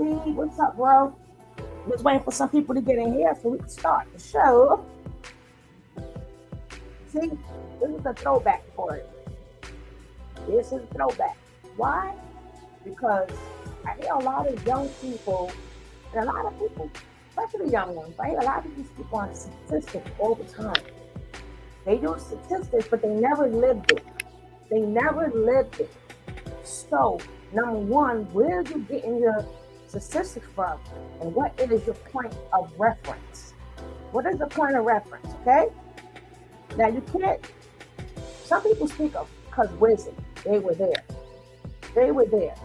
D.O.D., what's up, bro? Just waiting for some people to get in here so we can start the show. See, this is a throwback for it. This is a throwback. Why? Because I hear a lot of young people, and a lot of people, especially young ones, I hear a lot of people speak on statistics all the time. They do statistics, but they never lived it. They never lived it. So, number one, where are you getting your statistics from? And what is your point of reference? What is the point of reference, okay? Now, you can't, some people speak of because wisdom, they were there. They were there.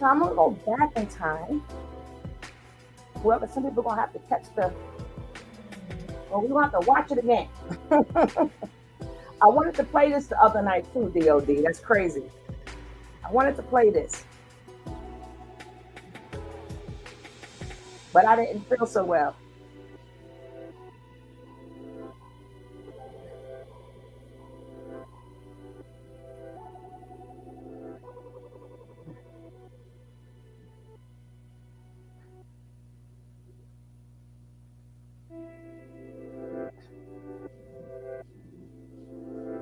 So I'm going to go back in time. Some people are going to have to catch the, well, we're going to have to watch it again. I wanted to play this the other night too, D.O.D. That's crazy. I wanted to play this. But I didn't feel so well.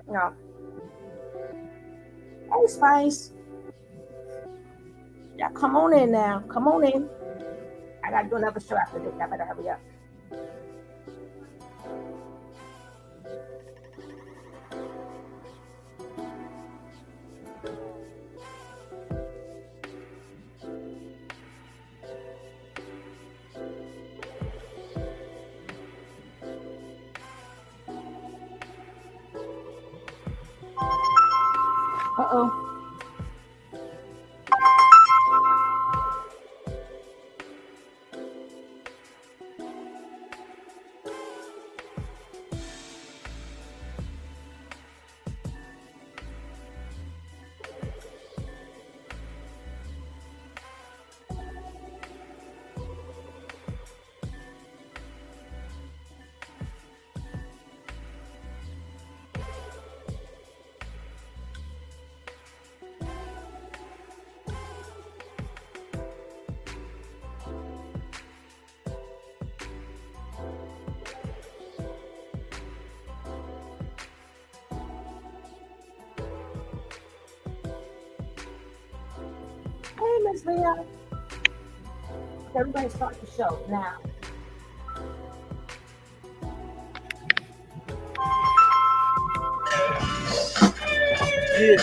No. Hey, Spice. Yeah, come on in now. Come on in. I got to do another show after this. I better hurry up. Uh-oh. Hey, Miss Leah. Everybody start the show now. Yeah.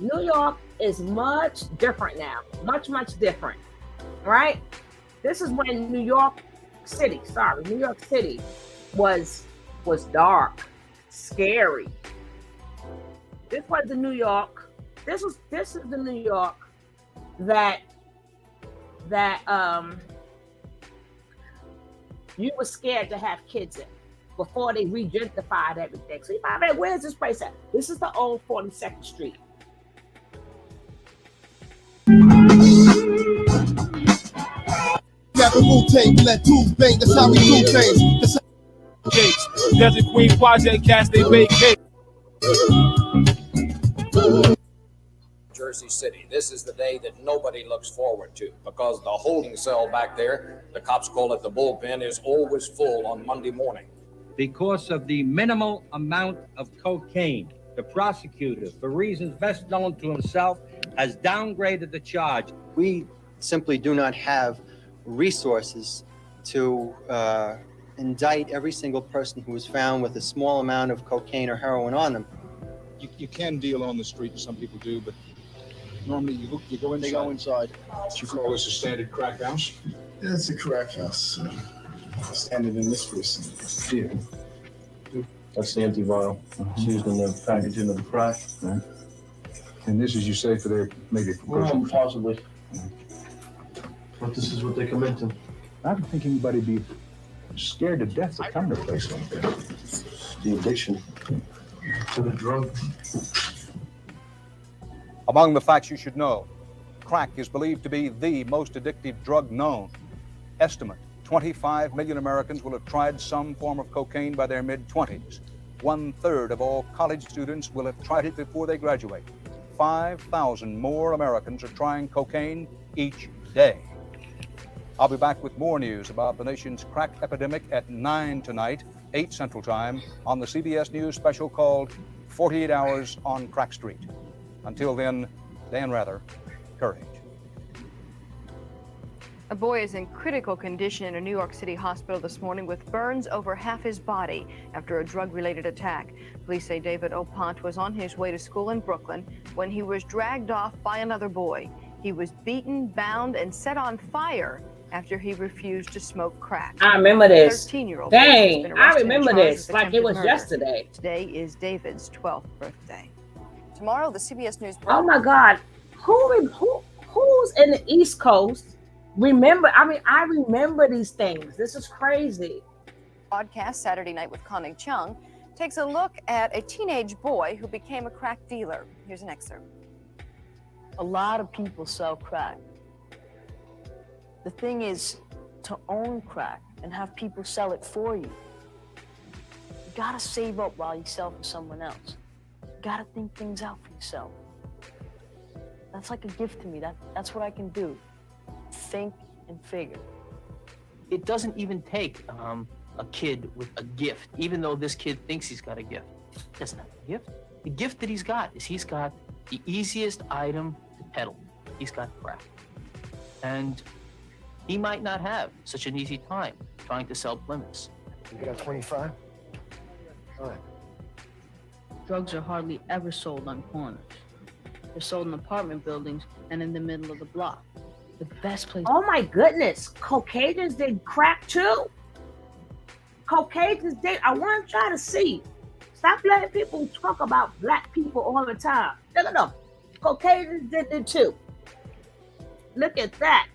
New York is much different now. Much, much different. Right? This is when New York City was dark, scary. This was the New York. This is the New York that you were scared to have kids in before they regentrified everything. So you find out, where's this place at? This is the old 42nd Street. Let tools bang, that's how we do things. Desert Queen Project cast they vacate. Jersey City. This is the day that nobody looks forward to because the holding cell back there, the cops call it the bullpen, is always full on Monday morning. Because of the minimal amount of cocaine, the prosecutor, for reasons best known to himself, has downgraded the charge. We simply do not have resources to indict every single person who was found with a small amount of cocaine or heroin on them. You can deal on the street, some people do, but normally you go inside. They go inside. What you call this a standard crack house? Yeah, it's a crack house. Standard in this precinct. Yeah. That's the empty vial. It's used in the packaging of the crack. Right. And this is, you say, for their maybe Well, possibly. But this is what they come into. I don't think anybody'd be scared to death to come to a place like that. The addiction to the drug. Among the facts you should know, crack is believed to be the most addictive drug known. Estimate, 25 million Americans will have tried some form of cocaine by their mid-20s. 1/3 of all college students will have tried it before they graduate. 5,000 more Americans are trying cocaine each day. I'll be back with more news about the nation's crack epidemic at 9 tonight, 8 Central Time, on the CBS News special called 48 Hours on Crack Street. Until then, Dan Rather, courage. A boy is in critical condition in a New York City hospital this morning with burns over half his body after a drug-related attack. Police say David Opont was on his way to school in Brooklyn when he was dragged off by another boy. He was beaten, bound, and set on fire after he refused to smoke crack. I remember this. 13-year-old. Dang, I remember this like it was yesterday. Today is David's 12th birthday. Tomorrow, the CBS News. Oh my God, who's in the East Coast? I remember these things. This is crazy. Broadcast Saturday Night with Connie Chung takes a look at a teenage boy who became a crack dealer. Here's an excerpt. A lot of people sell crack. The thing is to own crack and have people sell it for you. You gotta save up while you sell for someone else. You gotta think things out for yourself. That's like a gift to me. That's what I can do. Think and figure. It doesn't even take a kid with a gift, even though this kid thinks he's got a gift. He doesn't have a gift. The gift that he's got is he's got the easiest item to peddle. He's got crack. And he might not have such an easy time trying to sell Plymouths. You got 25? All right. Drugs are hardly ever sold on corners. They're sold in apartment buildings and in the middle of the block. The best place. Oh my goodness, Caucasians did crack too. Caucasians did. I want to try to see. Stop letting people talk about black people all the time. Look at them. Caucasians did it too. Look at that.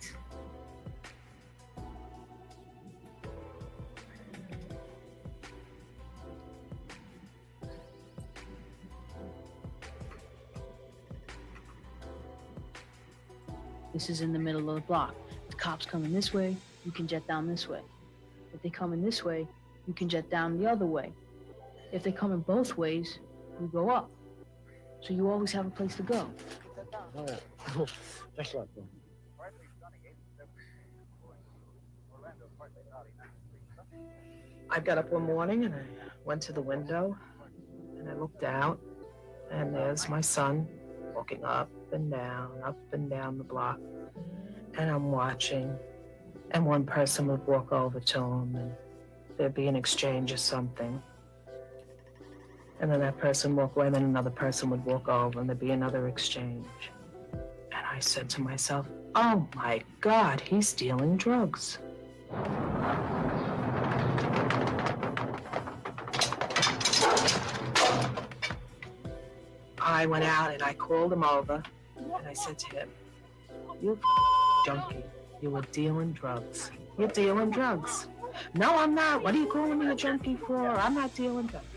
This is in the middle of the block. If the cops coming this way, you can jet down this way. If they coming this way, you can jet down the other way. If they coming both ways, you go up. So you always have a place to go. All right. Thanks a lot, bro. I got up one morning and I went to the window and I looked out and there's my son walking up and down the block. And I'm watching, and one person would walk over to him and there'd be an exchange or something. And then that person walk away, and then another person would walk over and there'd be another exchange. And I said to myself, oh my God, he's dealing drugs. I went out and I called him over and I said to him, you junkie, you were dealing drugs. You're dealing drugs. No, I'm not. What are you calling me a junkie for? I'm not dealing drugs.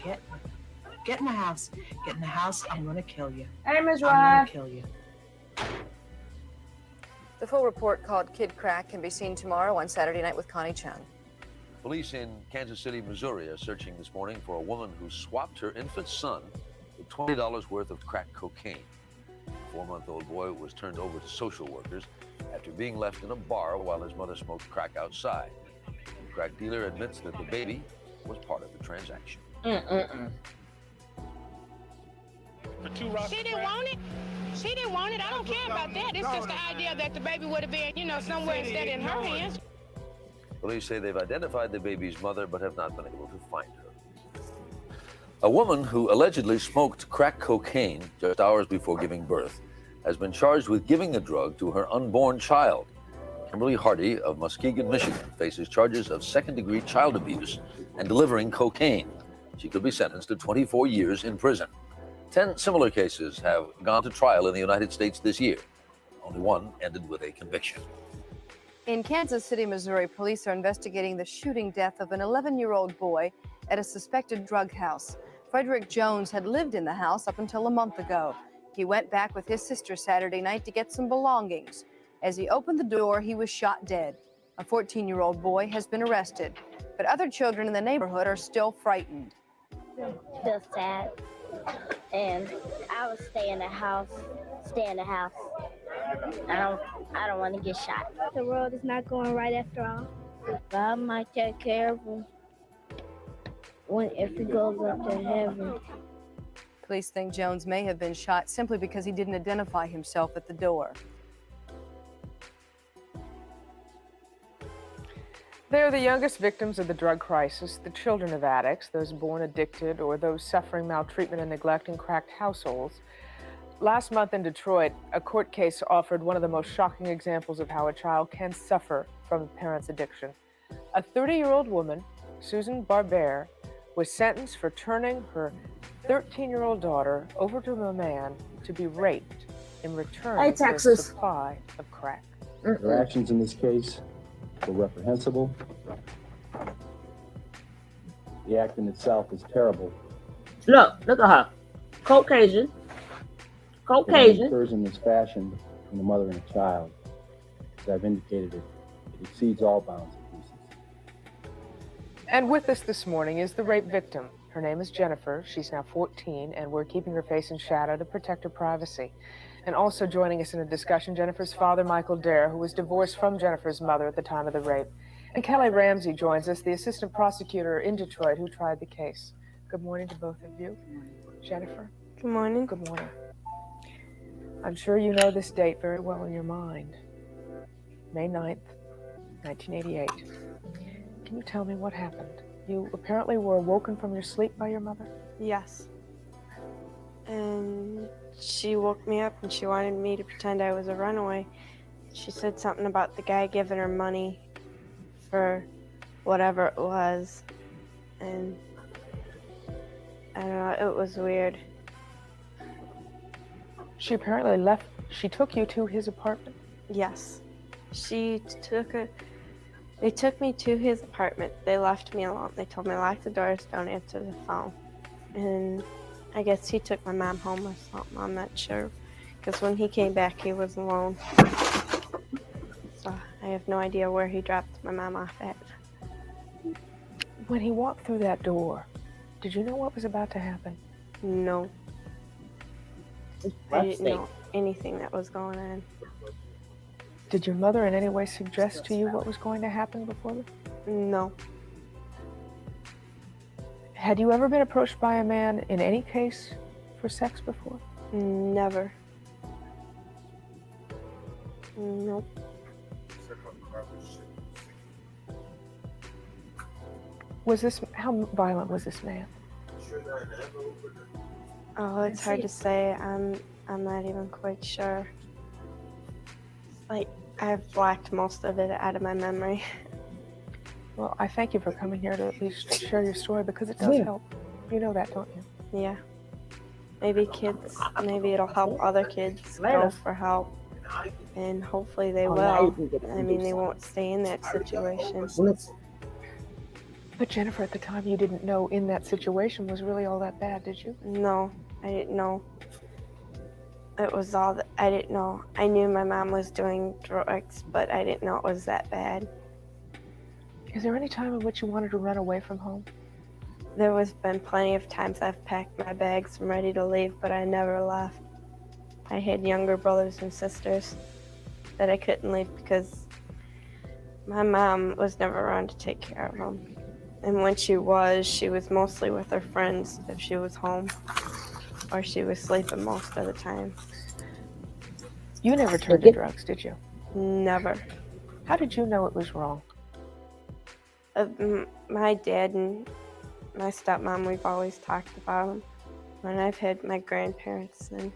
Get in the house. Get in the house. I'm gonna kill you. Hey, Ms. I'm Ryan. gonna kill you. The full report called Kid Crack can be seen tomorrow on Saturday Night with Connie Chung. Police in Kansas City, Missouri are searching this morning for a woman who swapped her infant son with $20 worth of crack cocaine. The 4-month-old boy was turned over to social workers after being left in a bar while his mother smoked crack outside. The crack dealer admits that the baby was part of the transaction. She didn't want it. She didn't want it. I don't care about that. It's just the idea that the baby would have been, somewhere instead in her hands. Police say they've identified the baby's mother but have not been able to find her. A woman who allegedly smoked crack cocaine just hours before giving birth has been charged with giving the drug to her unborn child. Kimberly Hardy of Muskegon, Michigan, faces charges of second-degree child abuse and delivering cocaine. She could be sentenced to 24 years in prison. 10 similar cases have gone to trial in the United States this year. Only one ended with a conviction. In Kansas City, Missouri, police are investigating the shooting death of an 11-year-old boy at a suspected drug house. Frederick Jones had lived in the house up until a month ago. He went back with his sister Saturday night to get some belongings. As he opened the door, he was shot dead. A 14-year-old boy has been arrested, but other children in the neighborhood are still frightened. Feel sad, and I would stay in the house. I don't want to get shot. The world is not going right after all. God might take care of him if he goes up to heaven. Police think Jones may have been shot simply because he didn't identify himself at the door. They're the youngest victims of the drug crisis, the children of addicts, those born addicted or those suffering maltreatment and neglect in cracked households. Last month in Detroit, a court case offered one of the most shocking examples of how a child can suffer from a parent's addiction. A 30-year-old woman, Susan Barber, was sentenced for turning her 13-year-old daughter over to a man to be raped in return for a supply of crack. Their actions in this case were reprehensible. The act in itself is terrible. Look at her. Caucasian. When it occurs in this fashion between a mother and a child, as I've indicated, it exceeds all bounds of decency. And with us this morning is the rape victim. Her name is Jennifer. She's now 14, and we're keeping her face in shadow to protect her privacy. And also joining us in a discussion, Jennifer's father, Michael Dare, who was divorced from Jennifer's mother at the time of the rape. And Kelly Ramsey joins us, the assistant prosecutor in Detroit who tried the case. Good morning to both of you. Jennifer? Good morning. Good morning. I'm sure you know this date very well in your mind. May 9th, 1988. Can you tell me what happened? You apparently were awoken from your sleep by your mother? Yes. And she woke me up and she wanted me to pretend I was a runaway. She said something about the guy giving her money for whatever it was. And I don't know, it was weird. She apparently left. She took you to his apartment? Yes. They took me to his apartment. They left me alone. They told me to lock the doors, don't answer the phone. And I guess he took my mom home or something. I'm not sure. Because when he came back, he was alone. So I have no idea where he dropped my mom off at. When he walked through that door, did you know what was about to happen? No. I didn't know anything that was going on. Did your mother in any way suggest to you what was going to happen before this? No. Had you ever been approached by a man in any case for sex before? Never. Nope. How violent was this man? Oh, it's hard to say. I'm not even quite sure. Like, I've blocked most of it out of my memory. Well, I thank you for coming here to at least share your story because it does help. You know that, don't you? Yeah. Maybe it'll help other kids go for help. And hopefully they will. I mean, they won't stay in that situation. But Jennifer, at the time, you didn't know in that situation was really all that bad, did you? No, I didn't know. It was all that I didn't know. I knew my mom was doing drugs, but I didn't know it was that bad. Is there any time in which you wanted to run away from home? There was been plenty of times I've packed my bags and ready to leave, but I never left. I had younger brothers and sisters that I couldn't leave because my mom was never around to take care of them. And when she was mostly with her friends if she was home, or she was sleeping most of the time. You never turned to drugs, did you? Never. How did you know it was wrong? My dad and my stepmom, we've always talked about them. And I've had my grandparents and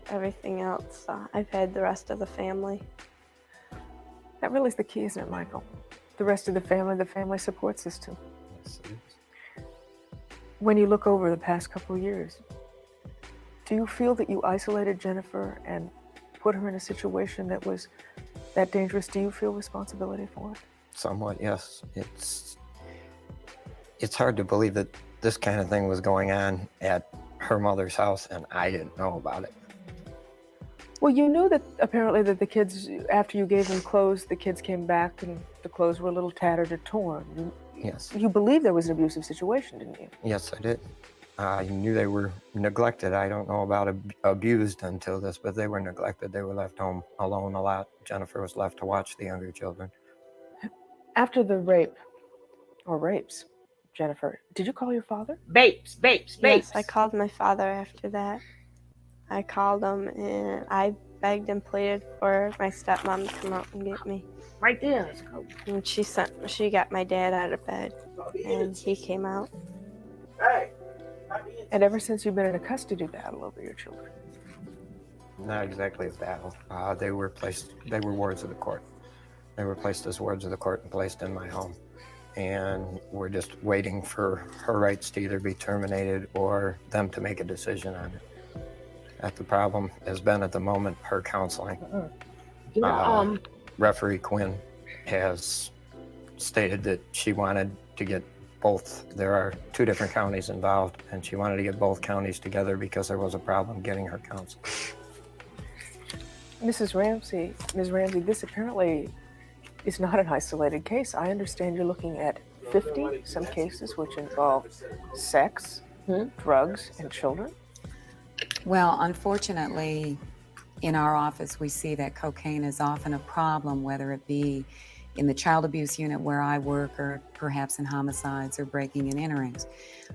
everything else. I've had the rest of the family. That really is the key, isn't it, Michael? The rest of the family support system. Yes, it is. When you look over the past couple of years, do you feel that you isolated Jennifer and put her in a situation that was that dangerous? Do you feel responsibility for it? Somewhat, yes. It's hard to believe that this kind of thing was going on at her mother's house and I didn't know about it. Well, you knew that apparently that the kids, after you gave them clothes, the kids came back and the clothes were a little tattered or torn. Yes. You believed there was an abusive situation, didn't you? Yes, I did. I knew they were neglected. I don't know about abused until this, but they were neglected. They were left home alone a lot. Jennifer was left to watch the younger children. After the rape, or rapes, Jennifer, did you call your father? Babes. Yes, I called my father after that. I called him and I begged and pleaded for my stepmom to come out and get me. Right there. Let's go. And she got my dad out of bed and he came out. And ever since you've been in a custody battle over your children? Not exactly a battle. They were wards of the court. They were placed as wards of the court and placed in my home. And we're just waiting for her rights to either be terminated or them to make a decision on it. The problem has been at the moment her counseling. Referee Quinn has stated that she wanted to get both. There are 2 different counties involved, and she wanted to get both counties together because there was a problem getting her counsel. Ms. Ramsey, this apparently is not an isolated case. I understand you're looking at 50 some cases which involve sex, drugs, and children. Well, unfortunately, in our office, we see that cocaine is often a problem, whether it be in the child abuse unit where I work or perhaps in homicides or breaking and enterings.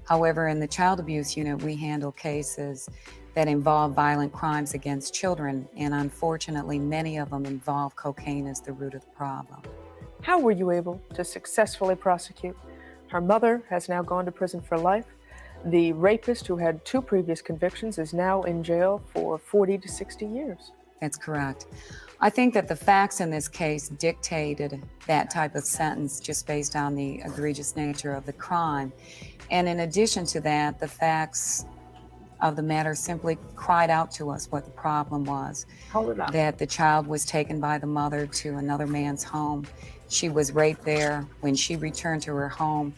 However, in the child abuse unit, we handle cases that involve violent crimes against children, and unfortunately, many of them involve cocaine as the root of the problem. How were you able to successfully prosecute? Her mother has now gone to prison for life. The rapist, who had 2 previous convictions, is now in jail for 40 to 60 years. That's correct. I think that the facts in this case dictated that type of sentence just based on the egregious nature of the crime. And in addition to that, the facts of the matter simply cried out to us what the problem was. That the child was taken by the mother to another man's home. She was raped there. When she returned to her home,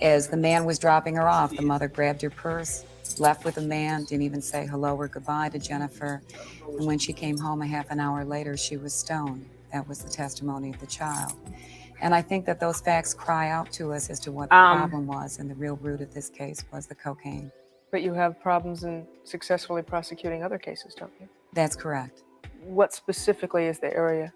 as the man was dropping her off, the mother grabbed her purse, left with the man, didn't even say hello or goodbye to Jennifer. And when she came home a half an hour later, she was stoned. That was the testimony of the child. And I think that those facts cry out to us as to what the problem was, and the real root of this case was the cocaine. But you have problems in successfully prosecuting other cases, don't you? That's correct. What specifically is the area?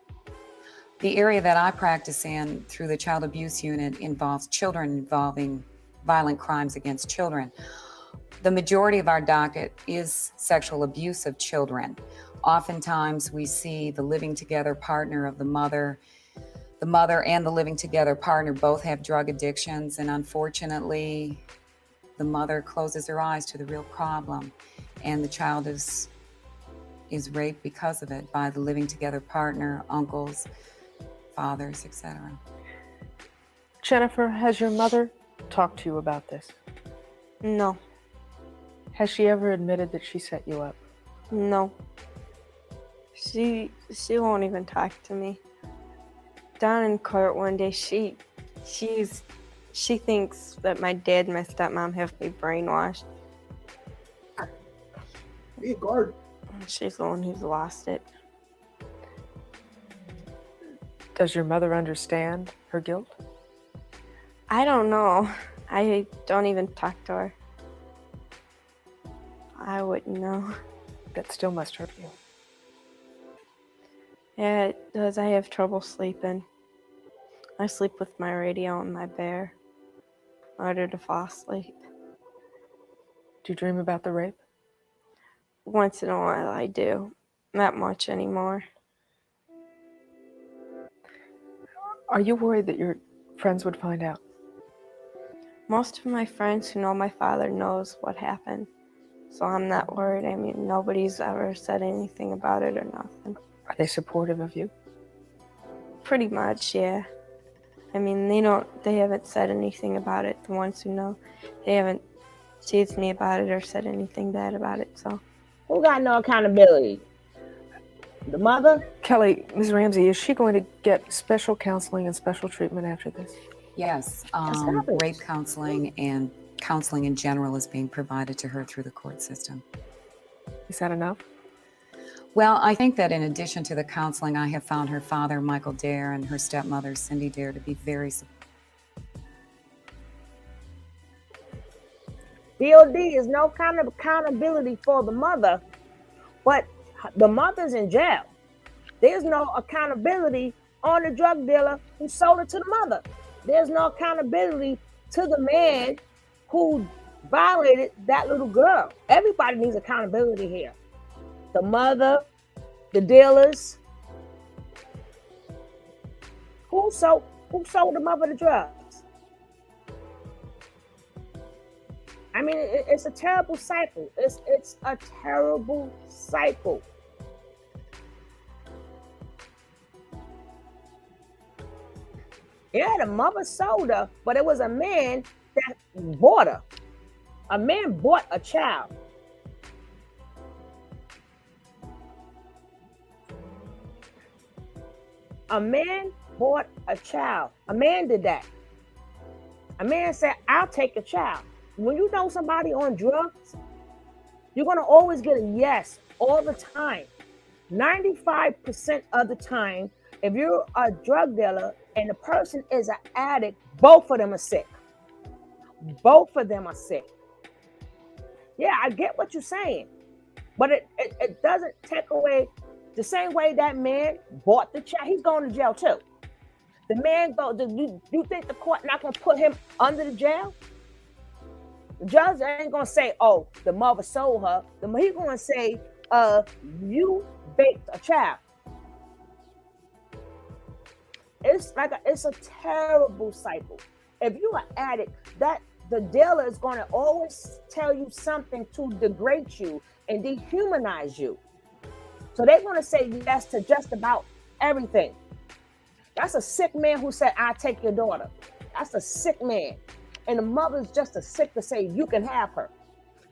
The area that I practice in through the child abuse unit involves children involving violent crimes against children. The majority of our docket is sexual abuse of children. Oftentimes we see the living together partner of the mother and the living together partner both have drug addictions, and unfortunately the mother closes her eyes to the real problem, and the child is raped because of it by the living together partner, uncles, fathers, etc. Jennifer, has your mother talked to you about this? No. Has she ever admitted that she set you up? No. She won't even talk to me. Down in court one day, she thinks that my dad and my stepmom have me brainwashed. Be a guard. She's the one who's lost it. Does your mother understand her guilt? I don't know. I don't even talk to her. I wouldn't know. That still must hurt you. Yeah, it does. I have trouble sleeping. I sleep with my radio and my bear in order to fall asleep. Do you dream about the rape? Once in a while I do. Not much anymore. Are you worried that your friends would find out? Most of my friends who know my father knows what happened. So I'm not worried. I mean, nobody's ever said anything about it or nothing. Are they supportive of you? Pretty much, yeah. I mean, they haven't said anything about it. The ones who know, they haven't teased me about it or said anything bad about it, so. Who got no accountability? The mother? Kelly, Ms. Ramsey, is she going to get special counseling and special treatment after this? Yes, rape counseling and counseling in general is being provided to her through the court system. Is that enough? Well, I think that in addition to the counseling, I have found her father, Michael Dare, and her stepmother, Cindy Dare, to be very supportive. DOD is no kind of accountability for the mother, but the mother's in jail. There's no accountability on the drug dealer who sold it to the mother. There's no accountability to the man who violated that little girl. Everybody needs accountability here. The mother, the dealers. Who sold the mother the drugs? I mean, it's a terrible cycle. It's a terrible cycle. Yeah, the mother sold her, but it was a man that bought her. A man bought a child. A man bought a child. A man did that. A man said, I'll take a child. When you know somebody on drugs, you're going to always get a yes all the time. 95% of the time, if you're a drug dealer and the person is an addict, both of them are sick. Both of them are sick. Yeah, I get what you're saying, but it doesn't take away the same way that man bought the child. He's going to jail too. The man you think the court not going to put him under the jail? The judge ain't going to say, oh, the mother sold her. He's going to say, you baked a child. It's a terrible cycle. If you're an addict, the dealer is going to always tell you something to degrade you and dehumanize you. So they're going to say yes to just about everything. That's a sick man who said, I'll take your daughter. That's a sick man. And the mother's just as sick to say, you can have her.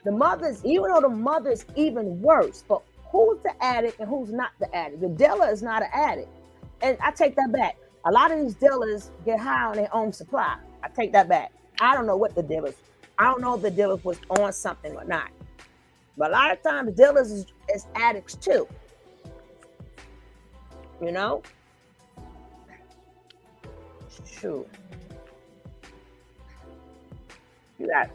The mother's, even though the mother's even worse, but who's the addict and who's not the addict? The dealer is not an addict. And I take that back. A lot of these dealers get high on their own supply. I take that back. I don't know what the dealers, I don't know if the dealers was on something or not. But a lot of times the dealers is addicts too. You know? Shoot. You got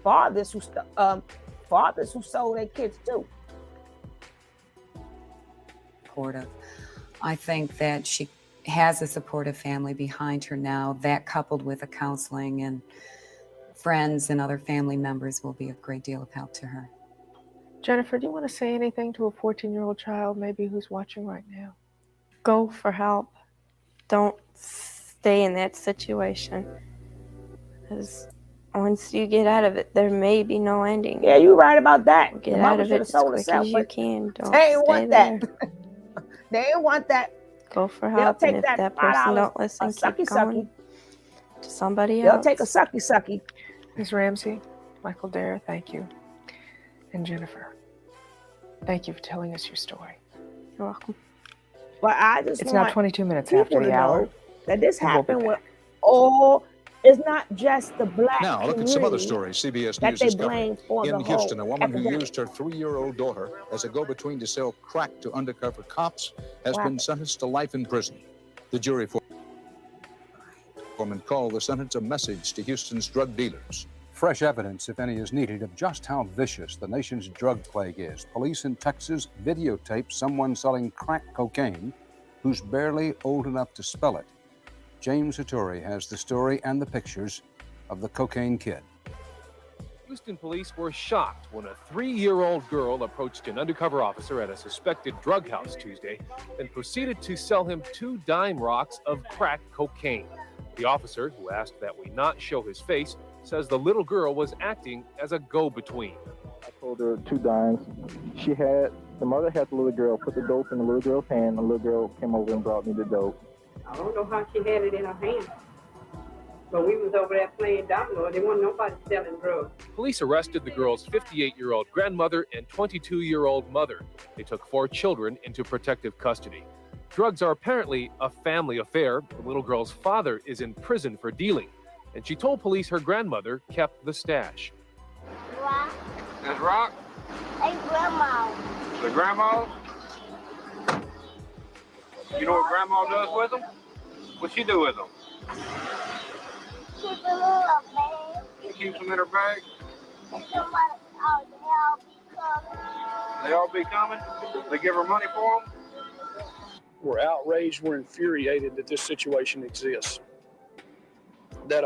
fathers who sold their kids too. Supportive. I think that she has a supportive family behind her now. That coupled with the counseling and friends and other family members will be a great deal of help to her. Jennifer, do you want to say anything to a 14-year-old child maybe who's watching right now? Go for help. Don't stay in that situation. Because once you get out of it, there may be no ending. Yeah, you're right about that. Get out of it as quick as you can. Don't they ain't want there. that. They ain't want that. Go for They'll help, take and if that $5 person don't listen, keep going to somebody else. They'll take a sucky. Ms. Ramsey, Michael Dare, thank you. And Jennifer, thank you for telling us your story. You're welcome. Well, I just It's want now 22 minutes people after to the hour. know that this and we'll be happened back. with all. It's not just the black Now, look at some other community stories CBS that News they is blame covering. for the In Houston, a whole woman who epidemic. used her 3-year-old daughter as a go-between to sell crack to undercover cops has been sentenced to life in prison. The jury for Foreman called the sentence a message to Houston's drug dealers. Fresh evidence, if any, is needed of just how vicious the nation's drug plague is. Police in Texas videotaped someone selling crack cocaine who's barely old enough to spell it. James Hattori has the story and the pictures of the cocaine kid. Houston police were shocked when a 3-year-old girl approached an undercover officer at a suspected drug house Tuesday and proceeded to sell him 2 dime rocks of crack cocaine. The officer, who asked that we not show his face, says the little girl was acting as a go-between. I told her 2 dimes. The mother had the little girl put the dope in the little girl's hand. The little girl came over and brought me the dope. I don't know how she had it in her hand. But we was over there playing domino. There wasn't nobody selling drugs. Police arrested the girl's 58-year-old grandmother and 22-year-old mother. They took 4 children into protective custody. Drugs are apparently a family affair. The little girl's father is in prison for dealing, and she told police her grandmother kept the stash. Rock. That's Rock? Hey, Grandma. The grandma? You know what Grandma does with them? What she do with them? Keep them in her bag. She keeps them in her bag? They all be coming. They all be coming? They give her money for them? We're outraged, we're infuriated that this situation exists. That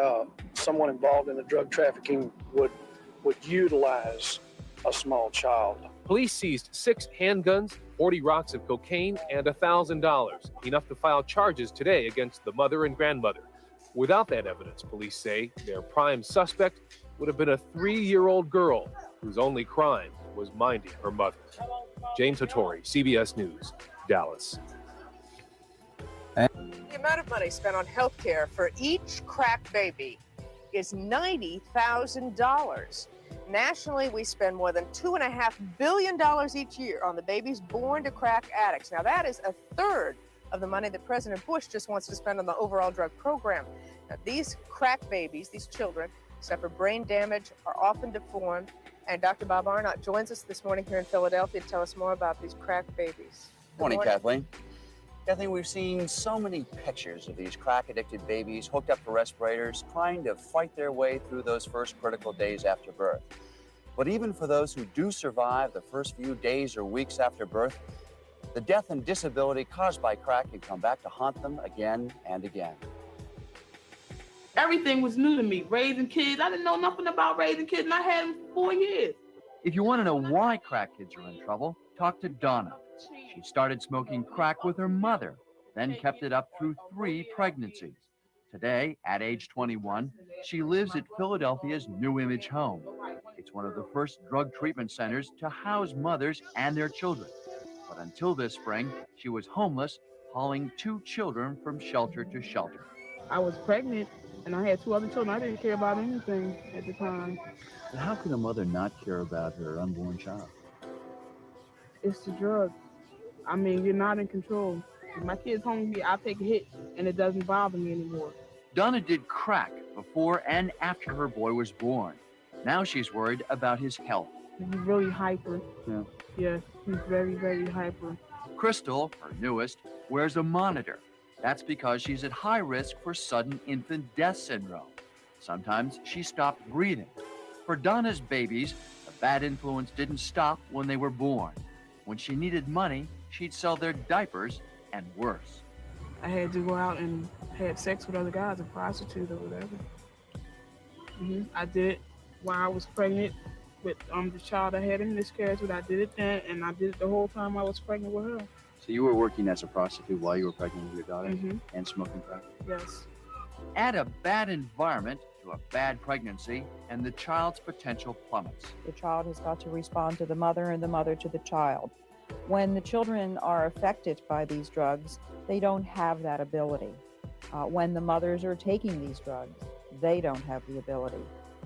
someone involved in the drug trafficking would utilize a small child. Police seized 6 handguns, 40 rocks of cocaine, and $1,000, enough to file charges today against the mother and grandmother. Without that evidence, police say their prime suspect would have been a 3-year-old girl whose only crime was minding her mother. James Hattori, CBS News, Dallas. The amount of money spent on health care for each crack baby is $90,000. Nationally, we spend more than $2.5 billion each year on the babies born to crack addicts. Now, that is a third of the money that President Bush just wants to spend on the overall drug program. Now, these crack babies, these children, suffer brain damage, are often deformed, and Dr. Bob Arnott joins us this morning here in Philadelphia to tell us more about these crack babies. Morning, Kathleen. Kathleen, we've seen so many pictures of these crack-addicted babies hooked up to respirators, trying to fight their way through those first critical days after birth. But even for those who do survive the first few days or weeks after birth, the death and disability caused by crack can come back to haunt them again and again. Everything was new to me. Raising kids, I didn't know nothing about raising kids, and I had them for 4 years. If you want to know why crack kids are in trouble, talk to Donna. She started smoking crack with her mother, then kept it up through 3 pregnancies. Today, at age 21, she lives at Philadelphia's New Image Home. It's one of the first drug treatment centers to house mothers and their children. But until this spring, she was homeless, hauling 2 children from shelter to shelter. I was pregnant, and I had 2 other children. I didn't care about anything at the time. How can a mother not care about her unborn child? It's the drug. I mean, you're not in control. If my kid's home with me, I'll take a hit, and it doesn't bother me anymore. Donna did crack before and after her boy was born. Now she's worried about his health. He's really hyper. Yeah. Yes, he's very, very hyper. Crystal, her newest, wears a monitor. That's because she's at high risk for sudden infant death syndrome. Sometimes she stopped breathing. For Donna's babies, the bad influence didn't stop when they were born. When she needed money, she'd sell their diapers and worse. I had to go out and have sex with other guys, a prostitute or whatever. I did it while I was pregnant with the child I had in miscarriage with. I did it then, and I did it the whole time I was pregnant with her. So you were working as a prostitute while you were pregnant with your daughter and smoking crack? Yes. Add a bad environment to a bad pregnancy, and the child's potential plummets. The child has got to respond to the mother and the mother to the child. When the children are affected by these drugs, they don't have that ability. When the mothers are taking these drugs, they don't have the ability.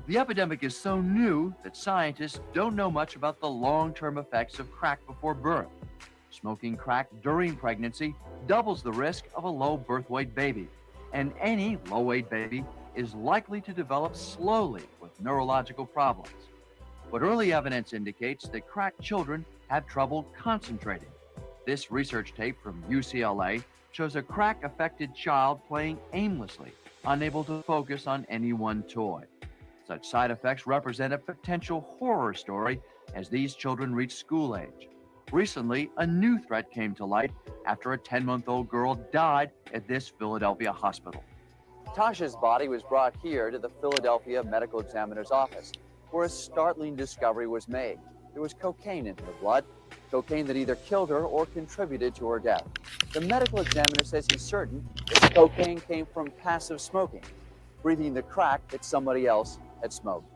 The epidemic is so new that scientists don't know much about the long-term effects of crack before birth. Smoking crack during pregnancy doubles the risk of a low birth weight baby, and any low-weight baby is likely to develop slowly with neurological problems. But early evidence indicates that crack children have trouble concentrating. This research tape from UCLA shows a crack-affected child playing aimlessly unable to focus on any one toy. Such side effects represent a potential horror story as these children reach school age. Recently, a new threat came to light after a 10-month-old girl died at this Philadelphia hospital. Tasha's body was brought here to the Philadelphia Medical Examiner's office, where a startling discovery was made. There was cocaine in her blood, cocaine that either killed her or contributed to her death. The medical examiner says he's certain that the cocaine came from passive smoking, breathing the crack that somebody else had smoked.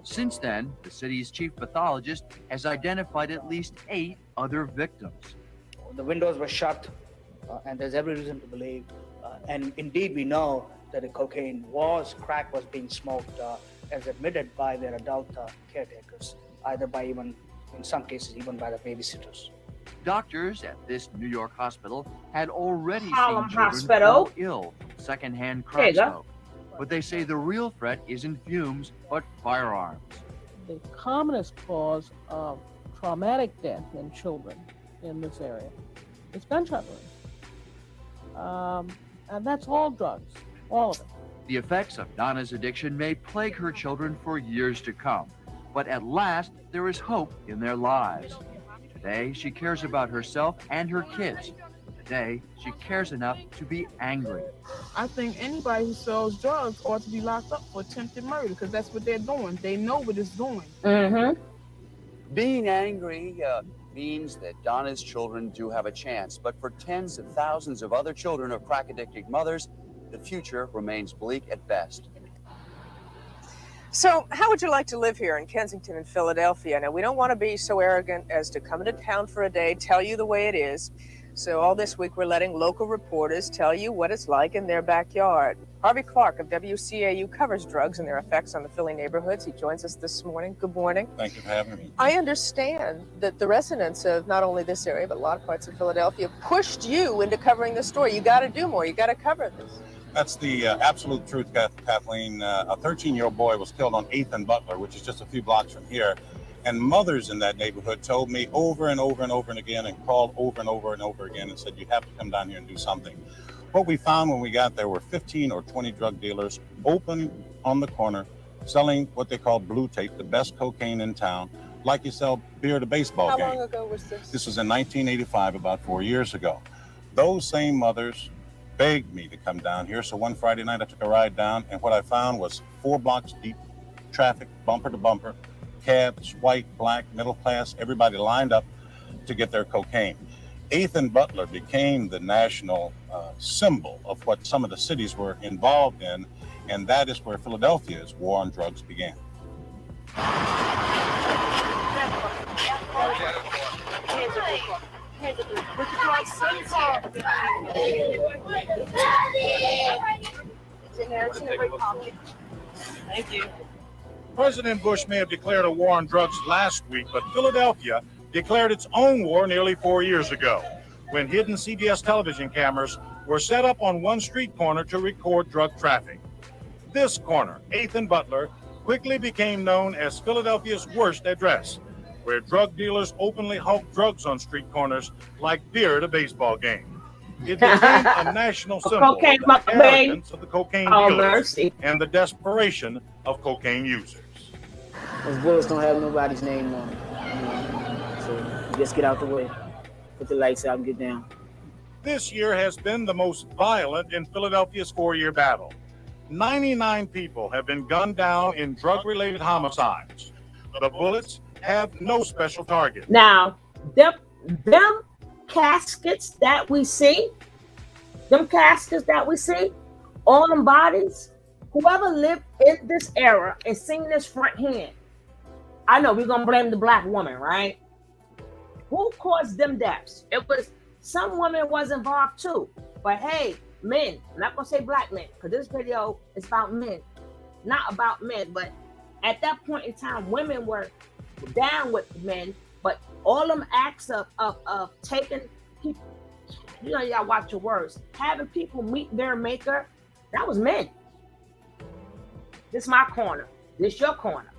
Since then, the city's chief pathologist has identified at least 8 other victims. The windows were shut, and there's every reason to believe, and indeed we know that the cocaine crack was being smoked, as admitted by their adult caretakers, either by even, in some cases, even by the babysitters. Doctors at this New York hospital had already Harlem seen children Hospital. fall ill from secondhand There crack you go. smoke. But they say the real threat isn't fumes, but firearms. The commonest cause of traumatic death in children in this area is gunshot wounds. And that's all drugs, all of it. The effects of Donna's addiction may plague her children for years to come, but at last there is hope in their lives. Today, she cares about herself and her kids. Today, she cares enough to be angry. I think anybody who sells drugs ought to be locked up for attempted murder because that's what they're doing. They know what it's doing. Mm-hmm. Being angry means that Donna's children do have a chance, but for tens of thousands of other children of crack-addicted mothers, the future remains bleak at best. So, how would you like to live here in Kensington and Philadelphia? Now, we don't want to be so arrogant as to come into town for a day, tell you the way it is. So all this week, we're letting local reporters tell you what it's like in their backyard. Harvey Clark of WCAU covers drugs and their effects on the Philly neighborhoods. He joins us this morning. Good morning. Thank you for having me. I understand that the residents of not only this area, but a lot of parts of Philadelphia pushed you into covering the story. You got to do more. You got to cover this. That's the absolute truth, Kathleen. A 13-year-old boy was killed on 8th and Butler, which is just a few blocks from here. And mothers in that neighborhood told me over and over and over and again and called over and over and over again and said, you have to come down here and do something. What we found when we got there were 15 or 20 drug dealers open on the corner selling what they call blue tape, the best cocaine in town, like you sell beer at a baseball game. How long ago was this? This was in 1985, about 4 years ago. Those same mothers begged me to come down here. So one Friday night I took a ride down, and what I found was 4 blocks deep traffic, bumper to bumper, cabs, white, black, middle class, everybody lined up to get their cocaine. 8th and Butler became the national symbol of what some of the cities were involved in, and that is where Philadelphia's war on drugs began. Thank you. President Bush may have declared a war on drugs last week, but Philadelphia declared its own war nearly 4 years ago, when hidden CBS television cameras were set up on one street corner to record drug traffic. This corner, 8th and Butler, quickly became known as Philadelphia's worst address, where drug dealers openly hawked drugs on street corners like beer at a baseball game. It became a national symbol of the arrogance of the cocaine dealers and the desperation of cocaine users. Those bullets don't have nobody's name on them. So just get out the way, put the lights out and get down. This year has been the most violent in Philadelphia's 4-year battle. 99 people have been gunned down in drug-related homicides. The bullets have no special target. Now, them caskets that we see, all them bodies, whoever lived in this era and seen this front hand, I know we're gonna blame the black woman, right? Who caused them deaths? It was some woman was involved too. But hey, men, I'm not gonna say black men, because this video is about men, not about men. But at that point in time, women were down with men, but all them acts of taking people, you know, y'all watch your words, having people meet their maker, that was men. This my corner, this your corner.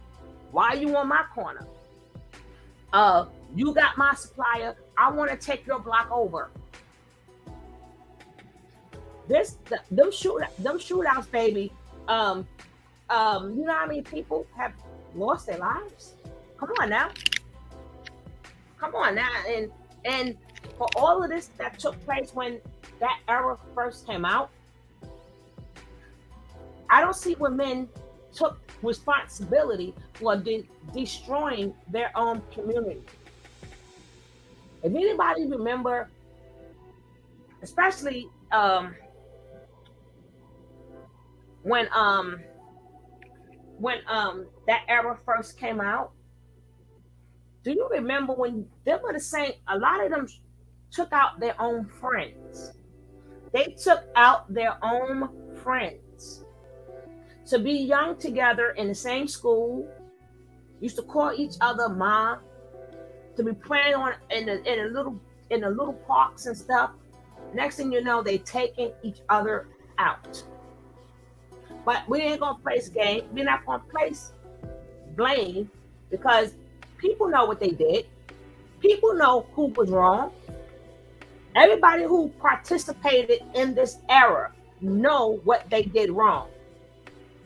Why are you on my corner? You got my supplier, I want to take your block over. Them shootouts, baby. You know how many people have lost their lives? Come on now. And for all of this that took place when that era first came out, I don't see when men took responsibility for destroying their own community. If anybody remember, especially when that era first came out, do you remember when them were the same? A lot of them took out their own friends. They took out their own friends. To be young together in the same school, used to call each other mom, to be playing on in the little parks and stuff. Next thing you know, they taking each other out. But we ain't gonna place game. We're not gonna place blame because people know what they did. People know who was wrong. Everybody who participated in this era know what they did wrong.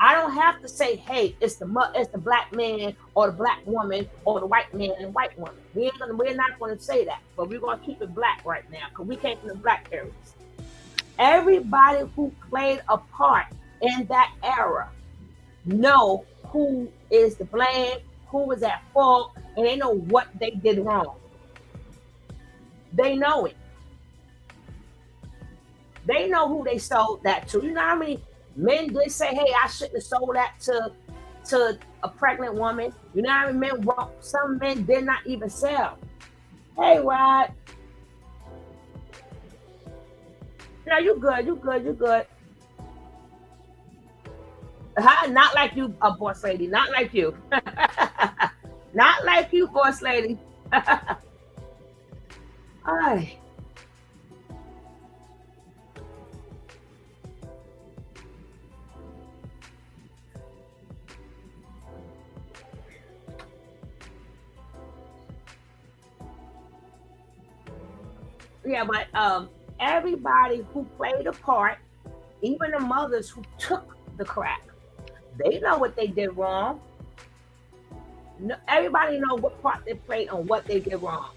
I don't have to say, hey, it's the black man or the black woman or the white man and white woman. We're not going to say that, but we're going to keep it black right now because we came from the black areas. Everybody who played a part in that era know who is to blame, who was at fault, and they know what they did wrong. They know it. They know who they sold that to. You know how many men did say, hey, I shouldn't have sold that to a pregnant woman? You know how many men, some men did not even sell. Hey, Rod. No, you good. Not like you, boss lady. Not like you. Not like you, boss lady. All right. Yeah, but everybody who played a part, even the mothers who took the crack, they know what they did wrong. No, everybody know what part they played on what they did wrong.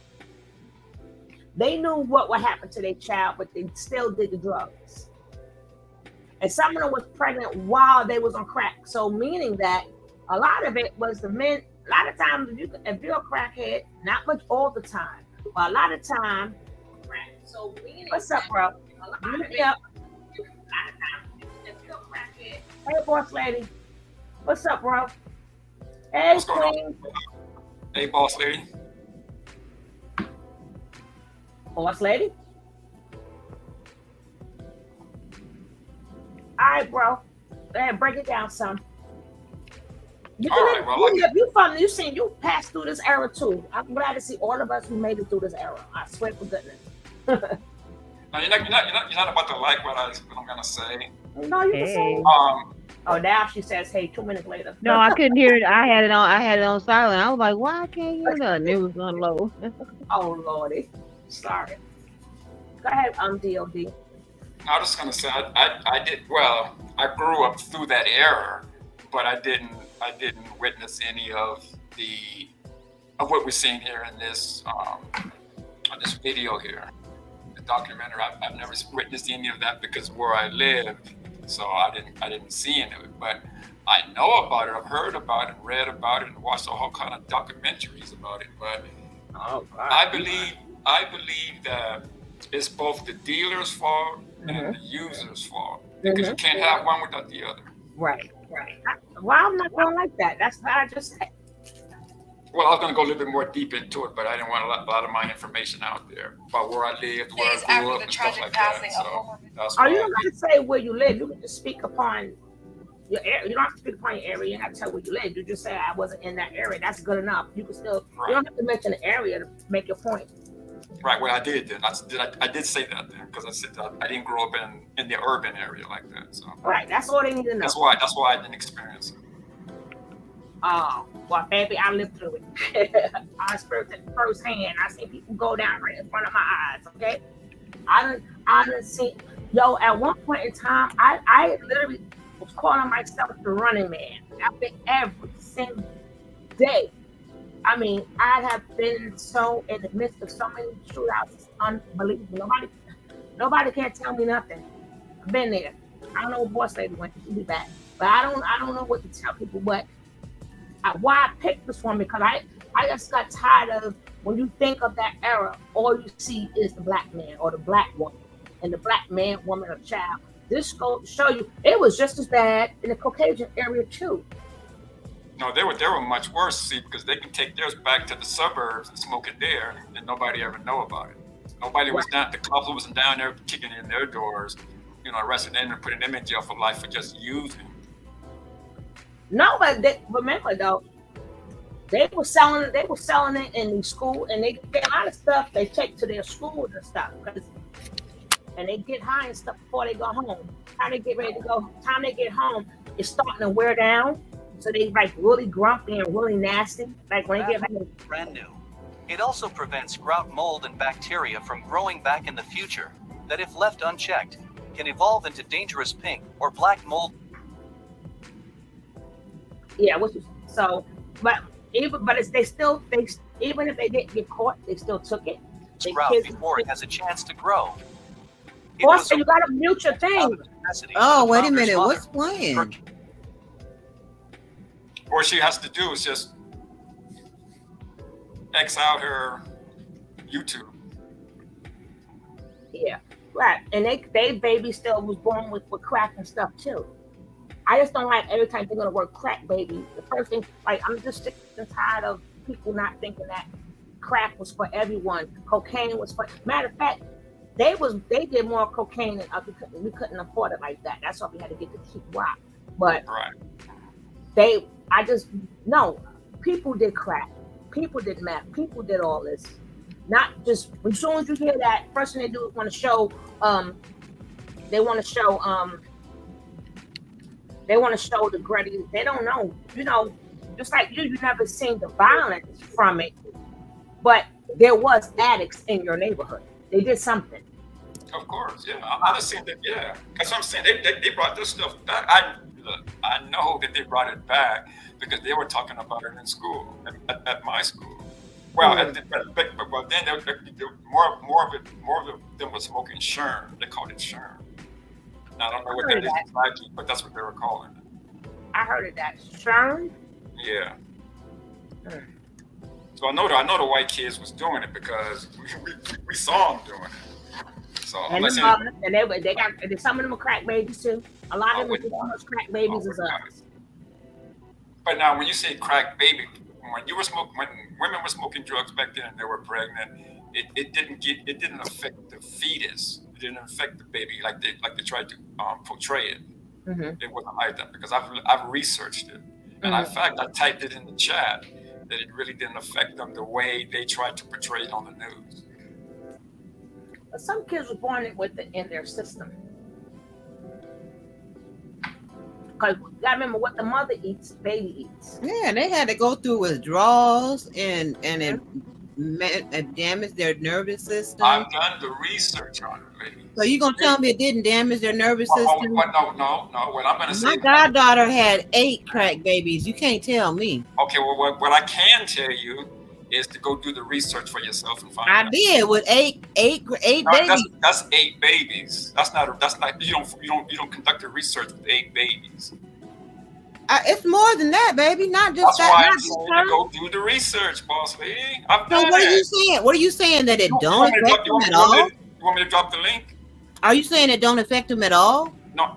They knew what would happen to their child, but they still did the drugs. And some of them was pregnant while they was on crack. So meaning that a lot of it was the men. A lot of times, if you're a crackhead, not much all the time, but a lot of time. So what's up, bro? Yep. Hey, boss lady. What's up, bro? Hey, queen. Hey, boss lady. Boss lady. All right, bro. Go ahead, break it down some. You passed through this era too. I'm glad to see all of us who made it through this era. I swear for goodness. Now, you're not about to like what I'm gonna say. No, you can say. Oh, now she says, "Hey," 2 minutes later. No, I couldn't hear it. I had it on silent. I was like, "Why I can't hear nothing?" It was on low. Oh Lordy, sorry. Go ahead, DOD. I was just gonna say I did well. I grew up through that era, but I didn't witness any of what we're seeing here in this video here. Documentary. I've never witnessed any of that because where I lived, so I didn't see any of it. But I know about it. I've heard about it, read about it, and watched a whole kind of documentaries about it. But I believe that it's both the dealer's fault and the user's fault because you can't have one without the other. Right. Well, I'm not going like that. That's what I just said. Well, I was going to go a little bit more deep into it, but I didn't want a lot of my information out there about where I lived, where I grew up, and stuff like that. So that's you don't have to say where you live. You can just speak upon your area. You don't have to speak upon your area. You don't have to tell where you live. You just say, I wasn't in that area. That's good enough. You can still, you don't have to mention the area to make your point. Right, well, I did then. I did say that then because I said I didn't grow up in the urban area like that. So right, that's all they need to know. That's why I didn't experience it. Oh, well, baby, I lived through it. I experienced it firsthand. I seen people go down right in front of my eyes. Okay, I done seen. Yo, at one point in time, I literally was calling myself the running man. I've been every single day. I mean, I have been so in the midst of so many shootouts. It's unbelievable. Nobody can't tell me nothing. I've been there. I don't know where boss lady went. She'll be back. But I don't know what to tell people. But why I picked this one, because I just got tired of, when you think of that era, all you see is the black man or the black woman, and the black man, woman, or child. This goes to show you it was just as bad in the Caucasian area too. No, they were much worse, see, because they can take theirs back to the suburbs and smoke it there, and nobody ever know about it. Nobody was down, the cops wasn't down there kicking in their doors, you know, arresting them and putting them in jail for life for just using. No, but remember though, they were selling it in the school, and they get a lot of stuff they take to their schools and stuff, and they get high and stuff before they go home. Time they get ready to go, time they get home, it's starting to wear down. So they like really grumpy and really nasty. Like when they get home. Brand new. It also prevents grout mold and bacteria from growing back in the future that, if left unchecked, can evolve into dangerous pink or black mold. Yeah, so, but even if they didn't get caught, they still took it. Grout before it has a chance to grow. Also, you gotta mute your thing. Oh, wait a minute, what's playing? What she has to do is just X out her YouTube. Yeah, right. And they baby still was born with crack and stuff too. I just don't like every time they're gonna work crack baby. The first thing, like, I'm just sick and tired of people not thinking that crack was for everyone. Cocaine was for. Matter of fact, they did more cocaine than us. We couldn't afford it like that. That's why we had to get the cheap rock. But people did crack, people did meth, people did all this. Not just, as soon as you hear that, first thing they do is want to show the gritty. They don't know, you know, just like you never seen the violence from it, but there was addicts in your neighborhood. They did something. Of course, yeah. I just seen that, yeah. That's what I'm saying. They brought this stuff back. I know that they brought it back because they were talking about it in school, at my school. Well, then more of them was smoking Sherm. They called it Sherm. Now, I don't know what that is exactly, but that's what they were calling it. I heard of that. Sherm? Yeah. So I know the white kids was doing it because we saw them doing it. So and they got some of them are crack babies too. A lot of them are as crack babies as us. But now, when you say crack baby, when women were smoking drugs back then and they were pregnant, it didn't affect the fetus. It didn't affect the baby like they tried to portray it. Mm-hmm. It wasn't like that because I've researched it, and in fact I typed it in the chat that it really didn't affect them the way they tried to portray it on the news. But some kids were born with it in their system. Because you gotta remember what the mother eats, the baby eats. Yeah, and they had to go through withdrawals and it damaged their nervous system. I've done the research on it, lady. So you gonna tell me it didn't damage their nervous system? No. What I'm gonna say. My goddaughter had 8 crack babies. You can't tell me. Okay, well, what I can tell you is to go do the research for yourself and find out. I did with eight babies. That's 8 babies. That's not you don't conduct a research with 8 babies. It's more than that, baby. Not just That's that. why I'm saying to go do the research, boss lady. I've done what are you saying? What are you saying, that it don't affect them at all? You want me to drop the link? Are you saying it don't affect them at all? No.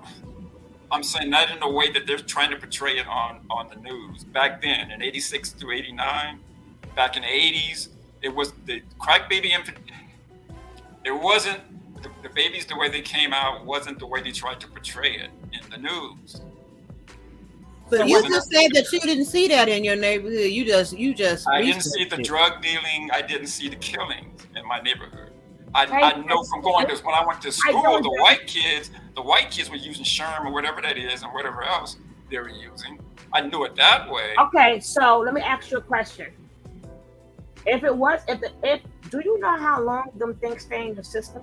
I'm saying not in the way that they're trying to portray it on the news. Back then, in 86 through 89, back in the 80s, it was the crack baby infant. It wasn't the babies, the way they came out wasn't the way they tried to portray it in the news. But you just said that you didn't see that in your neighborhood. You just. I didn't see the drug dealing. I didn't see the killings in my neighborhood. I know from going to when I went to school, the white kids were using Sherm or whatever that is, and whatever else they were using. I knew it that way. Okay, so let me ask you a question. Do you know how long them things stay in the system?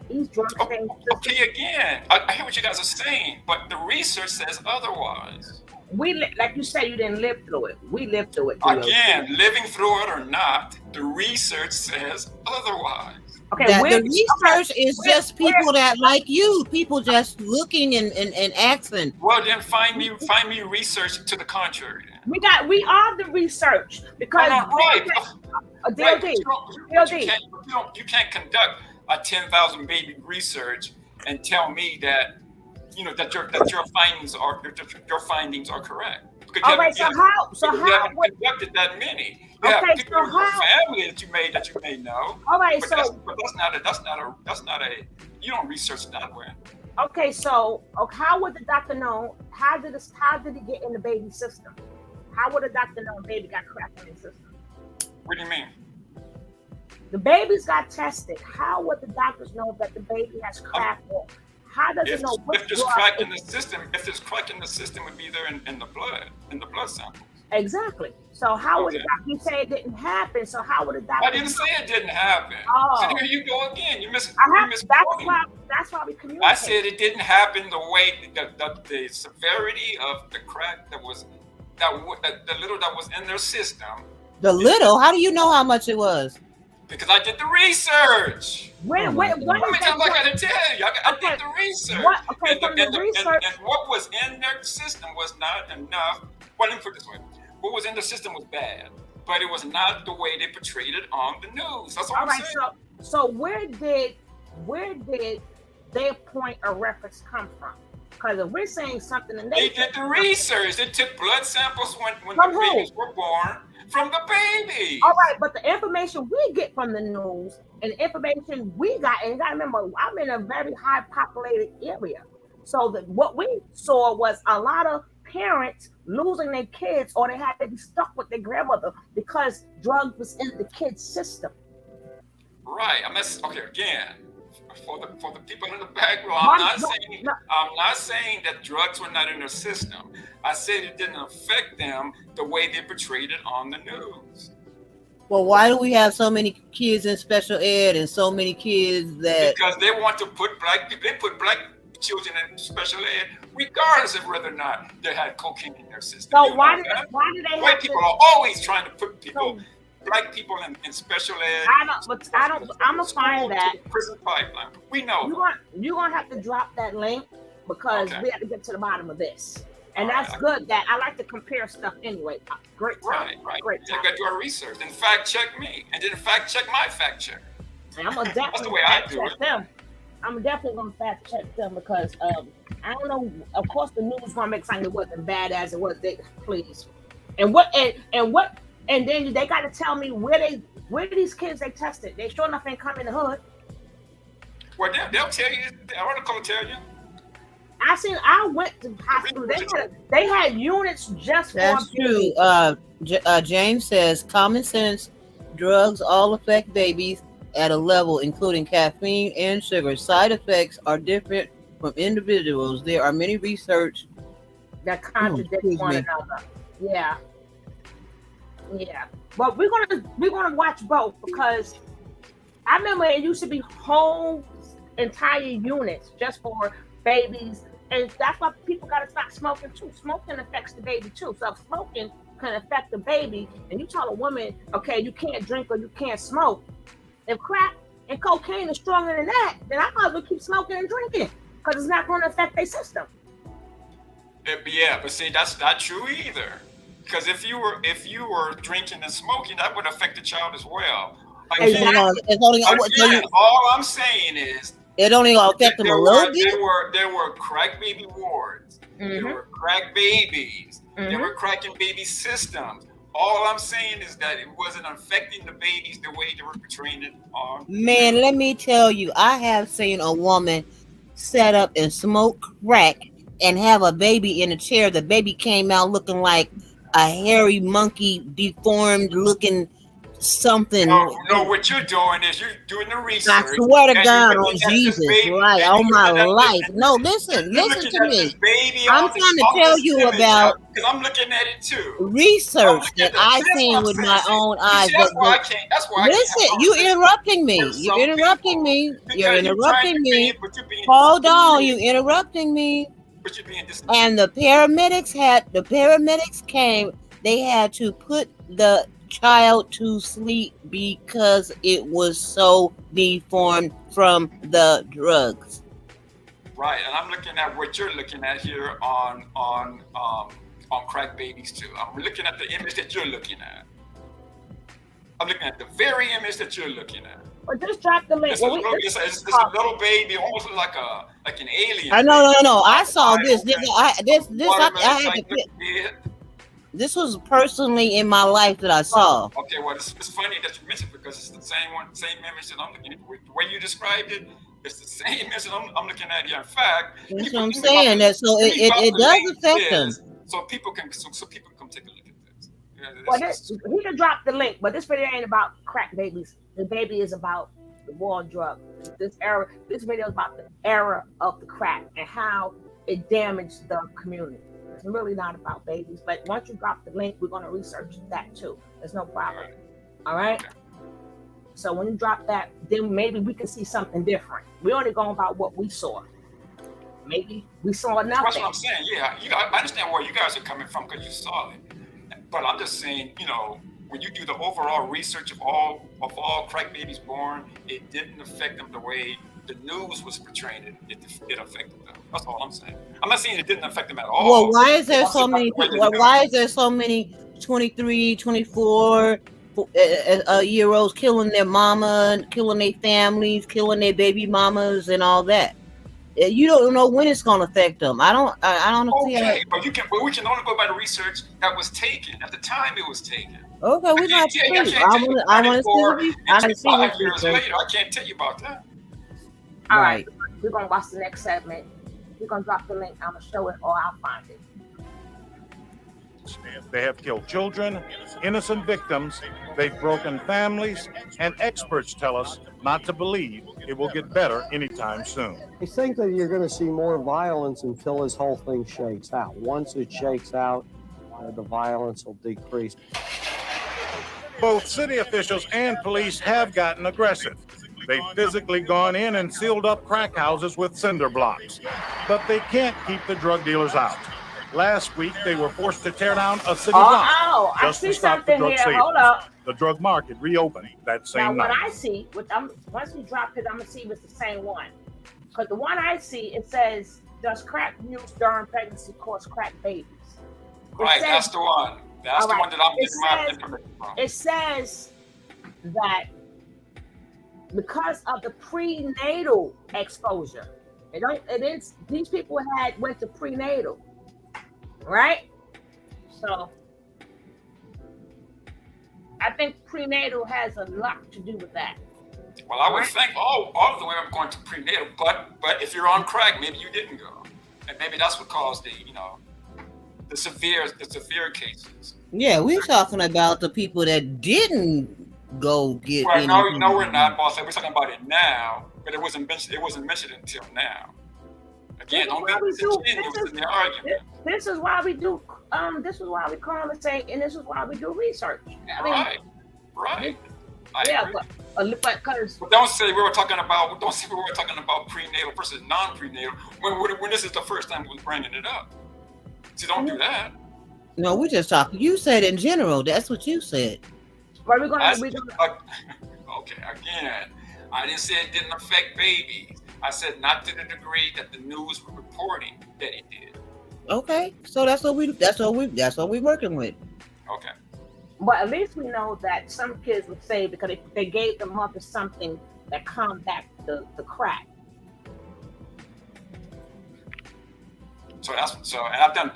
These drug things. Okay, again, I hear what you guys are saying, but the research says otherwise. Like you say, you didn't live through it. We lived through it. Again, living through it or not, the research says otherwise. Okay, the research is just people that like you, people just looking and asking. Well, then find me research to the contrary. Then. We are the research because right. DLD. You can't conduct a 10,000 baby research and tell me that that your findings are correct. All right, so you haven't conducted that many. You have people in your family that you may know. All right, but that's not a you don't research that way. Okay, so how would the doctor know? How did it get in the baby system? How would the doctor know a baby got crack in the system? What do you mean? The babies got tested. How would the doctors know that the baby has crack? How does it know if there's crack in the system? If there's crack in the system, it would be there in the blood samples. Exactly. So how would the doctor? You say it didn't happen. So how would the doctor? I didn't say it didn't happen. Oh. So here you go again. You missed. That's why we communicate. I said it didn't happen the way the severity of the crack the little that was in their system. The little? How do you know how much it was? Because I did the research. What I gotta tell you, I did the research. And what was in their system was not enough. Well, let me put it this way: what was in the system was bad, but it was not the way they portrayed it on the news. That's all I'm saying. So where did their point of reference come from? Because if we're saying something, and they did the research. They took blood samples when the babies were born. From the baby. All right, but the information we get from the news and the information we got, and you gotta remember, I'm in a very high populated area. So what we saw was a lot of parents losing their kids, or they had to be stuck with their grandmother because drugs was in the kid's system. Right. Okay, again, for the people in the background, I'm not saying that drugs were not in their system. I said it didn't affect them the way they portrayed it on the news. Well, why do we have so many kids in special ed and so many kids that? Because they want to put black children in special ed, regardless of whether or not they had cocaine in their system. So why do they? White people are always trying to put black people in special ed. I'm gonna find that prison pipeline. We know. You're gonna have to drop that link because we have to get to the bottom of this. And that's good. That I like to compare stuff anyway. Great time. Right. Great time. You got to do our research and fact check me, and then fact check my fact check. And I'm gonna definitely that's the way I do it. Them. I'm definitely gonna fact check them because I don't know. Of course, the news gonna make something that wasn't bad as it was. Please. And then they got to tell me where these kids they tested. They sure enough ain't come in the hood. Well, they'll tell you. The article will tell you. I went to hospital. They had units just for. That's true. James says common sense drugs all affect babies at a level including caffeine and sugar. Side effects are different from individuals. There are many research that contradict one another. Yeah. But we're gonna watch both because I remember it used to be whole entire units just for babies, and that's why people got to stop smoking too. Smoking affects the baby too. So if smoking can affect the baby, and you tell a woman, okay, you can't drink or you can't smoke. If crack and cocaine is stronger than that, then I might as well keep smoking and drinking because it's not going to affect their system. Yeah, but see, that's not true either. Because if you were drinking and smoking, that would affect the child as well. Again, all I'm saying is it only affect them a little bit. There were crack baby wards. There were crack babies. There were crack in baby systems. All I'm saying is that it wasn't affecting the babies the way they were portraying it on. Man, let me tell you, I have seen a woman set up and smoke crack and have a baby in a chair. The baby came out looking like a hairy monkey, deformed looking something. No, what you're doing is you're doing the research. I swear to and God you're on looking at this Jesus, baby, right? and On you're my looking at life. this- No, listen you're to looking at me. this baby I'm on this- trying to on tell this you image, about because I'm looking at it too. research that I That's what seen I'm with saying. my See, own you eyes. see, that's But why I can't. That's why I can't listen, have you conversations interrupting me. with You're some interrupting me. You're because you're trying interrupting to me. be, but you're being Hold on, you disingenuous. interrupting me. But you're being disingenuous. And the paramedics came. They had to put the child to sleep because it was so deformed from the drugs. Right, and I'm looking at what you're looking at here on crack babies too. I'm looking at the image that you're looking at. I'm looking at the very image that you're looking at. Or just drop the link. It's a little baby, almost like an alien. I know, no. I saw Wide this. open, I watermelon had to type pick. head. This was personally in my life that I saw. Okay, well, it's funny that you mentioned because it's the same image that I'm looking at. The way you described it, it's the same image that I'm looking at here. In fact, That's what I'm saying. That so it does affect them. So people can come take a look at this. Yeah, Well, he can drop the link, but this video ain't about crack babies. The baby is about the war on drugs. This video is about the era of the crack and how it damaged the community. It's really not about babies, but once you drop the link, we're going to research that too. There's no problem. All right. So when you drop that, then maybe we can see something different. We only going about what we saw. Maybe we saw nothing. That's what I'm saying. Yeah, I understand where you guys are coming from because you saw it. But I'm just saying, when you do the overall research of all crack babies born, it didn't affect them the way the news was portraying it. It affected them. That's all I'm saying. I'm not saying it didn't affect them at all. Well, why is there so many people? Why is there so many 23, 24 year olds killing their mama, killing their families, killing their baby mamas, and all that? You don't know when it's going to affect them. I don't see. Okay, but we can only go by the research that was taken at the time it was taken. Okay, we got to see. I want to see. 5 years later, I can't tell you about that. All right. We're going to watch the next segment. We're going to drop the link. I'm going to show it or I'll find it. They have killed children, innocent victims, they've broken families, and experts tell us not to believe it will get better anytime soon. I think that you're going to see more violence until this whole thing shakes out. Once it shakes out, the violence will decrease. Both city officials and police have gotten aggressive. They've physically gone in and sealed up crack houses with cinder blocks. But they can't keep the drug dealers out. Last week, they were forced to tear down a city block I just see to stop the something drug here. sales. Hold up. The drug market reopened that same Now, night. what I see, once we drop it, I'm going to see if it's the same one. Because the one I see, it says, does crack use during pregnancy cause crack babies? Right, that's the one. That's the one that I'm getting my information from. It says that because of the prenatal exposure, these people went to prenatal, right? So I think prenatal has a lot to do with that. Well, I would think all of the way I'm going to prenatal, but if you're on crack, maybe you didn't go, and maybe that's what caused the severe cases. Yeah, we're talking about the people that didn't go get. Well, no, we're not, boss. We're talking about it now, but it wasn't mentioned until now. Again, don't get disingenuous in the argument. This is why we do. This is why we conversate, and this is why we do research. Right. But because don't say we were talking about prenatal versus non-prenatal when this is the first time we're bringing it up. So don't do that. No, we're just talking. You said in general. That's what you said. What are we gonna? Okay, again, I didn't say it didn't affect babies. I said not to the degree that the news were reporting that it did. Okay, so that's what we're working with. Okay. But at least we know that some kids would say because they gave the mother something that combat the crack. So and I've done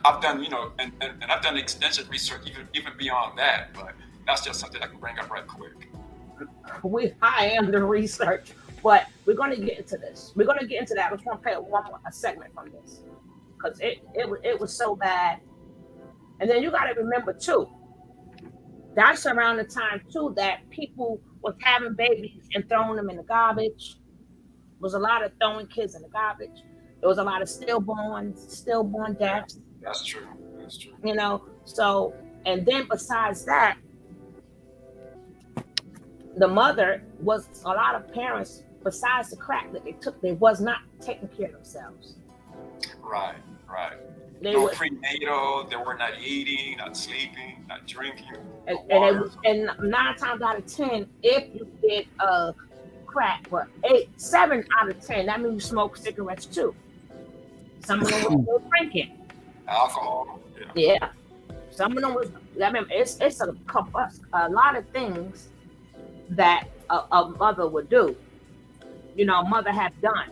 and I've done extensive research even beyond that, but that's just something I can bring up right quick. I am the research, but we're going to get into this. We're going to get into that. I just want to play a segment from this because it was so bad. And then you got to remember too, That's around the time too that people was having babies and throwing them in the garbage. Was a lot of throwing kids in the garbage. There was a lot of stillborn deaths. That's true. That's true. You know, so and then besides that, the mother was a lot of parents. Besides the crack that they took, they was not taking care of themselves. Right. They No were, prenatal. They were not eating, not sleeping, not drinking. and 9 times out of 10, if you did crack, but 7 out of 10, that means you smoke cigarettes too. Some of them were still drinking. Alcohol. Yeah. Some of them was. I mean, it's a lot of things that a mother would do. You know, a mother had done,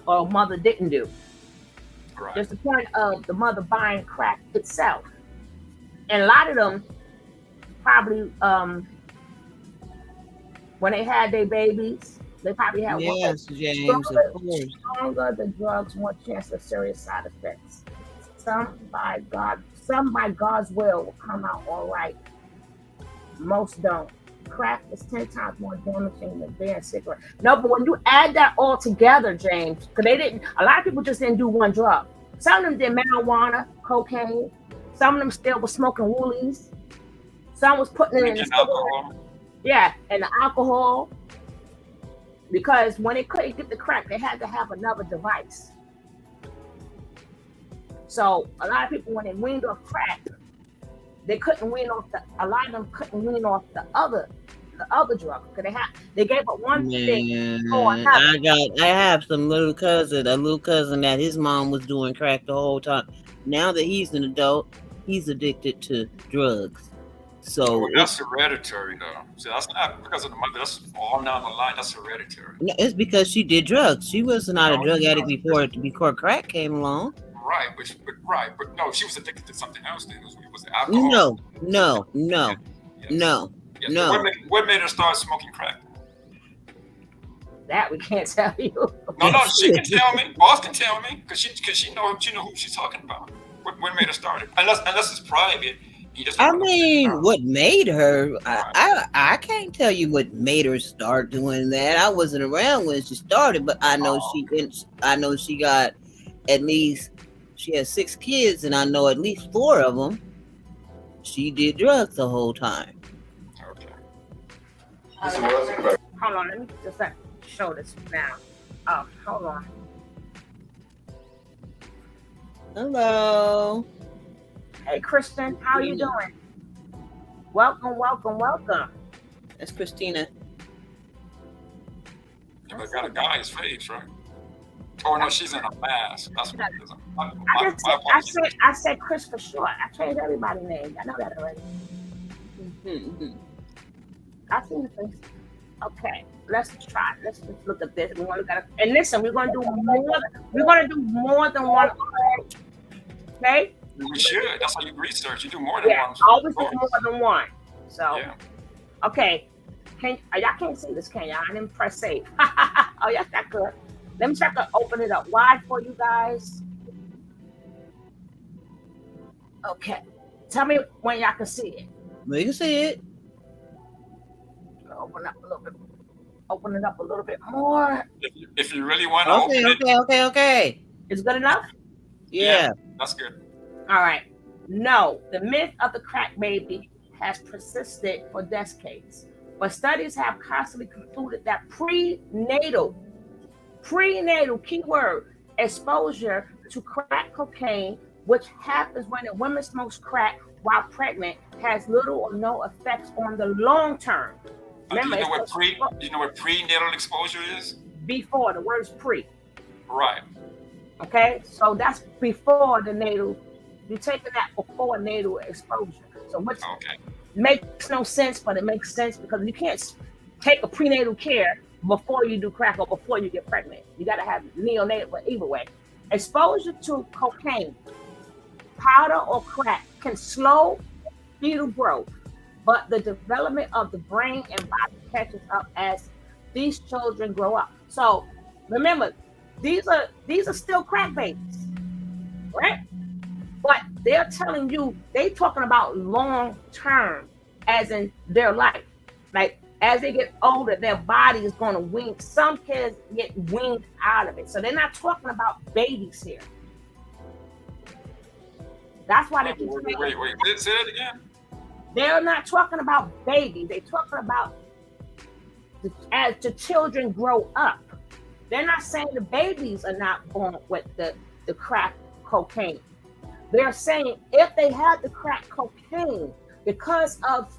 or a mother didn't do. Right. There's the point of the mother buying crack itself, and a lot of them probably when they had their babies, they probably had Yes, James, of course. stronger the drugs, more chance of serious side effects. Some by God's will come out all right. Most don't. Crack is 10 times more damaging than beer and cigarette. No, but when you add that all together, James, because a lot of people just didn't do one drug. Some of them did marijuana, cocaine. Some of them still was smoking woolies. Some was putting it in the alcohol. Yeah, and the alcohol. Because when they couldn't get the crack, they had to have another device. So a lot of people, when they weaned off crack, they couldn't wean off a lot of them couldn't wean off the other drug because they gave up one thing for another. I have a little cousin that his mom was doing crack the whole time. Now that he's an adult, he's addicted to drugs. So that's hereditary though. So that's not because of the mother, that's all down the line, that's hereditary. No, it's because she did drugs. She was not a drug addict before crack came along. Right, but no, she was addicted to something else. Then it was the alcohol. No. What made her start smoking crack? That we can't tell you. No, she can tell me. Boss can tell me because she know who she's talking about. What made her start it? Unless it's private. What made her? I can't tell you what made her start doing that. I wasn't around when she started, but I know she got at least. She has 6 kids, and I know at least 4 of them. She did drugs the whole time. Okay. Hold on, let me just show this now. Oh, hold on. Hello. Hey, Kristen, how you doing? Welcome. That's Christina. I got a guy's face, right? Oh no, she's in a mask. That's what it is. I said Chris for short. I changed everybody's name. I know that already. I seen the face. Okay, let's try. Let's just look at this. We want to look and listen. We're gonna do more than one. Okay. We should. That's how you research. You do more than one. Always do more than one. So, okay. Y'all can't see this, can y'all? I didn't press save. Oh, yes, that good. Let me try to open it up wide for you guys. Okay. Tell me when y'all can see it. We can see it. Open up a little bit. Open it up a little bit more. If you really want to open it. Okay. Is good enough? Yeah. That's good. All right. No, the myth of the crack baby has persisted for decades, but studies have constantly concluded that prenatal keyword exposure to crack cocaine, which happens when a woman smokes crack while pregnant, has little or no effects on the long term. Remember, do you know what prenatal exposure is? Before, the word is pre. Right. Okay, so that's before the natal. You're taking that before natal exposure. So which makes no sense, but it makes sense because you can't take a prenatal care before you do crack or before you get pregnant. You got to have neonatal, but either way. Exposure to cocaine, powder, or crack can slow fetal growth, but the development of the brain and body catches up as these children grow up. So remember, these are still crack babies, right? But they're telling you, they talking about long term, as in their life. Like as they get older, their body is going to wean. Some kids get weaned out of it. So they're not talking about babies here. That's why they keep saying, wait, say that again. they're not talking about babies. They're talking about as the children grow up. They're not saying the babies are not born with the crack cocaine. They're saying if they had the crack cocaine, because of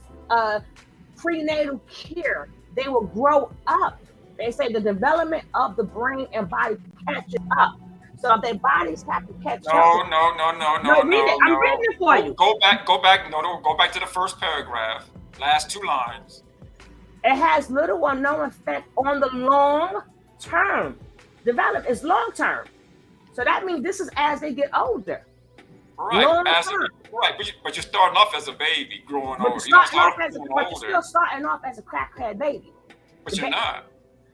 prenatal care, they will grow up. They say the development of the brain and body catches up. So if their bodies have to catch up. No. I'm reading it for you. Go back. Go back to the first paragraph. Last 2 lines. It has little or no effect on the long term development. It's long term. So that means this is as they get older. Right, but you're starting off as a baby, growing older. You're still starting off as a crackhead baby. But you're not.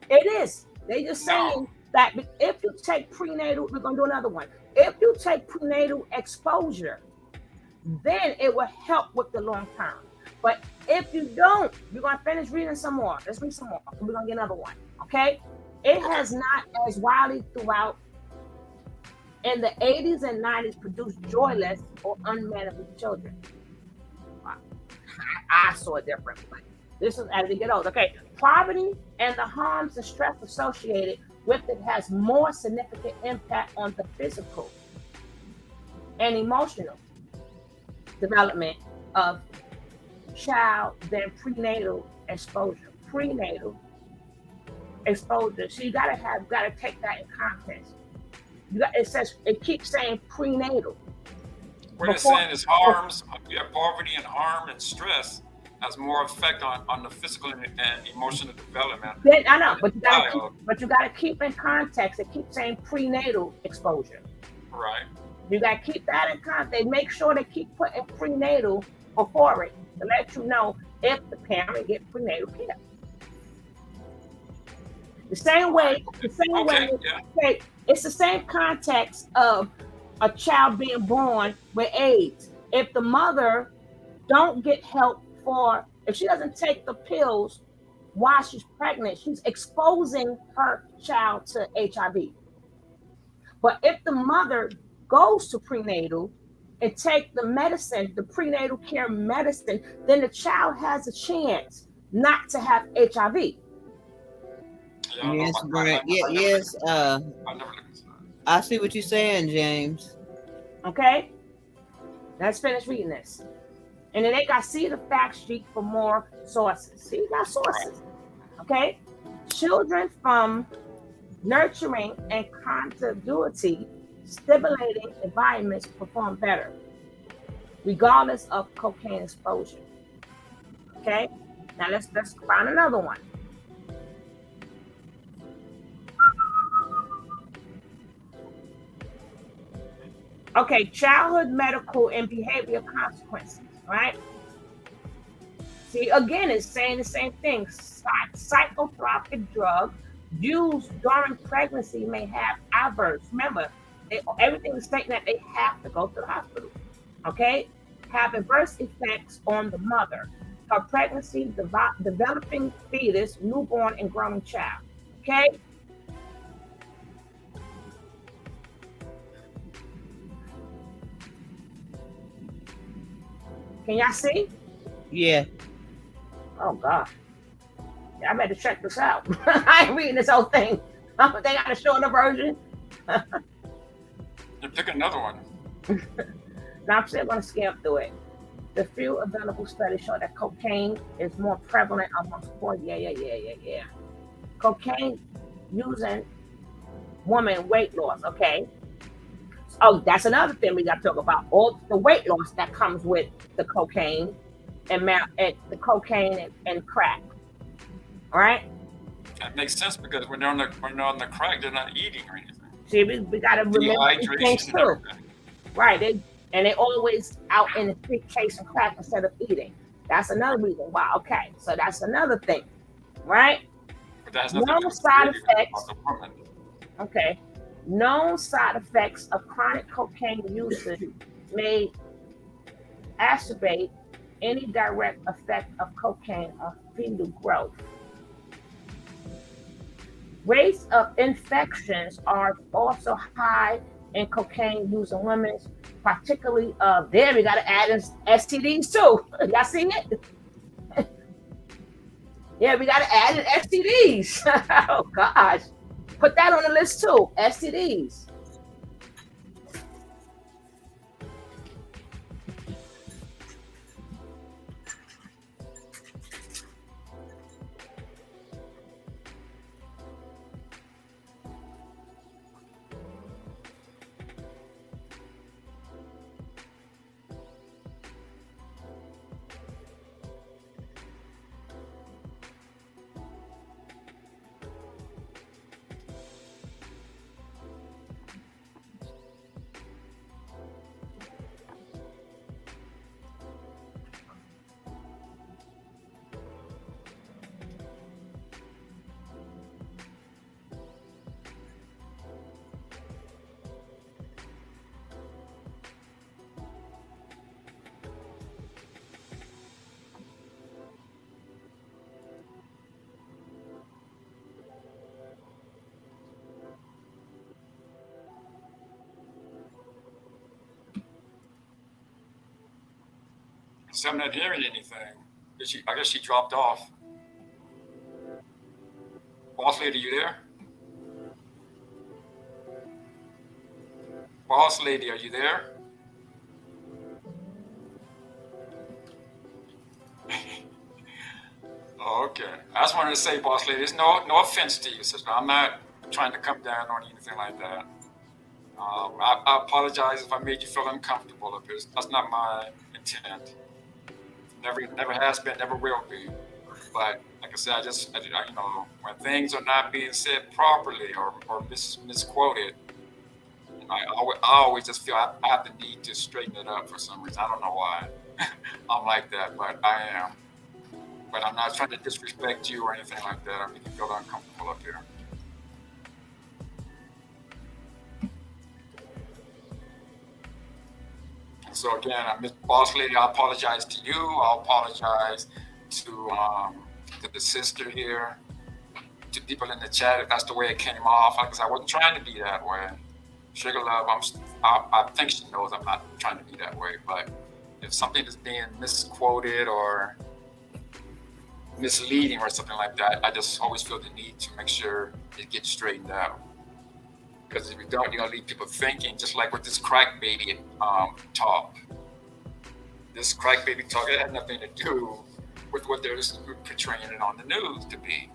It is. They just saying that if you take prenatal, we're gonna do another one. If you take prenatal exposure, then it will help with the long term. But if you don't, you're gonna finish reading some more. Let's read some more. We're gonna get another one. Okay? It has not as widely throughout. In the 80s and 90s, produced joyless or unmanageable children. I saw it differently. This is as they get older. Okay, poverty and the harms and stress associated with it has more significant impact on the physical and emotional development of child than prenatal exposure. Prenatal exposure. So you gotta take that in context. It says, it keeps saying prenatal. What it's saying is harms, poverty and harm and stress has more effect on the physical and emotional development. I know, but you gotta keep in context. It keeps saying prenatal exposure. Right. You gotta keep that in context. They make sure they keep putting prenatal before it to let you know if the parent get prenatal care. The same way, it's the same context of a child being born with AIDS. If the mother don't get help if she doesn't take the pills while she's pregnant, she's exposing her child to HIV. But if the mother goes to prenatal and take the medicine, the prenatal care medicine, then the child has a chance not to have HIV. Yes, Brent. Yes. I see what you're saying, James. Okay. Let's finish reading this. And then they got see the fact sheet for more sources. See, you got sources. Okay. Children from nurturing and continuity stimulating environments perform better, regardless of cocaine exposure. Okay. Now let's find another one. Okay, childhood medical and behavioral consequences, right? See, again, it's saying the same thing. Psychotropic drugs used during pregnancy may have adverse. Remember, everything is stating that they have to go to the hospital, okay? Have adverse effects on the mother, her pregnancy, developing fetus, newborn, and growing child, okay? Can y'all see? Yeah. Oh God. Yeah, I better check this out. I ain't reading this whole thing. They got a shorter version. You pick another one. Now I'm still gonna skim through it. The few available studies show that cocaine is more prevalent amongst poor. Yeah. Cocaine using woman weight loss. Okay. Oh, that's another thing we got to talk about. All the weight loss that comes with the cocaine and the cocaine and crack. All right. That makes sense because when they're on the crack, they're not eating or anything. See, we got to remember these things too. Right. They always out in the street chasing crack instead of eating. That's another reason why. Okay, so that's another thing, right? But that's known side effects. Okay. Known side effects of chronic cocaine usage may exacerbate any direct effect of cocaine on fetal growth. Rates of infections are also high in cocaine-using women, particularly there we got to add in STDs too. Y'all see it? Yeah, we got to add in STDs. Oh gosh, put that on the list too. STDs. So I'm not hearing anything. I guess she dropped off. Boss lady, you there? Boss lady, are you there? Oh, okay. I just wanted to say, boss lady, there's no offense to you, sister. I'm not trying to come down on you, anything like that. I apologize if I made you feel uncomfortable up here. That's not my intent. Never has been, never will be. But like I said, I you know, when things are not being said properly or misquoted, you know, I always just feel I have the need to straighten it up for some reason. I don't know why. I'm like that, but I am. But I'm not trying to disrespect you or anything like that. I make you feel uncomfortable up here. So again, Miss Boss Lady, I apologize to you. I apologize to the sister here, to people in the chat if that's the way it came off. Because I wasn't trying to be that way. Sugar Love, I think she knows I'm not trying to be that way. But if something is being misquoted or misleading or something like that, I just always feel the need to make sure it gets straightened out. Because if you don't, you're gonna leave people thinking, just like with this crack baby talk. This crack baby talk, it had nothing to do with what they're portraying it on the news to be.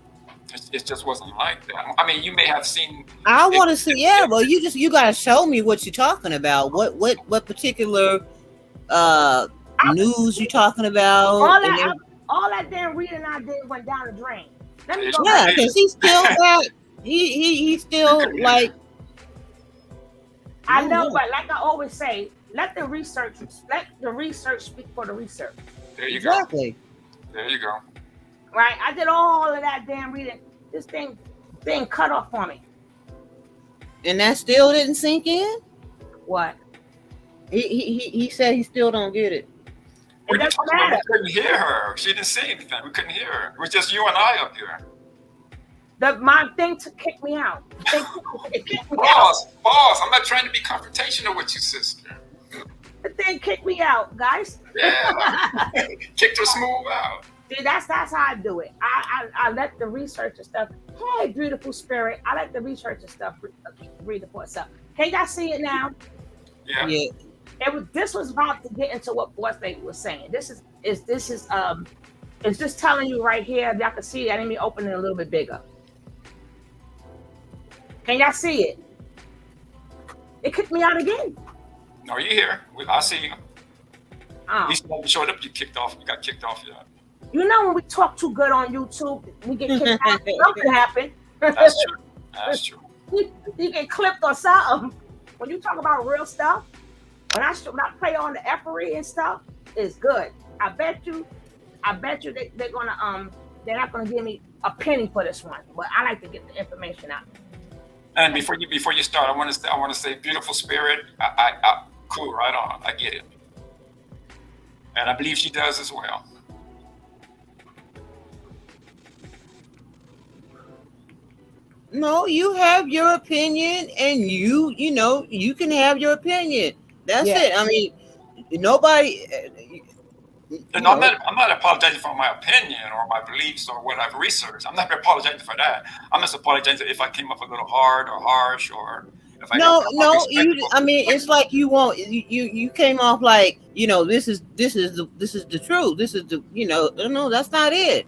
It just wasn't like that. I mean, you may have seen. I want to see. Yeah, well, you gotta show me what you're talking about. What particular news you talking about? All that damn reading I did went down the drain. Let me go. Yeah, because he's still got. He's still like. I know, but like I always say, let the research speak for the research. There you go. There you go. Right? I did all of that damn reading. This thing cut off for me. And that still didn't sink in? What? He said he still don't get it. We couldn't hear her. She didn't say anything. We couldn't hear her. It was just you and I up here. My thing to kick me out. Boss, I'm not trying to be confrontational with you, sister. The thing kicked me out, guys. Yeah. Kicked her smooth out. See, that's how I do it. I let the research and stuff. Hey, beautiful spirit. I let the research and stuff read it for itself. Can y'all see it now? Yeah. This was about to get into what Boss Lady was saying. This is it's just telling you right here. Y'all can see it. I didn't even open it a little bit bigger. Can y'all see it? It kicked me out again. No, you're here. I see you. Oh. You showed up. You got kicked off. Yeah. You know when we talk too good on YouTube, we get kicked out. Something happened. That's true. That's true. You get clipped or something. When you talk about real stuff, when I play on the effery and stuff, it's good. I bet you they're not gonna give me a penny for this one. But I like to get the information out. And before you start, I want to say, beautiful spirit. Cool, right on. I get it. And I believe she does as well. No, you have your opinion, and you know, you can have your opinion. That's Yeah. it. I mean, nobody. And I'm not apologizing for my opinion or my beliefs or what I've researched. I'm not apologizing for that. I'm just apologizing if I came up a little hard or harsh or if I No, didn't come no. off respectful. I mean, it's like you came off like, you know, this is the truth. This is the, you know. No, that's not it.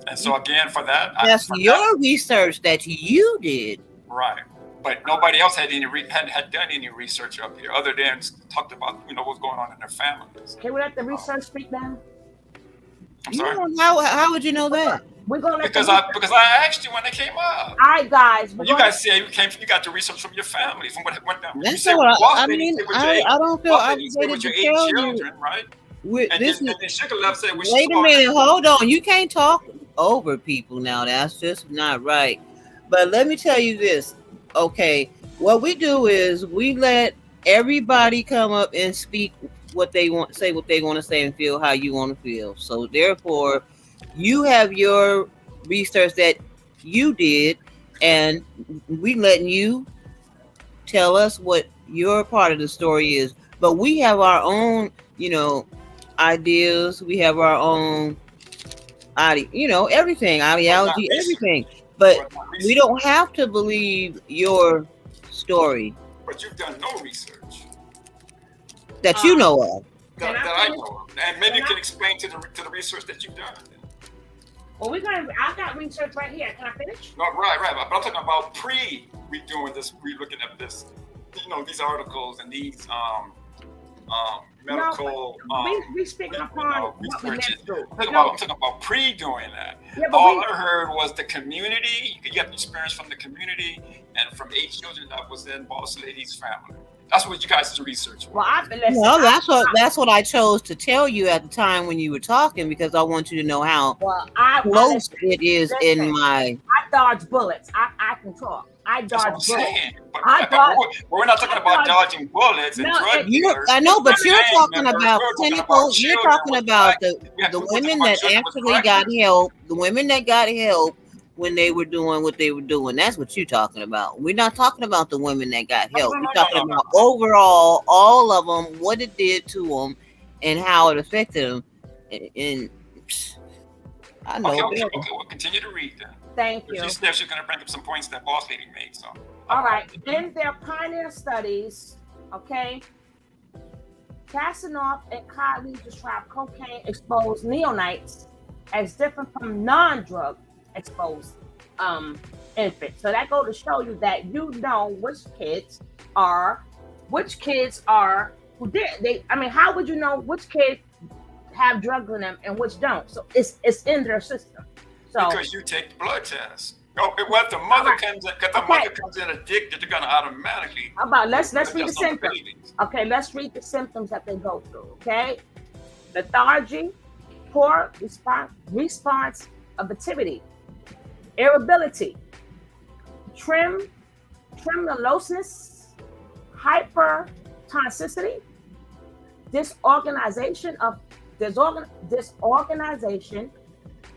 And so again, for that, That's your research that you did. right. But nobody else had had done any research up here other than talked about, you know, what's going on in their families. Can we let the research speak now? I'm sorry. How would you know that? We're gonna let Because I asked you when it came up. All right, guys. You guys say you got the research from your family, from what went down. You That's said what Boss I Lady mean. stayed with your eight- I don't feel Boss Lady stayed obligated with your to 8 tell you. children, right? And This then Sugar Love said we Wait a minute, hold on. You can't talk over people now. That's just not right. But let me tell you this. Okay, what we do is we let everybody come up and speak what they want, say what they want to say, and feel how you want to feel. So therefore, you have your research that you did, and we letting you tell us what your part of the story is. But we have our own, you know, ideas. We have our own, you know, everything, ideology, everything. But we don't have to believe your story But you've done no research that you know of. that I know of. And maybe you can explain to the research that you've done. Well, I got research right here. Can I finish? No, right. But I'm talking about redoing this, re-looking at this, you know, these articles and these medical we speaking upon what we meant to do. I'm talking about pre-doing that. Yeah, but All I heard was the community. You got the experience from the community and from 8 children that was in Boss Lady's family. That's what you guys' research was. Well, That's what I chose to tell you at the time when you were talking, because I want you to know how close it is in my. I dodge bullets. I can talk. I dodge bullets. We're not talking about dodging bullets and drug dealers. I know, but you're Gang talking members. about We're talking clinical. about You're children talking with about black- the we're women talking about that children with actually black got people. help. The women that got help when they were doing what they were doing. That's what you're talking about. We're not talking about the women that got help. We're talking about overall, all of them, what it did to them, and how it affected them. And I know. Okay, we'll continue to read then. Thank you. She said she's going to bring up some points that Boss Lady made. So. All right. In their pioneer studies, okay, Kasanoff and Kylie described cocaine-exposed neonates as different from non-drug exposed infants. So that goes to show you that you know which kids are who did they. I mean, how would you know which kids have drugs in them and which don't? So it's in their system. So Because you take the blood test. Oh, well, if the mother comes in, mother comes in addicted, they're gonna automatically. How about let's read the test on symptoms. babies. Okay, let's read the symptoms that they go through. Okay, lethargy, poor response of activity, irritability, tremulousness, hypertonicity, disorganization,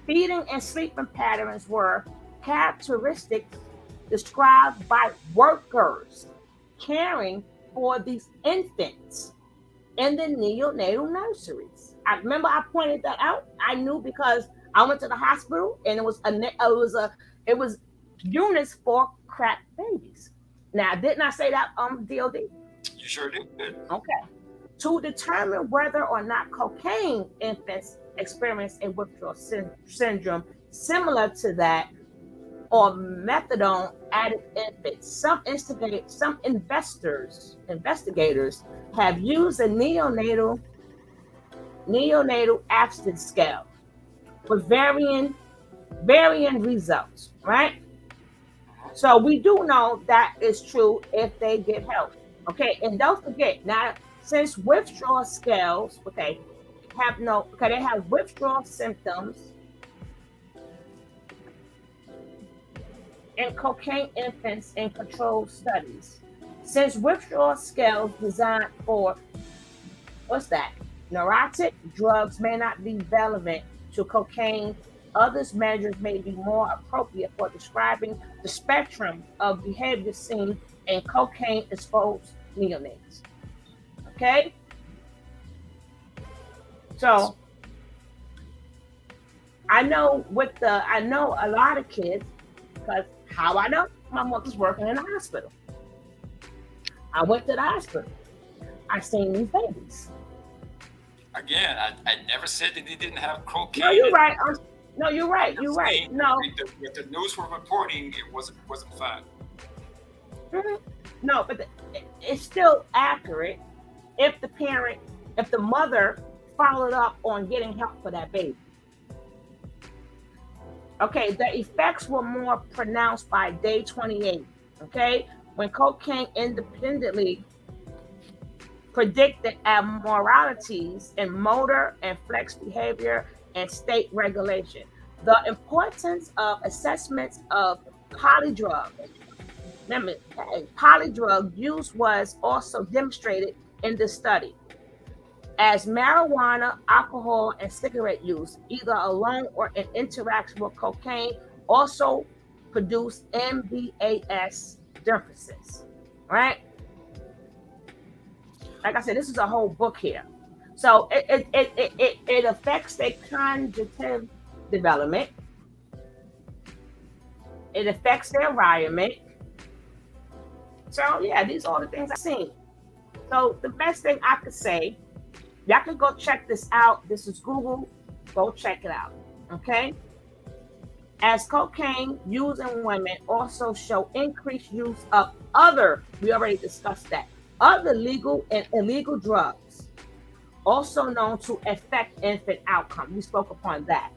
feeding and sleeping patterns were characteristics described by workers caring for these infants in the neonatal nurseries. I remember I pointed that out. I knew because I went to the hospital and it was units for crack babies. Now, didn't I say that DOD? You sure did. Okay. To determine whether or not cocaine infants experience a withdrawal syndrome similar to that, or methadone addict infants. Some investigators have used a neonatal abstinence scale with varying results, right? So we do know that is true if they get help. Okay, and don't forget now, since withdrawal scales, they have withdrawal symptoms in cocaine infants in controlled studies. Since withdrawal scales designed for, what's that? Neurotic drugs may not be relevant to cocaine, others measures may be more appropriate for describing the spectrum of behavior seen in cocaine-exposed neonates. Okay? So, I know a lot of kids, because how I know? My mother's working in the hospital. I went to the hospital. I seen these babies. Again, I never said that they didn't have cocaine. No, you're right. No, you're right. You're right. No. What the news were reporting, it wasn't fine. No, but it's still accurate if the mother followed up on getting help for that baby. Okay, the effects were more pronounced by day 28. Okay, when cocaine independently predicted abnormalities in motor and flex behavior and state regulation. The importance of assessments of polydrug. Remember, polydrug use was also demonstrated in the study. As marijuana, alcohol, and cigarette use, either alone or in interaction with cocaine, also produce MBAS differences, right? Like I said, this is a whole book here. So it affects their cognitive development. It affects their environment. So yeah, these are all the things I've seen. So the best thing I could say, y'all can go check this out. This is Google. Go check it out. Okay? As cocaine used in women also show increased use of other, we already discussed that, other legal and illegal drugs, also known to affect infant outcome. We spoke upon that.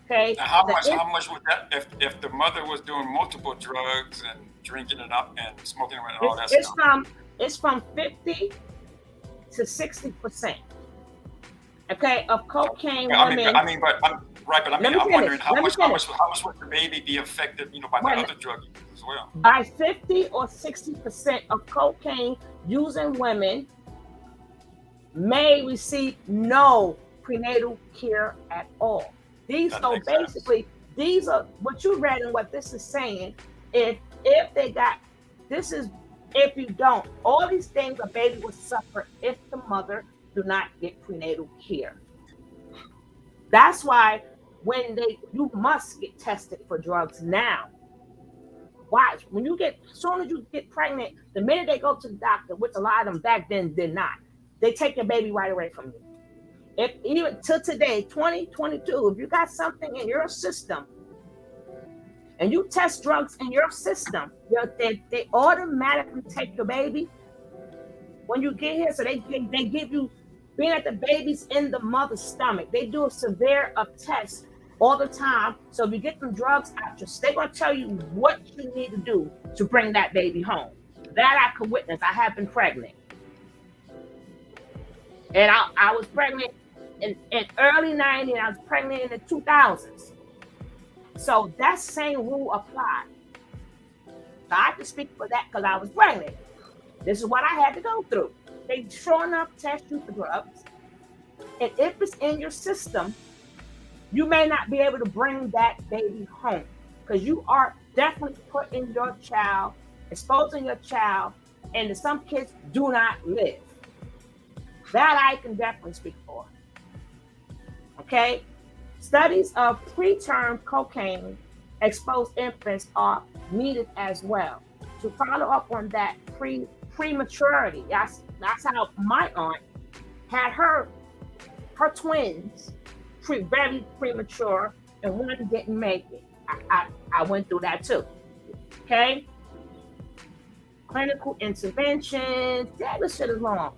Okay. Now, how much would that if the mother was doing multiple drugs and drinking it up and smoking it and all that stuff? It's from 50 to 60%. Okay, of cocaine women. I'm wondering how much would the baby be affected, by the other drug use as well? By 50 or 60% of cocaine using women may receive no prenatal care at all. These are what you read and what this is saying. If they got, this is if you don't, all these things a baby will suffer if the mother do not get prenatal care. That's why you must get tested for drugs now. Why? As soon as you get pregnant, the minute they go to the doctor, which a lot of them back then did not, they take your baby right away from you. If even till today, 2022, if you got something in your system and you test drugs in your system, they automatically take your baby when you get here. So they give you, being that the baby's in the mother's stomach, they do a severe test all the time. So if you get them drugs out, they're going to tell you what you need to do to bring that baby home. That I could witness. I have been pregnant. And I was pregnant in early 90s, and I was pregnant in the 2000s. So that same rule applied. So I have to speak for that because I was pregnant. This is what I had to go through. They sure enough test you for drugs. And if it's in your system, you may not be able to bring that baby home because you are definitely putting your child, exposing your child, and some kids do not live. That I can definitely speak for. Okay? Studies of preterm cocaine exposed infants are needed as well. To follow up on that prematurity, that's how my aunt had her twins very premature, and one didn't make it. I went through that too. Okay? Clinical interventions, that this shit is long.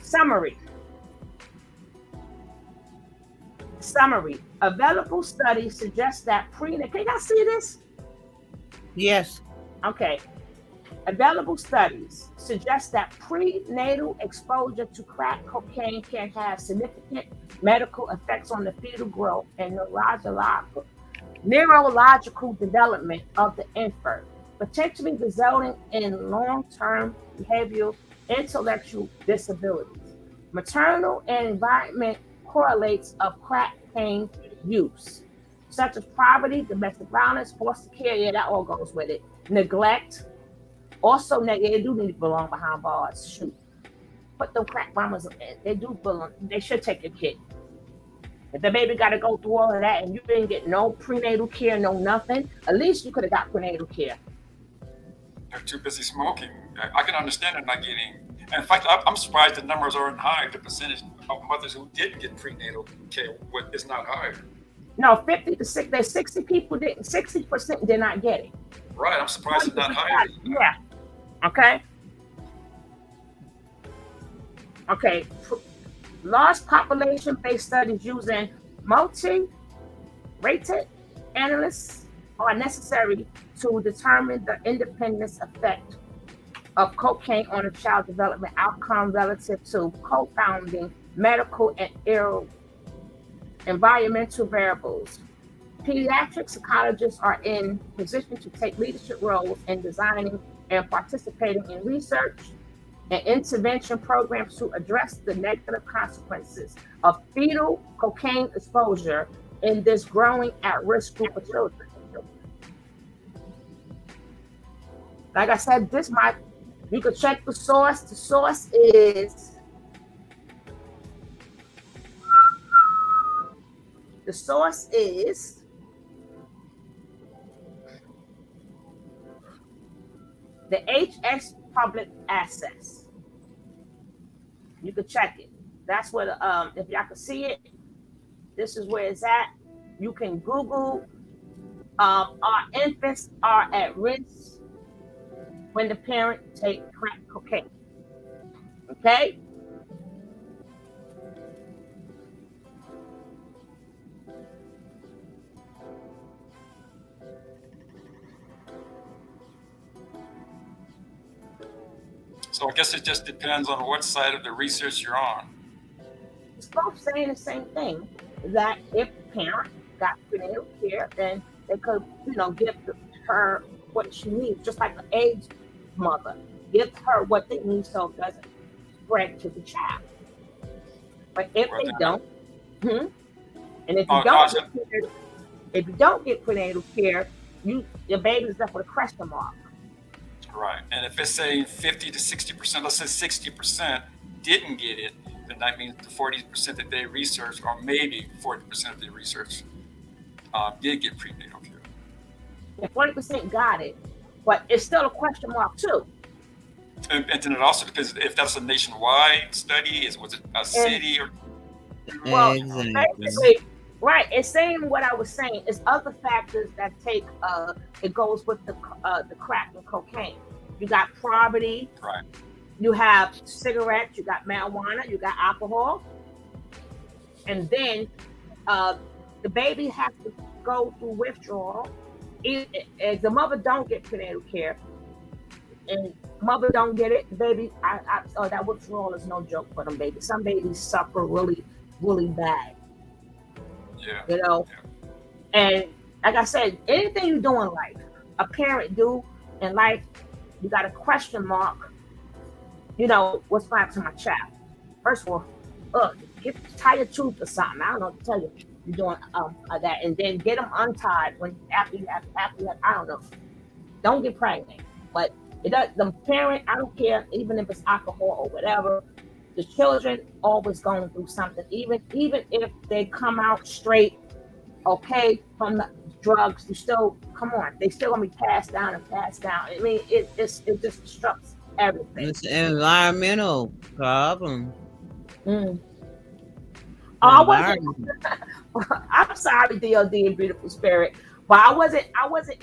Summary. Available studies suggest that can you guys see this? Yes. Okay. Available studies suggest that prenatal exposure to crack cocaine can have significant medical effects on the fetal growth and neurological development of the infant. potentially resulting in long-term behavioral intellectual disabilities. Maternal and environment correlates of crack cocaine use, such as poverty, domestic violence, foster care, yeah, that all goes with it. Neglect, also they do need to belong behind bars. Shoot, put them crack bombers in. They do belong. They should take your kid. If the baby got to go through all of that and you didn't get no prenatal care, no nothing, at least you could have got prenatal care. They're too busy smoking. I can understand them not getting. In fact, I'm surprised the numbers aren't high. The percentage of mothers who didn't get prenatal care is not higher. No, 50 to 60. There's 60 people didn't. 60% did not get it. Right. I'm surprised it's not higher. Yeah. Okay. Okay. Large population-based studies using multi-rated analysts are necessary to determine the independent effect of cocaine on a child's development outcome relative to confounding medical and environmental variables. Pediatric psychologists are in position to take leadership roles in designing and participating in research and intervention programs to address the negative consequences of fetal cocaine exposure in this growing at-risk group of children. Like I said, you could check the source. The source is the HS Public Access. You could check it. That's where if y'all can see it, this is where it's at. You can Google our infants are at risk when the parent take crack cocaine. Okay? So I guess it just depends on what side of the research you're on. It's both saying the same thing, that if the parent got prenatal care, then they could, give her what she needs, just like an AIDS mother. Give her what they need so it doesn't spread to the child. But if they don't, and if you don't get prenatal care, your baby's left with a question mark. Right. And if it's saying 50 to 60%, let's say 60% didn't get it, then that means the 40% that they researched, or maybe 40% of the research did get prenatal care. Yeah, 40% got it, but it's still a question mark too. And then it also depends if that's a nationwide study, was it a city or? Well, basically, right. It's saying what I was saying. It's other factors that take. It goes with the crack and cocaine. You got poverty. Right. You have cigarettes. You got marijuana. You got alcohol. And then the baby has to go through withdrawal. If the mother don't get prenatal care, and mother don't get it, baby, that withdrawal is no joke for them babies. Some babies suffer really, really bad. Yeah. And like I said, anything you do in life, a parent do in life, you got a question mark. What's going to happen to my child? First of all, tie your tooth or something. I don't know what to tell you. You're doing that, and then get them untied after you have, I don't know. Don't get pregnant, but it does. The parent, I don't care, even if it's alcohol or whatever. The children always going through something, even if they come out straight, okay, from the drugs. You still they still gonna be passed down and passed down. I mean, it just disrupts everything. It's an environmental problem. I wasn't. I'm sorry, DOD and Beautiful Spirit, but I wasn't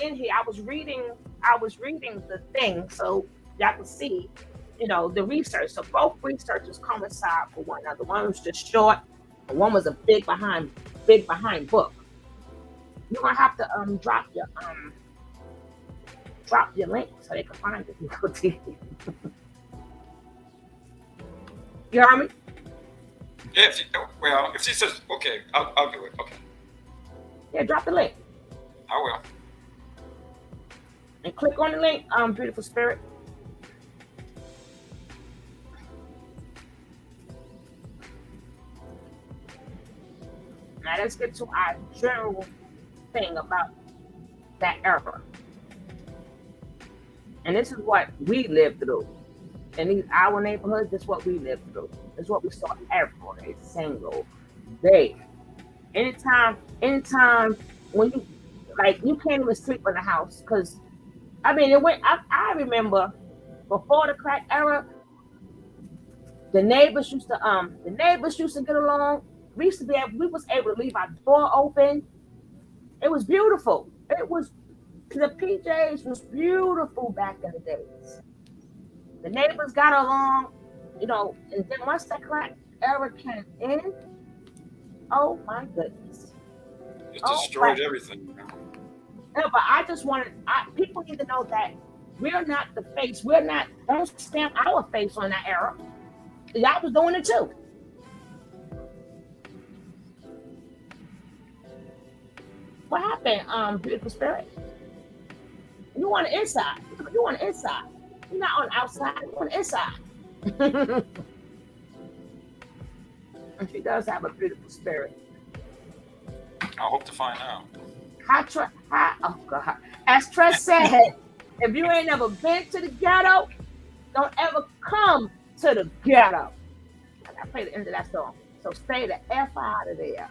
in here. I was reading the thing so y'all can see, the research. So both researchers coincide for one another. One was just short, and one was a big behind book. You're gonna have to drop your link so they can find it. You heard me? Yeah, if she says, okay, I'll do it. Okay. Yeah, drop the link. I will. and click on the link, Beautiful Spirit. Now let's get to our general thing about that era. And this is what we lived through. In our neighborhood, this is what we lived through. This is what we saw every single day. Anytime when you can't even sleep in the house, because I mean I remember before the crack era, the neighbors used to get along. We was able to leave our door open. It was beautiful. The PJs was beautiful back in the days. The neighbors got along, and then once that crack era came in, oh my goodness. It destroyed everything. No, but I just wanted people need to know that we're not the face. Don't stamp our face on that era. Y'all was doing it too. What happened, Beautiful Spirit? You on the inside. You on the inside. You're not on the outside. You're on the inside. And she does have a beautiful spirit. I hope to find out. Oh God. As Tress said, if you ain't ever been to the ghetto, don't ever come to the ghetto. I play the end of that song. So stay the F out of there.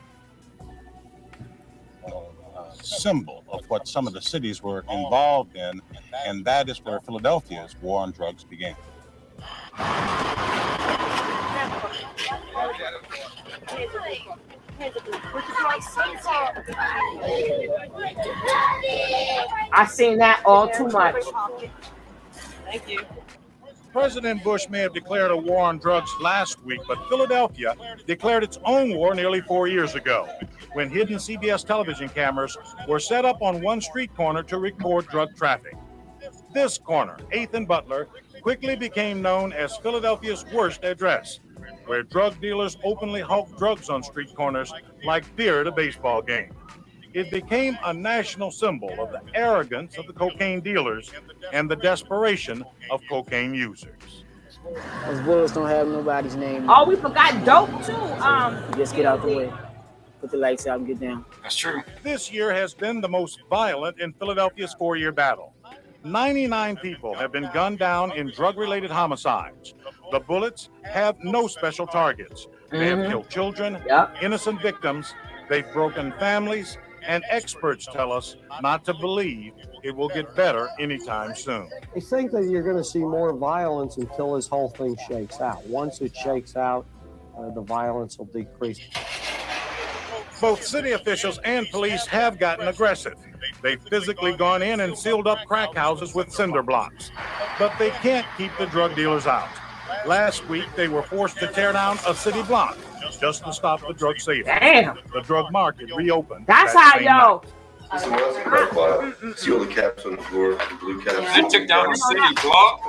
Symbol of what some of the cities were involved in, and that is where Philadelphia's war on drugs began. I seen that all too much. Thank you. President Bush may have declared a war on drugs last week, but Philadelphia declared its own war nearly 4 years ago, when hidden CBS television cameras were set up on one street corner to record drug traffic. This corner, 8th and Butler, quickly became known as Philadelphia's worst address, where drug dealers openly hawked drugs on street corners like beer at a baseball game. It became a national symbol of the arrogance of the cocaine dealers and the desperation of cocaine users. Those bullets don't have nobody's name. Oh, we forgot dope too. Just get out the way. Put the lights out and get down. That's true. This year has been the most violent in Philadelphia's 4-year battle. 99 people have been gunned down in drug-related homicides. The bullets have no special targets. They have killed children, innocent victims. They've broken families. And experts tell us not to believe it will get better anytime soon. I think that you're going to see more violence until this whole thing shakes out. Once it shakes out, the violence will decrease. Both city officials and police have gotten aggressive. They've physically gone in and sealed up crack houses with cinder blocks. But they can't keep the drug dealers out. Last week, they were forced to tear down a city block just to stop the drug sales. Damn. The drug market reopened. That's how y'all. See all the caps on the floor, the blue caps. They took down a city block.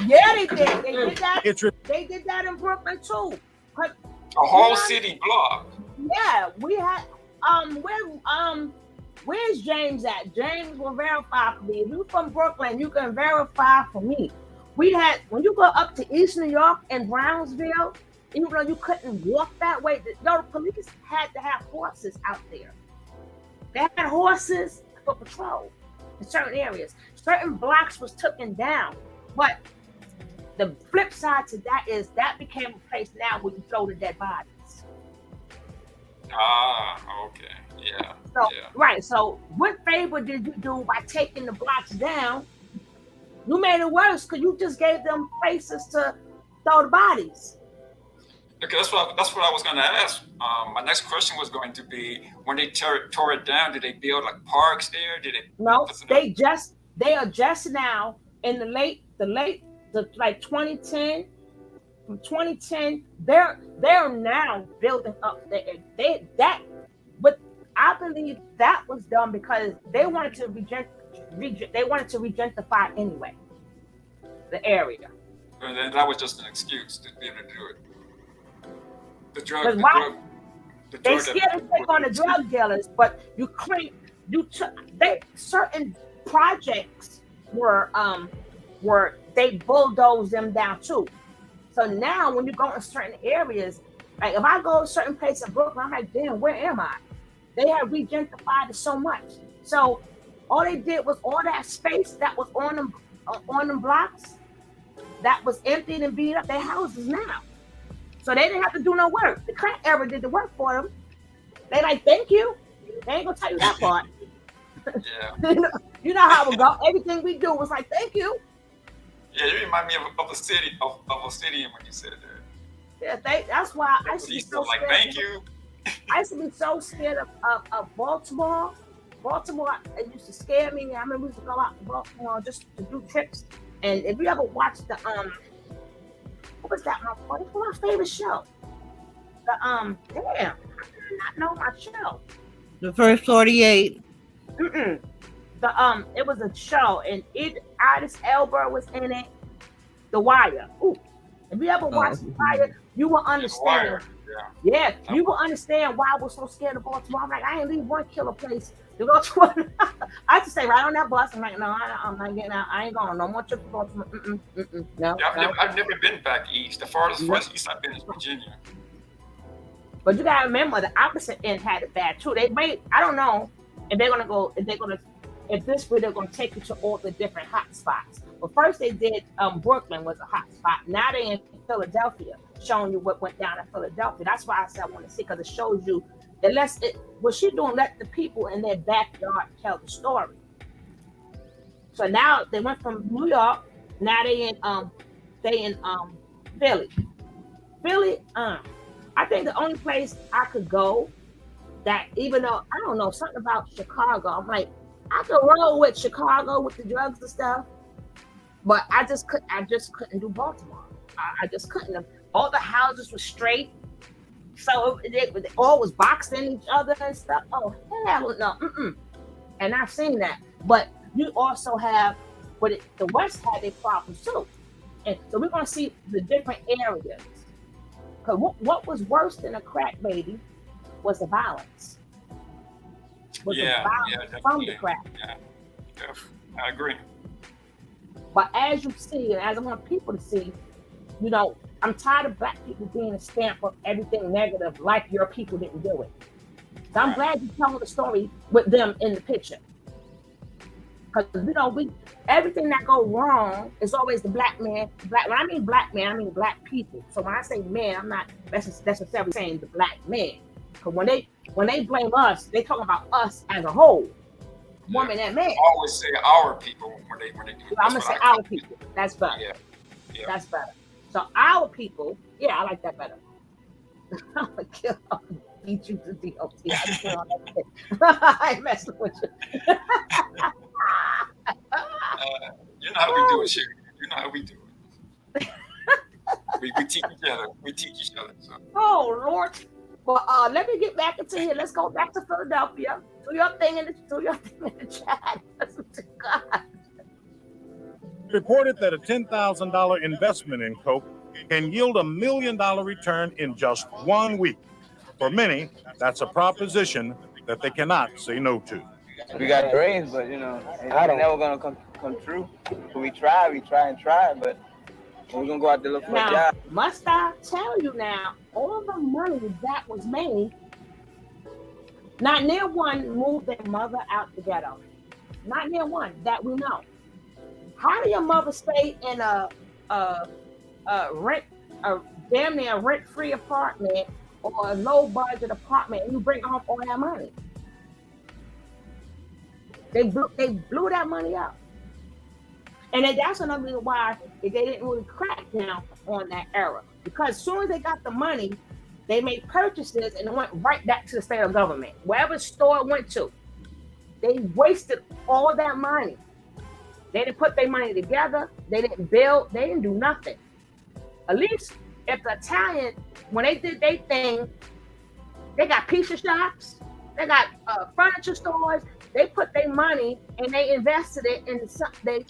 Yeah, they did. They did that. They did that in Brooklyn too. A whole city block. Yeah, we had where's James at? James will verify for me. If you're from Brooklyn, you can verify for me. We had, when you go up to East New York and Brownsville, even though you couldn't walk that way, the police had to have horses out there. They had horses for patrol in certain areas. Certain blocks was taken down. But the flip side to that is that became a place now where you throw the dead bodies. Ah, okay. Yeah. So, right. So what favor did you do by taking the blocks down? You made it worse because you just gave them places to throw the bodies. Okay, that's what I was going to ask. My next question was going to be, when they tore it down, did they build like parks there? Did they? No, they are just now in the late like 2010. From 2010, they're now building up there. But I believe that was done because they wanted to regentrify anyway the area. And then that was just an excuse to be able to do it. They scared to take on the drug dealers, but certain projects were they bulldozed them down too. So now when you go in certain areas, like if I go to a certain place in Brooklyn, I'm like, damn, where am I? They have regentrified it so much. So all they did was all that space that was on them blocks that was emptied and beat up their houses now. So they didn't have to do no work. The crack era did the work for them. They like, thank you. They ain't gonna tell you that part. Yeah. You know how it go. Everything we do was like, thank you. Yeah, you remind me of a city of a city when you said that. Yeah, that's why I used to be He's so like, scared. thank you. I used to be so scared of Baltimore. Baltimore, it used to scare me. I remember we used to go out to Baltimore just to do trips. And if you ever watched the what was that? What was my favorite show? The damn, I did not know my show. The First 48. The it was a show, and Idris Elba was in it. The Wire. Ooh, if you ever watched The Wire, you will understand. Yeah, you will understand why I was so scared of Baltimore. I'm like, I ain't leave one killer place to go to. I just stay right on that bus. I'm like, no, I'm not getting out. I ain't going no more trips to Baltimore. No. Yeah, I've never been back east. The farthest east I've been is Virginia. But you gotta remember, the opposite end had it bad too. They made, I don't know if they're gonna go, if this way they're gonna take you to all the different hot spots. But first they did, Brooklyn was a hot spot. Now they in Philadelphia, showing you what went down in Philadelphia. That's why I said I want to see, because it shows you, what she doing, let the people in their backyard tell the story. So now they went from New York, now they in Philly. Philly, I think the only place I could go that, even though I don't know something about Chicago, I'm like, I could roll with Chicago with the drugs and stuff, but I just couldn't do Baltimore. I just couldn't. All the houses were straight, so they all was boxed in each other and stuff. Oh hell no, And I've seen that. But you also have, the West had their problems too, and so we're gonna see the different areas. Because what was worse than a crack baby was the violence. From the crack. Yeah, I agree. But as you see, and as I want people to see, you know, I'm tired of black people being a stamp of everything negative, like your people didn't do it. So I'm glad you telling the story with them in the picture. Because you know, everything that go wrong is always the black man. When I mean black man, I mean black people. So when I say man, I'm not necessarily saying the black man. Because when they blame us, they talking about us as a whole, woman and man. I always say our people when they do it. I'm gonna say our people. That's better. Yeah. That's better. So our people, yeah, I like that better. I'm gonna kill, beat you to DOT. I ain't messing with you. You know how we do it, Sherry. You know how we do it. we teach each other. We teach each other. So. Oh Lord. Well, let me get back into here. Let's go back to Philadelphia. Do your thing in the chat. Listen to God. Reported that a $10,000 investment in coke can yield $1 million return in just 1 week. For many, that's a proposition that they cannot say no to. We got brains, but you know, it's never gonna come true. We try, but we're gonna go out there look for a job. Must I tell you now, all the money that was made, not near one moved their mother out the ghetto. Not near one that we know. How do your mother stay in a damn near rent-free apartment or a low-budget apartment and you bring home all that money? They blew that money up. And then that's another reason why they didn't really crack down on that era. Because as soon as they got the money, they made purchases and it went right back to the state of government. Wherever store it went to, they wasted all that money. They didn't put their money together. They didn't build. They didn't do nothing. At least if the Italian, when they did their thing, they got pizza shops. They got furniture stores. They put their money and they invested it in they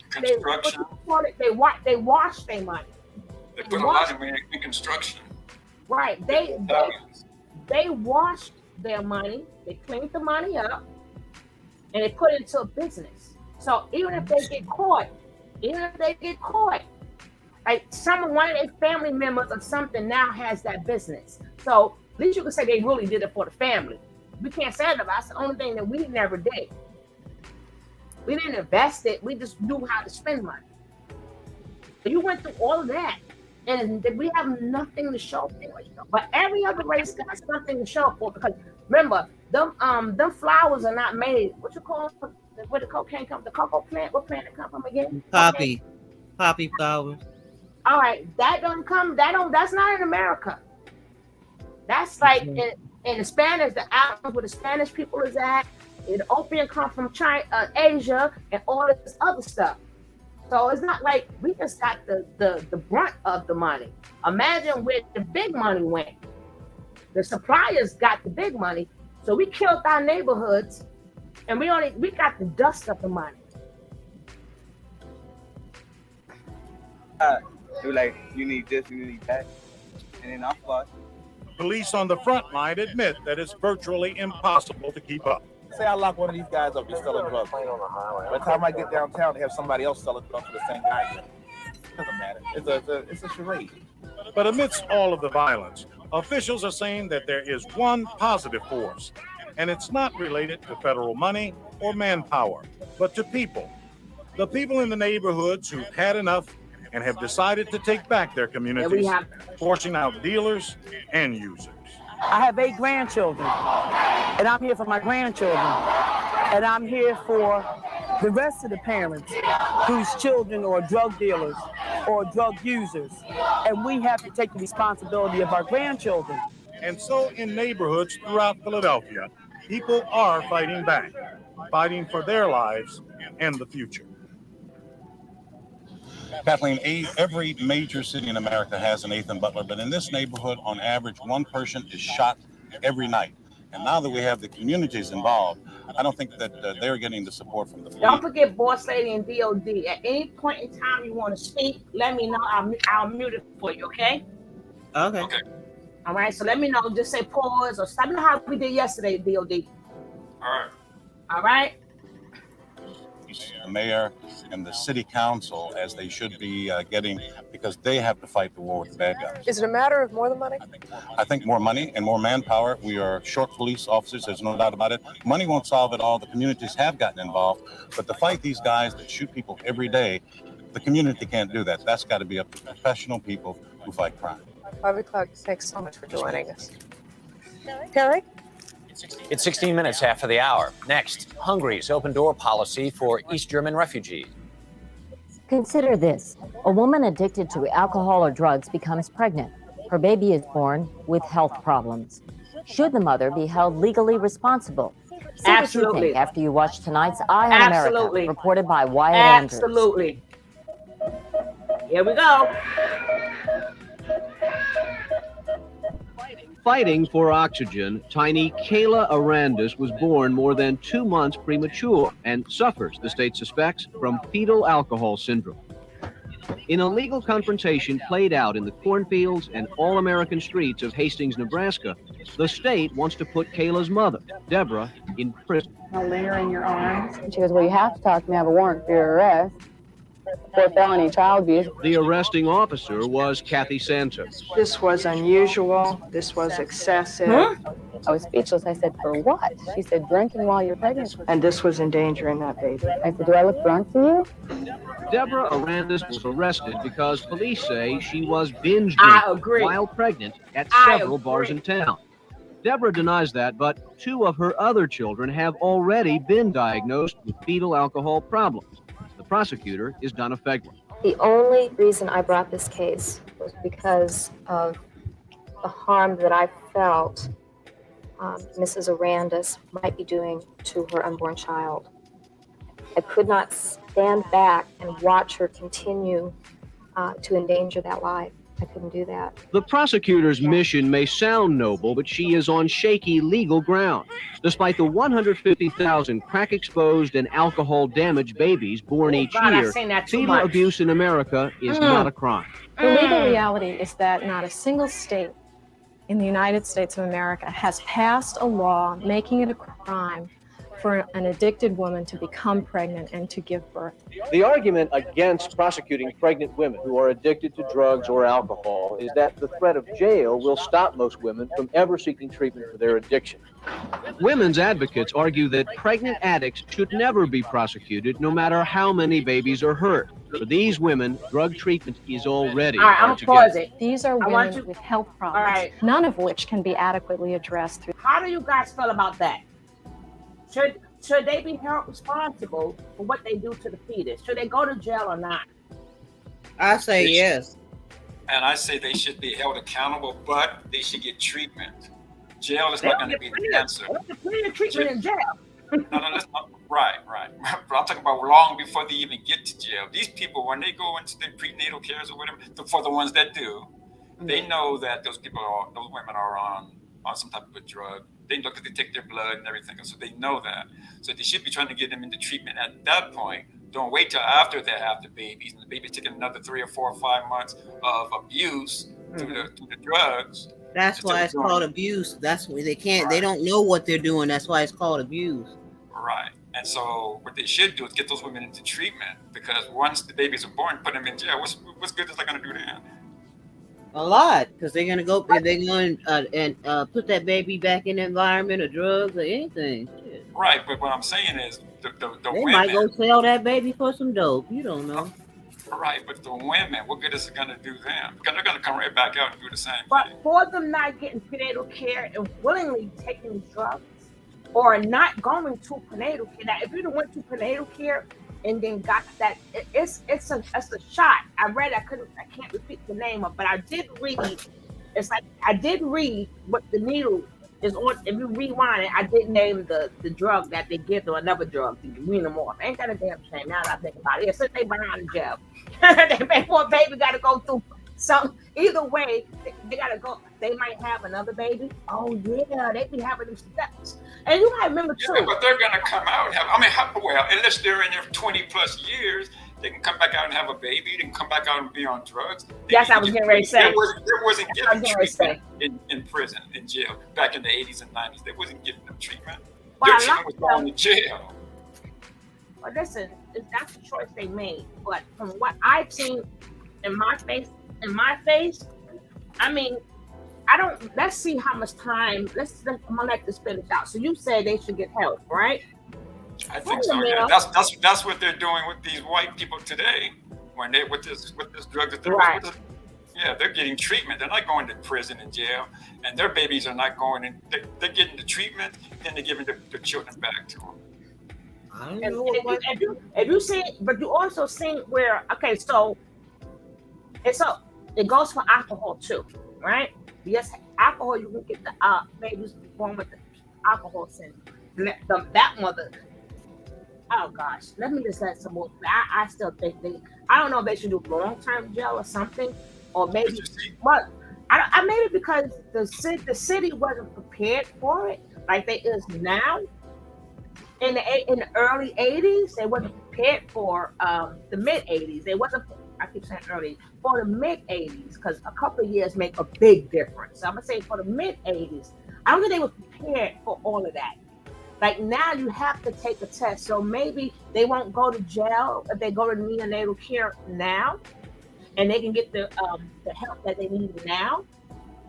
washed their money. They put a lot of money in construction. Right. They washed their money. They cleaned the money up and they put it into a business. So even if they get caught, like one of their family members or something now has that business. So at least you can say they really did it for the family. We can't say that about. That's the only thing that we never did. We didn't invest it. We just knew how to spend money. So you went through all of that, and we have nothing to show for it. But every other race got something to show for, because remember, them flowers are not made. What you call them? Where the cocaine come? The cocoa plant? What plant it come from again? Poppy flowers. All right, that's not in America. That's like in the Spanish, the islands where the Spanish people is at. The opium come from China, Asia, and all this other stuff. So it's not like we just got the brunt of the money. Imagine where the big money went. The suppliers got the big money, so we killed our neighborhoods, and we got the dust of the money. They're like, you need this, you need that, and then I'm fucked. Police on the front line admit that it's virtually impossible to keep up. Say I lock one of these guys up, he's selling drugs. By the time I get downtown, they have somebody else selling drugs to the same guy. Doesn't matter. It's a charade. But amidst all of the violence, officials are saying that there is one positive force, and it's not related to federal money or manpower, but to people. The people in the neighborhoods who've had enough and have decided to take back their communities, forcing out dealers and users. I have 8 grandchildren, and I'm here for my grandchildren, and I'm here for the rest of the parents whose children are drug dealers or drug users, and we have to take the responsibility of our grandchildren. And so in neighborhoods throughout Philadelphia, people are fighting back, fighting for their lives and the future. Kathleen, every major city in America has an Ethan Butler, but in this neighborhood, on average, one person is shot every night. And now that we have the communities involved, I don't think that they're getting the support from the police. Don't forget Boss Lady and DOD. At any point in time you want to speak, let me know. I'll mute it for you, okay? Okay. All right, so let me know. Just say pause or stop. You know how we did yesterday, DOD. All right. All right? The mayor and the city council, as they should be getting, because they have to fight the war with the bad guys. Is it a matter of more than money? I think more money and more manpower. We are short police officers, there's no doubt about it. Money won't solve it all. The communities have gotten involved, but to fight these guys that shoot people every day, the community can't do that. That's got to be up to professional people who fight crime. 5 o'clock. Thanks so much for joining us. Kelly? It's 16 minutes after the hour. Next, Hungary's open door policy for East German refugees. Consider this. A woman addicted to alcohol or drugs becomes pregnant. Her baby is born with health problems. Should the mother be held legally responsible? See what you think after you watch tonight's Eye on America, reported by Wyatt Andrews. Absolutely. Here we go. Fighting for oxygen, tiny Kayla Arandis was born more than 2 months premature and suffers, the state suspects, from fetal alcohol syndrome. In a legal confrontation played out in the cornfields and all-American streets of Hastings, Nebraska, the state wants to put Kayla's mother, Deborah, in prison. I'll lay her in your arms. And she goes, well, you have to talk to me. I have a warrant for your arrest for felony child abuse. The arresting officer was Kathy Santos. This was unusual. This was excessive. Huh? I was speechless. I said, for what? She said, drinking while you're pregnant. And this was endangering that baby. I said, do I look drunk to you? Deborah Arandis was arrested because police say she was binge drinking while pregnant at several bars in town. Deborah denies that, but 2 of her other children have already been diagnosed with fetal alcohol problems. The prosecutor is Donna Feglin. The only reason I brought this case was because of the harm that I felt Mrs. Arandis might be doing to her unborn child. I could not stand back and watch her continue to endanger that life. I couldn't do that. The prosecutor's mission may sound noble, but she is on shaky legal ground. Despite the 150,000 crack-exposed and alcohol-damaged babies born each year, fetal abuse in America is not a crime. The legal reality is that not a single state in the United States of America has passed a law making it a crime for an addicted woman to become pregnant and to give birth. The argument against prosecuting pregnant women who are addicted to drugs or alcohol is that the threat of jail will stop most women from ever seeking treatment for their addiction. Women's advocates argue that pregnant addicts should never be prosecuted, no matter how many babies are hurt. For these women, drug treatment is already All right, I'm hard to pause get. it. These are I want women you- with health All problems, right. none of which can be adequately addressed through. How do you guys feel about that? Should they be held responsible for what they do to the fetus? Should they go to jail or not? I say yes. And I say they should be held accountable, but they should get treatment. Jail is not going to be the answer. Plenty of treatment in jail. No, that's not right. But I'm talking about long before they even get to jail. These people, when they go into their prenatal cares or whatever, for the ones that do, they know that those women are on some type of a drug. They look at, they take their blood and everything, so they know that. So they should be trying to get them into treatment at that point. Don't wait till after they have the babies, and the baby's taking another 3 or 4 or 5 months of abuse through the drugs. That's why it's called abuse. That's why they can't. They don't know what they're doing. That's why it's called abuse. Right. And so what they should do is get those women into treatment, because once the babies are born, put them in jail. What's good is that going to do then? A lot, because they're gonna go. They're going and put that baby back in the environment of drugs or anything. Shit. Right. But what I'm saying is the They women. might go sell that baby for some dope. You don't know. Right. But the women, what good is it going to do them? Because they're going to come right back out and do the same But thing. for them not getting prenatal care and willingly taking drugs or not going to prenatal care. Now, if you went to prenatal care and then got that, it's a shot. I read, I can't repeat the name of, but I did read. It's like I did read what the needle is on. If you rewind it, I did name the drug that they give them, another drug to wean them off. Ain't that a damn shame? Now that I think about it, yeah, since they behind the jail, they poor baby got to go through some. Either way, they got to go. They might have another baby. Oh yeah, they be having them steps. And you might remember too. Yeah, but they're going to come out and have. Well, unless they're in there 20 plus years, they can come back out and have a baby. They can come back out and be on drugs. That's what I was getting ready to say. There wasn't getting treatment in prison, in jail, back in the 80s and 90s. They wasn't getting them treatment. Their treatment was going to jail. Well, listen, that's the choice they made. But from what I've seen in my face, I mean, I don't. Let's see how much time. I'm gonna let this finish out. So you say they should get help, right? I think so. Yeah, that's what they're doing with these white people today. When they with this drug that they're Right. yeah, they're getting treatment. They're not going to prison and jail, and their babies are not going in. They're getting the treatment, then they're giving their children back to them. I don't And know if you see, but you also seen where so it goes for alcohol too, right? Yes, alcohol, you can get the babies born with the alcohol syndrome. That mother, oh gosh, let me just let some more. I still think I don't know if they should do long-term jail or something, or maybe, but I maybe because the city wasn't prepared for it like they is now. In the early 80s, they wasn't prepared for the mid 80s. They wasn't. I keep saying early, for the mid 80s, because a couple of years make a big difference. So I'm gonna say for the mid 80s, I don't think they were prepared for all of that. Like now you have to take a test. So maybe they won't go to jail if they go to neonatal care now, and they can get the help that they need now.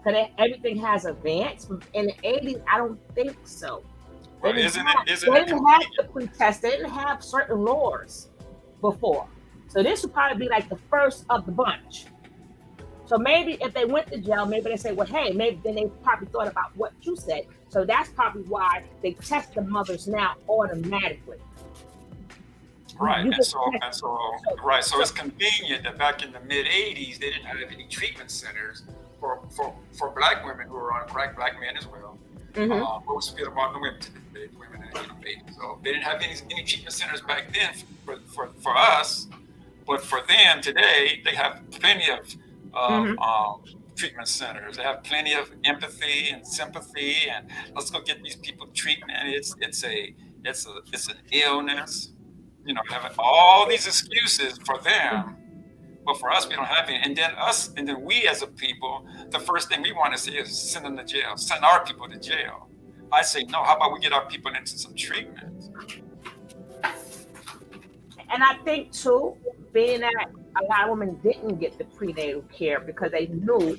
Because everything has advanced. In the 80s, I don't think so. They Well, didn't have the pre-test. They didn't have certain laws before. So this would probably be like the first of the bunch. So maybe if they went to jail, maybe they say, well, hey, maybe then they probably thought about what you said. So that's probably why they test the mothers now automatically. Right, You and can so test- so it's convenient that back in the mid 80s they didn't have any treatment centers for black women who were on crack, black men as well. Most of about the women today, women and babies. So they didn't have any treatment centers back then for us, but for them today they have plenty of treatment centers. They have plenty of empathy and sympathy, and let's go get these people treatment. It's an illness. You know, having all these excuses for them, but for us, we don't have any. And then we as a people, the first thing we want to see is send them to jail, send our people to jail. I say no. How about we get our people into some treatment? And I think too, being that a lot of women didn't get the prenatal care because they knew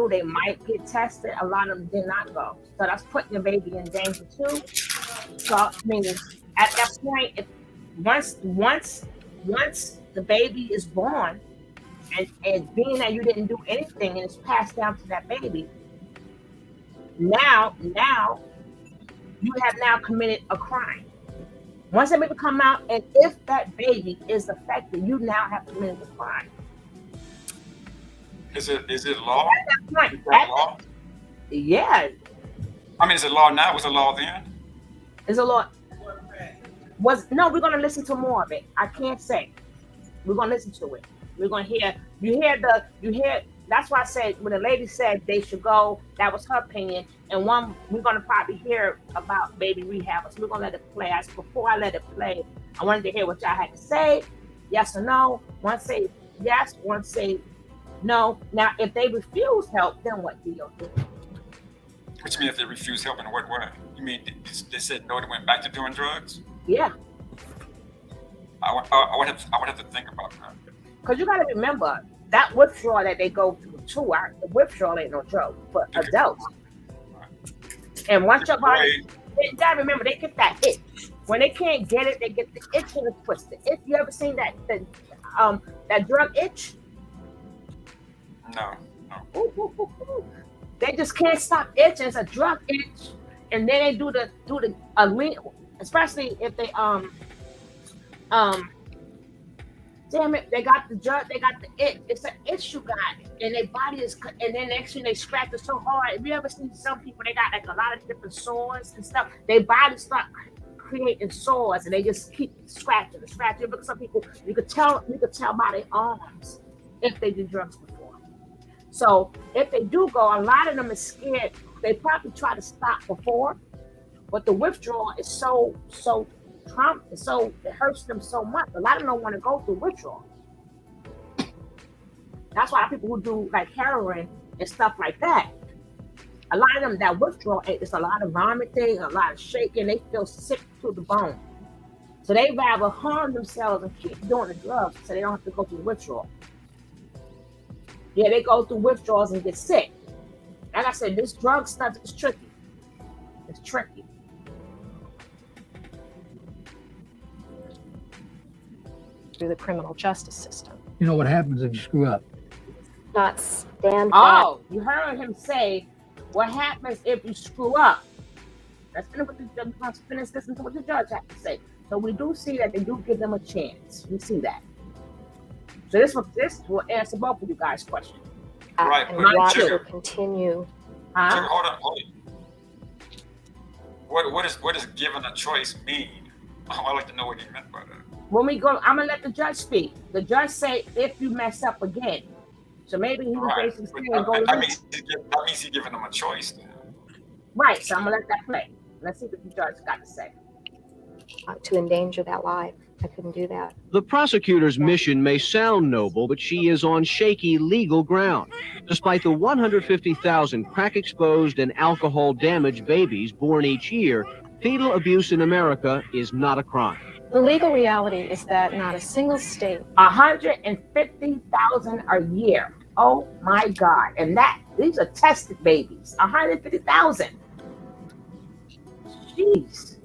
they might get tested. A lot of them did not go, so that's putting the baby in danger too. So I mean, at that point, if once the baby is born, and being that you didn't do anything and it's passed down to that baby, now you have now committed a crime. Once that baby come out, and if that baby is affected, you now have committed a crime. Is it law? At that point, Is that law? Yeah, I mean, is it law now? Was it law then? there's a lot. We're gonna listen to more of it. I can't say. We're gonna listen to it. We're gonna hear. You hear. That's why I said when the lady said they should go, that was her opinion. And we're gonna probably hear about baby rehab. So we're gonna let it play. Before I let it play, I wanted to hear what y'all had to say. Yes or no. One say yes, one say no. Now, if they refuse help, then what do you do? What you mean if they refuse help in what way? You mean they said no, they went back to doing drugs? Yeah. I would have to think about that. Because you got to remember that withdrawal that they go through too. The withdrawal ain't no drug for adults. And once your body, you got to remember they get that itch. When they can't get it, they get the itch and the twisted. If you ever seen that drug itch? No. Ooh, ooh, ooh, ooh. They just can't stop itching. It's a drug itch, and then they do the especially if they damn it, they got the drug, they got the itch. It's an itch you got, and their body is, and then next thing they scratch it so hard. If you ever seen some people, they got like a lot of different sores and stuff. Their body start creating sores, and they just keep scratching and scratching. Because some people, you could tell by their arms if they did drugs before. So if they do go, a lot of them is scared. They probably try to stop before, but the withdrawal is so it hurts them so much. A lot of them don't want to go through withdrawal. That's why people who do like heroin and stuff like that, a lot of them that withdrawal, it's a lot of vomiting, a lot of shaking. They feel sick to the bone. So they rather harm themselves and keep doing the drugs so they don't have to go through withdrawal. Yeah, they go through withdrawals and get sick. Like I said, this drug stuff is tricky. It's tricky. Through the criminal justice system. You know what happens if you screw up? Not stand back. Oh, you heard him say, what happens if you screw up? Let's finish listening to what the judge had to say. So we do see that they do give them a chance. We see that. So this will answer both of you guys' questions. Right. And watch it continue. Sugar, hold on. What does given a choice mean? I'd like to know what he meant by that. When we go, I'm gonna let the judge speak. The judge say if you mess up again. So maybe he was basically saying go. That means he's giving them a choice then. Right. So I'm gonna let that play. Let's see what the judge got to say. To endanger that life. I couldn't do that. The prosecutor's mission may sound noble, but she is on shaky legal ground. Despite the 150,000 crack-exposed and alcohol-damaged babies born each year, fetal abuse in America is not a crime. The legal reality is that not a single state. 150,000 a year. Oh my God! And these are tested babies. 150,000. Jeez.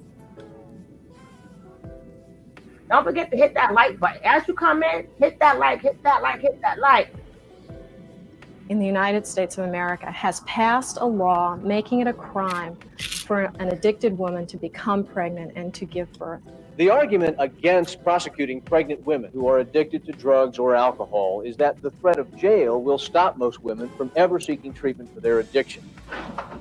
Don't forget to hit that like button. As you come in, hit that like, hit that like, hit that like. In the United States of America has passed a law making it a crime for an addicted woman to become pregnant and to give birth. The argument against prosecuting pregnant women who are addicted to drugs or alcohol is that the threat of jail will stop most women from ever seeking treatment for their addiction.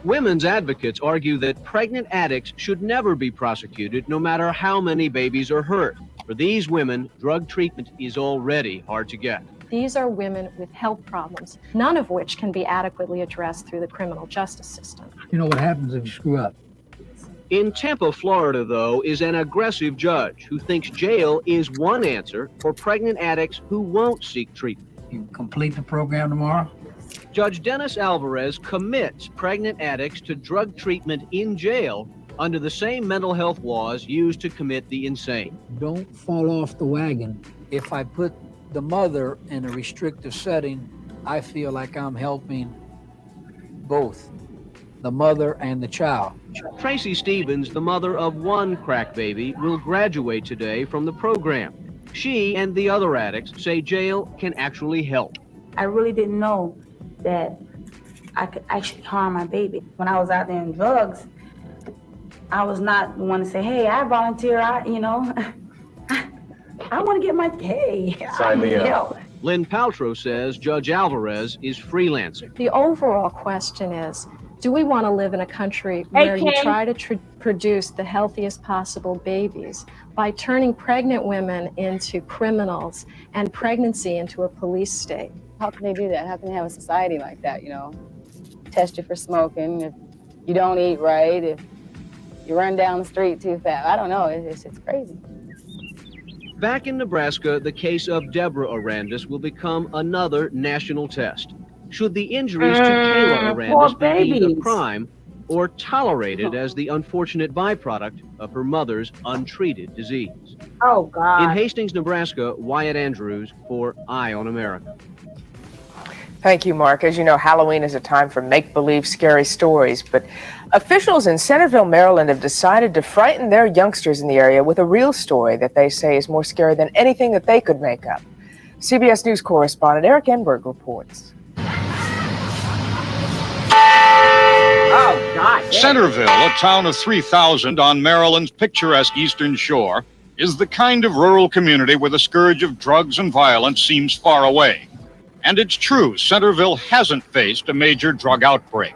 Women's advocates argue that pregnant addicts should never be prosecuted, no matter how many babies are hurt. For these women, drug treatment is already hard to get. These are women with health problems, none of which can be adequately addressed through the criminal justice system. You know what happens if you screw up? In Tampa, Florida, though, is an aggressive judge who thinks jail is one answer for pregnant addicts who won't seek treatment. You complete the program tomorrow? Judge Dennis Alvarez commits pregnant addicts to drug treatment in jail under the same mental health laws used to commit the insane. Don't fall off the wagon. If I put the mother in a restrictive setting, I feel like I'm helping both the mother and the child. Tracy Stevens, the mother of one crack baby, will graduate today from the program. She and the other addicts say jail can actually help. I really didn't know that I could actually harm my baby. When I was out there in drugs, I was not the one to say, hey, I volunteer, I want to get my, I need help. Lynn Paltrow says Judge Alvarez is freelancing. The overall question is, do we want to live in a country where you try to produce the healthiest possible babies by turning pregnant women into criminals and pregnancy into a police state? How can they do that? How can they have a society like that, Test you for smoking, if you don't eat right, if you run down the street too fast. I don't know, it's crazy. Back in Nebraska, the case of Deborah Arandis will become another national test. Should the injuries to Kayla Arandis be deemed a crime or tolerated as the unfortunate byproduct of her mother's untreated disease? Oh, God. In Hastings, Nebraska, Wyatt Andrews for Eye on America. Thank you, Mark. As you know, Halloween is a time for make-believe scary stories, but officials in Centerville, Maryland have decided to frighten their youngsters in the area with a real story that they say is more scary than anything that they could make up. CBS News correspondent Eric Enberg reports. Oh, God. Centerville, a town of 3,000 on Maryland's picturesque eastern shore, is the kind of rural community where the scourge of drugs and violence seems far away. And it's true, Centerville hasn't faced a major drug outbreak,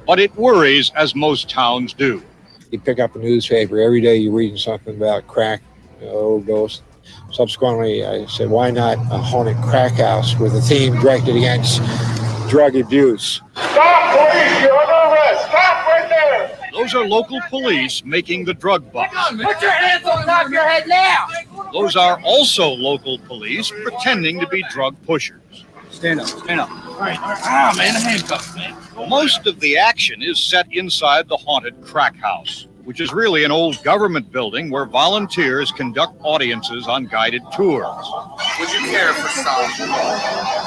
but it worries as most towns do. You pick up a newspaper, every day you're reading something about crack, overdose. Subsequently, I said, why not a haunted crack house with a theme directed against drug abuse? Stop, police! You're under arrest! Stop right there! Those are local police making the drug bust. Put your hands on top of your head now! Those are also local police pretending to be drug pushers. Stand up, stand up. All right. Ah, man, a handcuff, man. Most of the action is set inside the haunted crack house, which is really an old government building where volunteers conduct audiences on guided tours. Would you care for some?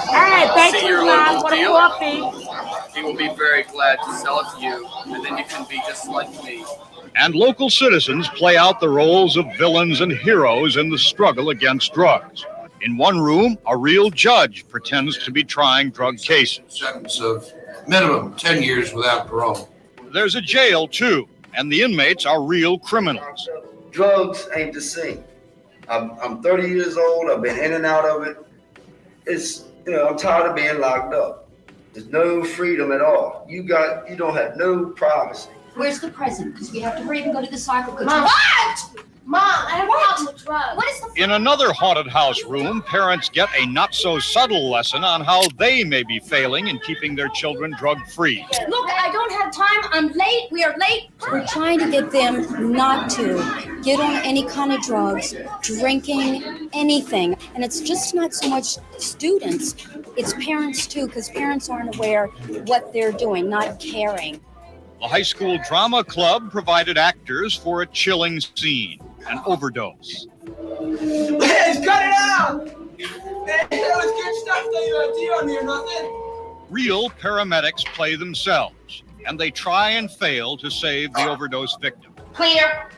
Hey, thank See you, your Mom. local What a dealer. coffee. He will be very glad to sell it to you, and then you can be just like me. And local citizens play out the roles of villains and heroes in the struggle against drugs. In one room, a real judge pretends to be trying drug cases. Sentence of minimum 10 years without parole. There's a jail, too, and the inmates are real criminals. Drugs ain't the same. I'm 30 years old. I've been in and out of it. I'm tired of being locked up. There's no freedom at all. You don't have no privacy. Where's the present? Because we have to hurry and go to the soccer coach. Mom. What? Mom, I have a problem with drugs. What is the In another haunted house room, parents get a not-so-subtle lesson on how they may be failing in keeping their children drug-free. Look, I don't have time. I'm late. We are late. We're trying to get them not to get on any kind of drugs, drinking, anything. And it's just not so much students, it's parents too, because parents aren't aware what they're doing, not caring. The high school drama club provided actors for a chilling scene, an overdose. Man, cut it out! Man, that was good stuff that you on there, nothing. Real paramedics play themselves, and they try and fail to save the overdose victim. Clear.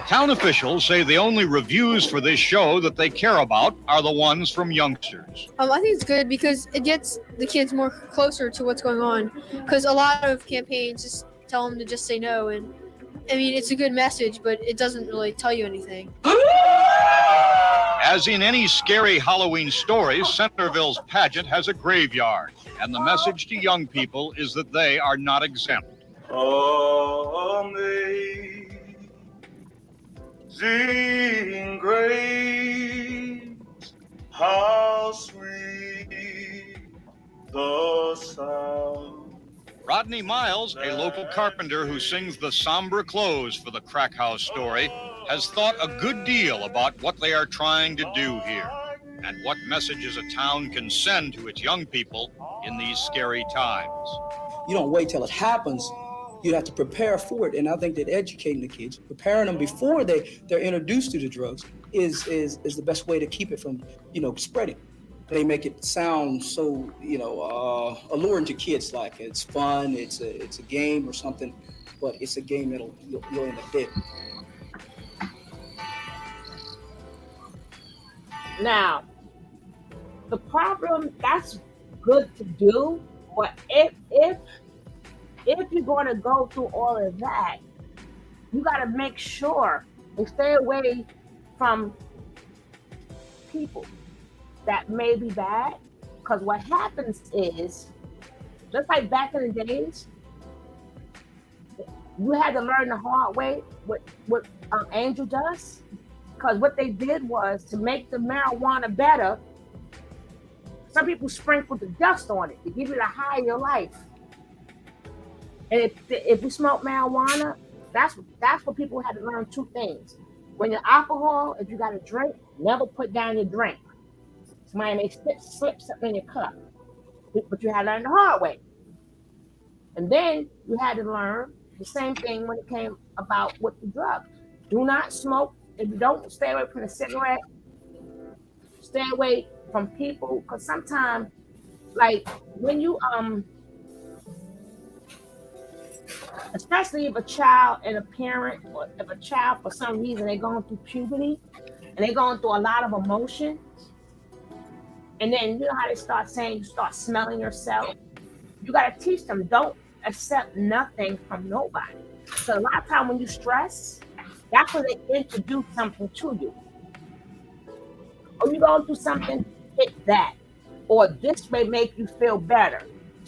Town officials say the only reviews for this show that they care about are the ones from youngsters. I think it's good because it gets the kids more closer to what's going on. Because a lot of campaigns just tell them to just say no. And I mean, it's a good message, but it doesn't really tell you anything. As in any scary Halloween story, Centerville's pageant has a graveyard. And the message to young people is that they are not exempt. Amazing grace, how sweet the sound. Rodney Miles, a local carpenter who sings the somber close for the crack house story, has thought a good deal about what they are trying to do here. And What messages a town can send to its young people in these scary times. You don't wait till it happens. You have to prepare for it. And I think that educating the kids, preparing them before they're introduced to the drugs is the best way to keep it from, spreading. They make it sound so, alluring to kids, like it's fun, it's a game or something, but it's a game you'll end up dead. Now, the problem, that's good to do, but if you're going to go through all of that, you got to make sure they stay away from people that may be bad. Because what happens is, just like back in the days, you had to learn the hard way what Angel does. Because what they did was, to make the marijuana better, some people sprinkled the dust on it to give you the high of your life. And if you smoke marijuana, that's what people had to learn two things. When you're alcohol, if you got a drink, never put down your drink. Somebody may slip something in your cup. But you had to learn the hard way. And then you had to learn the same thing when it came about with the drugs. Do not smoke. If you don't, stay away from the cigarette. Stay away from people, because sometimes, like when you especially if a child and a parent, or if a child for some reason they're going through puberty and they're going through a lot of emotions, and then you know how they start saying, you start smelling yourself. You got to teach them, don't accept nothing from nobody. So a lot of time when you stress, that's when they introduce something to you. Or you going through something, hit that. Or this may make you feel better.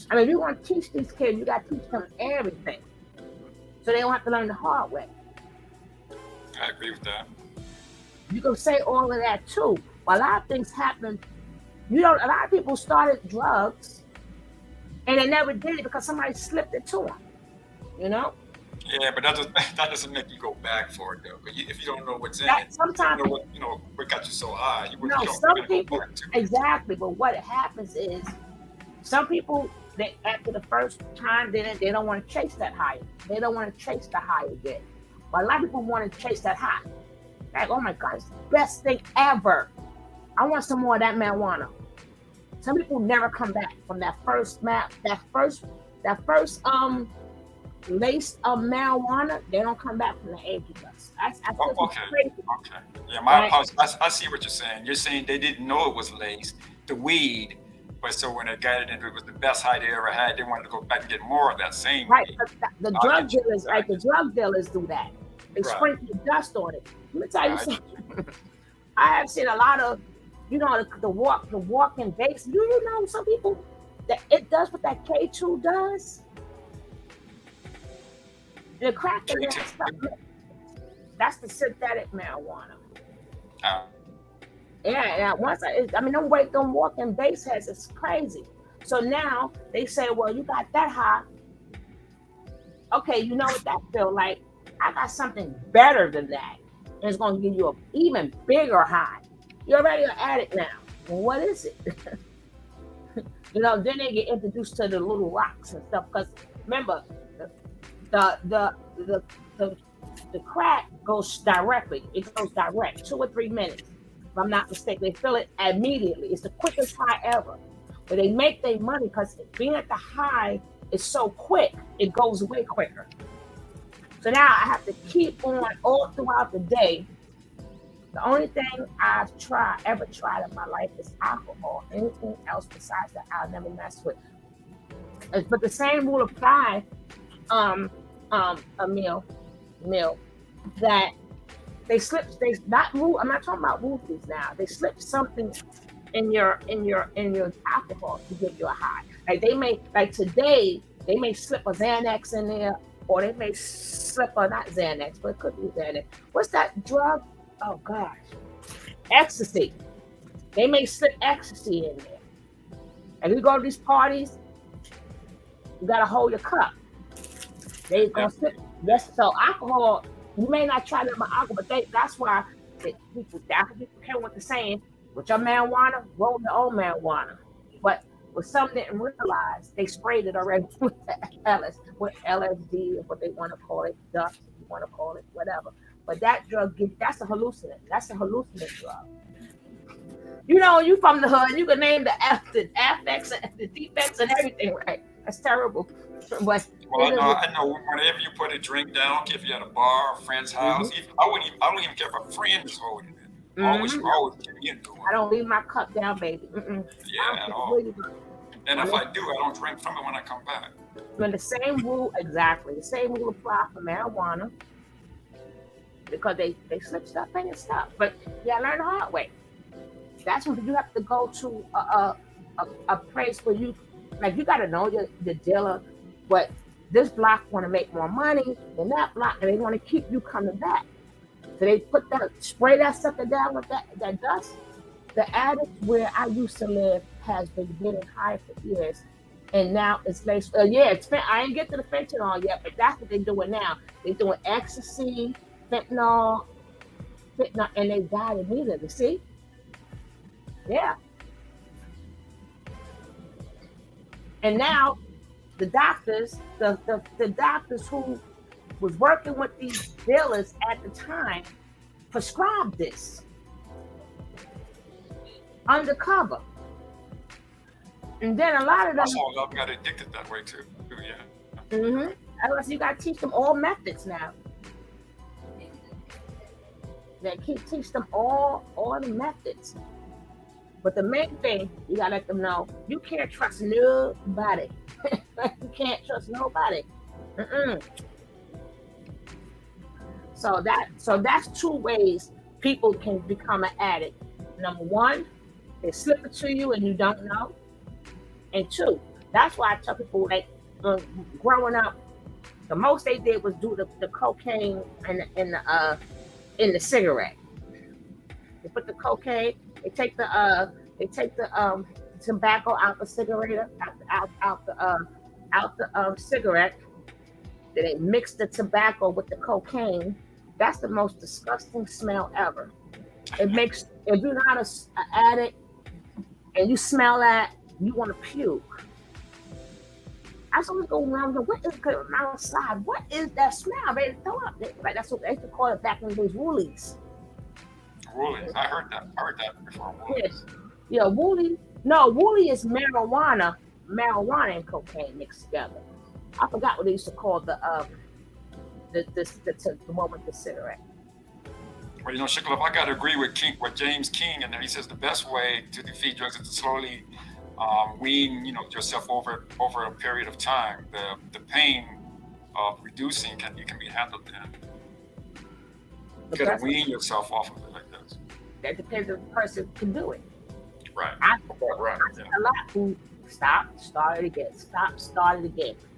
I mean, if you want to teach these kids, you got to teach them everything. So they don't have to learn the hard way. I agree with that. You can say all of that too. But a lot of things happen. A lot of people started drugs and they never did it because somebody slipped it to them. Yeah, but that doesn't make you go back for it though. But if you don't know what's in That it, sometimes, you don't know what got you so high. some people, exactly. But what happens is, some people, they after the first time, they don't want to chase that high. They don't want to chase the high again. But a lot of people want to chase that high. Like, oh my God, it's the best thing ever. I want some more of that marijuana. Some people never come back from that first laced marijuana. They don't come back from the age of us. Okay. Yeah, my apologies. I see what you're saying. You're saying they didn't know it was laced, the weed, but so when they got it into it was the best high they ever had, they wanted to go back and get more of that same weed. The drug dealers, right? The drug dealers do that. They sprinkle the dust on it. Let me tell you something. I have seen a lot of, the walking base. Do you know some people that it does what that K2 does? The crack in that stuff, that's the synthetic marijuana. Yeah. Them walking base heads is crazy. So now they say, well, you got that high. Okay, you know what that feel like? I got something better than that. And it's going to give you an even bigger high. You're already an addict now. Well, what is it? Then they get introduced to the little rocks and stuff. Because remember, the crack goes directly. It goes direct, 2 or 3 minutes. If I'm not mistaken, they feel it immediately. It's the quickest high ever. But they make their money because being at the high is so quick, it goes way quicker. So now I have to keep on all throughout the day. The only thing I've ever tried in my life is alcohol. Anything else besides that, I'll never mess with. But the same rule applies, Emil, that I'm not talking about movies now. They slip something in your alcohol to give you a high. Today, they may slip a Xanax in there, or they may slip not Xanax, but it could be Xanax. What's that drug? Oh gosh, ecstasy. They may slip ecstasy in there. And you go to these parties, you gotta hold your cup. They gonna slip. Yes, so alcohol. You may not try to my alcohol, but that's why people care what they're saying. With your marijuana, roll your own marijuana. But what some didn't realize, they sprayed it already with with LSD, or what they want to call it, dust, if you want to call it, whatever. But that drug, that's a hallucinant. That's a hallucinant drug. You know, you from the hood, you can name the affects and the defects and everything, right? That's terrible. But Well, I know whenever you put a drink down, if you're at a bar or a friend's house, I don't even care if a friend is holding it. Always give me into it. I don't leave my cup down, baby. Yeah, at all. And if I do, I don't drink from it when I come back. When the same rule, exactly, the same rule apply for marijuana, because they slip stuff in and stuff. But you gotta learn the hard way. That's when you have to go to a place where you, like, you gotta know the dealer, but this block want to make more money than that block, and they want to keep you coming back. So they spray that sucker down with that dust. The addict where I used to live has been getting high for years, and now it's laced. I ain't get to the fentanyl yet, but that's what they're doing now. They're doing ecstasy, fentanyl, and they died immediately. See? Yeah. And now the doctors, the doctors who was working with these dealers at the time prescribed this undercover. And then a lot of them. I saw a lot got addicted that way too. Yeah. Mm-hmm. Otherwise, you got to teach them all methods now. They teach them all the methods. But the main thing, you got to let them know, you can't trust nobody. You can't trust nobody. So that's two ways people can become an addict. Number one, they slip it to you and you don't know. And two, that's why I tell people, like, growing up, the most they did was do the cocaine in the cigarette. They put the cocaine. They take the tobacco out the cigarette, out the cigarette. Then they mix the tobacco with the cocaine. That's the most disgusting smell ever. It makes, if you're not an addict and you smell that, you want to puke. I was always going around, what is going on outside? What is that smell? They throw up. Right, that's what they used to call it back in those woolies. Woolies, I heard that before. Yes. Yeah, woolly. No, woolly is marijuana and cocaine mixed together. I forgot what they used to call the one with the cigarette. Well, Shikla, I got to agree with James King, and he says the best way to defeat drugs is to slowly wean, yourself over a period of time. The pain of reducing can be handled then. You got to wean yourself off of it like this. That depends if the person can do it. Right. I see a lot who stopped, started again,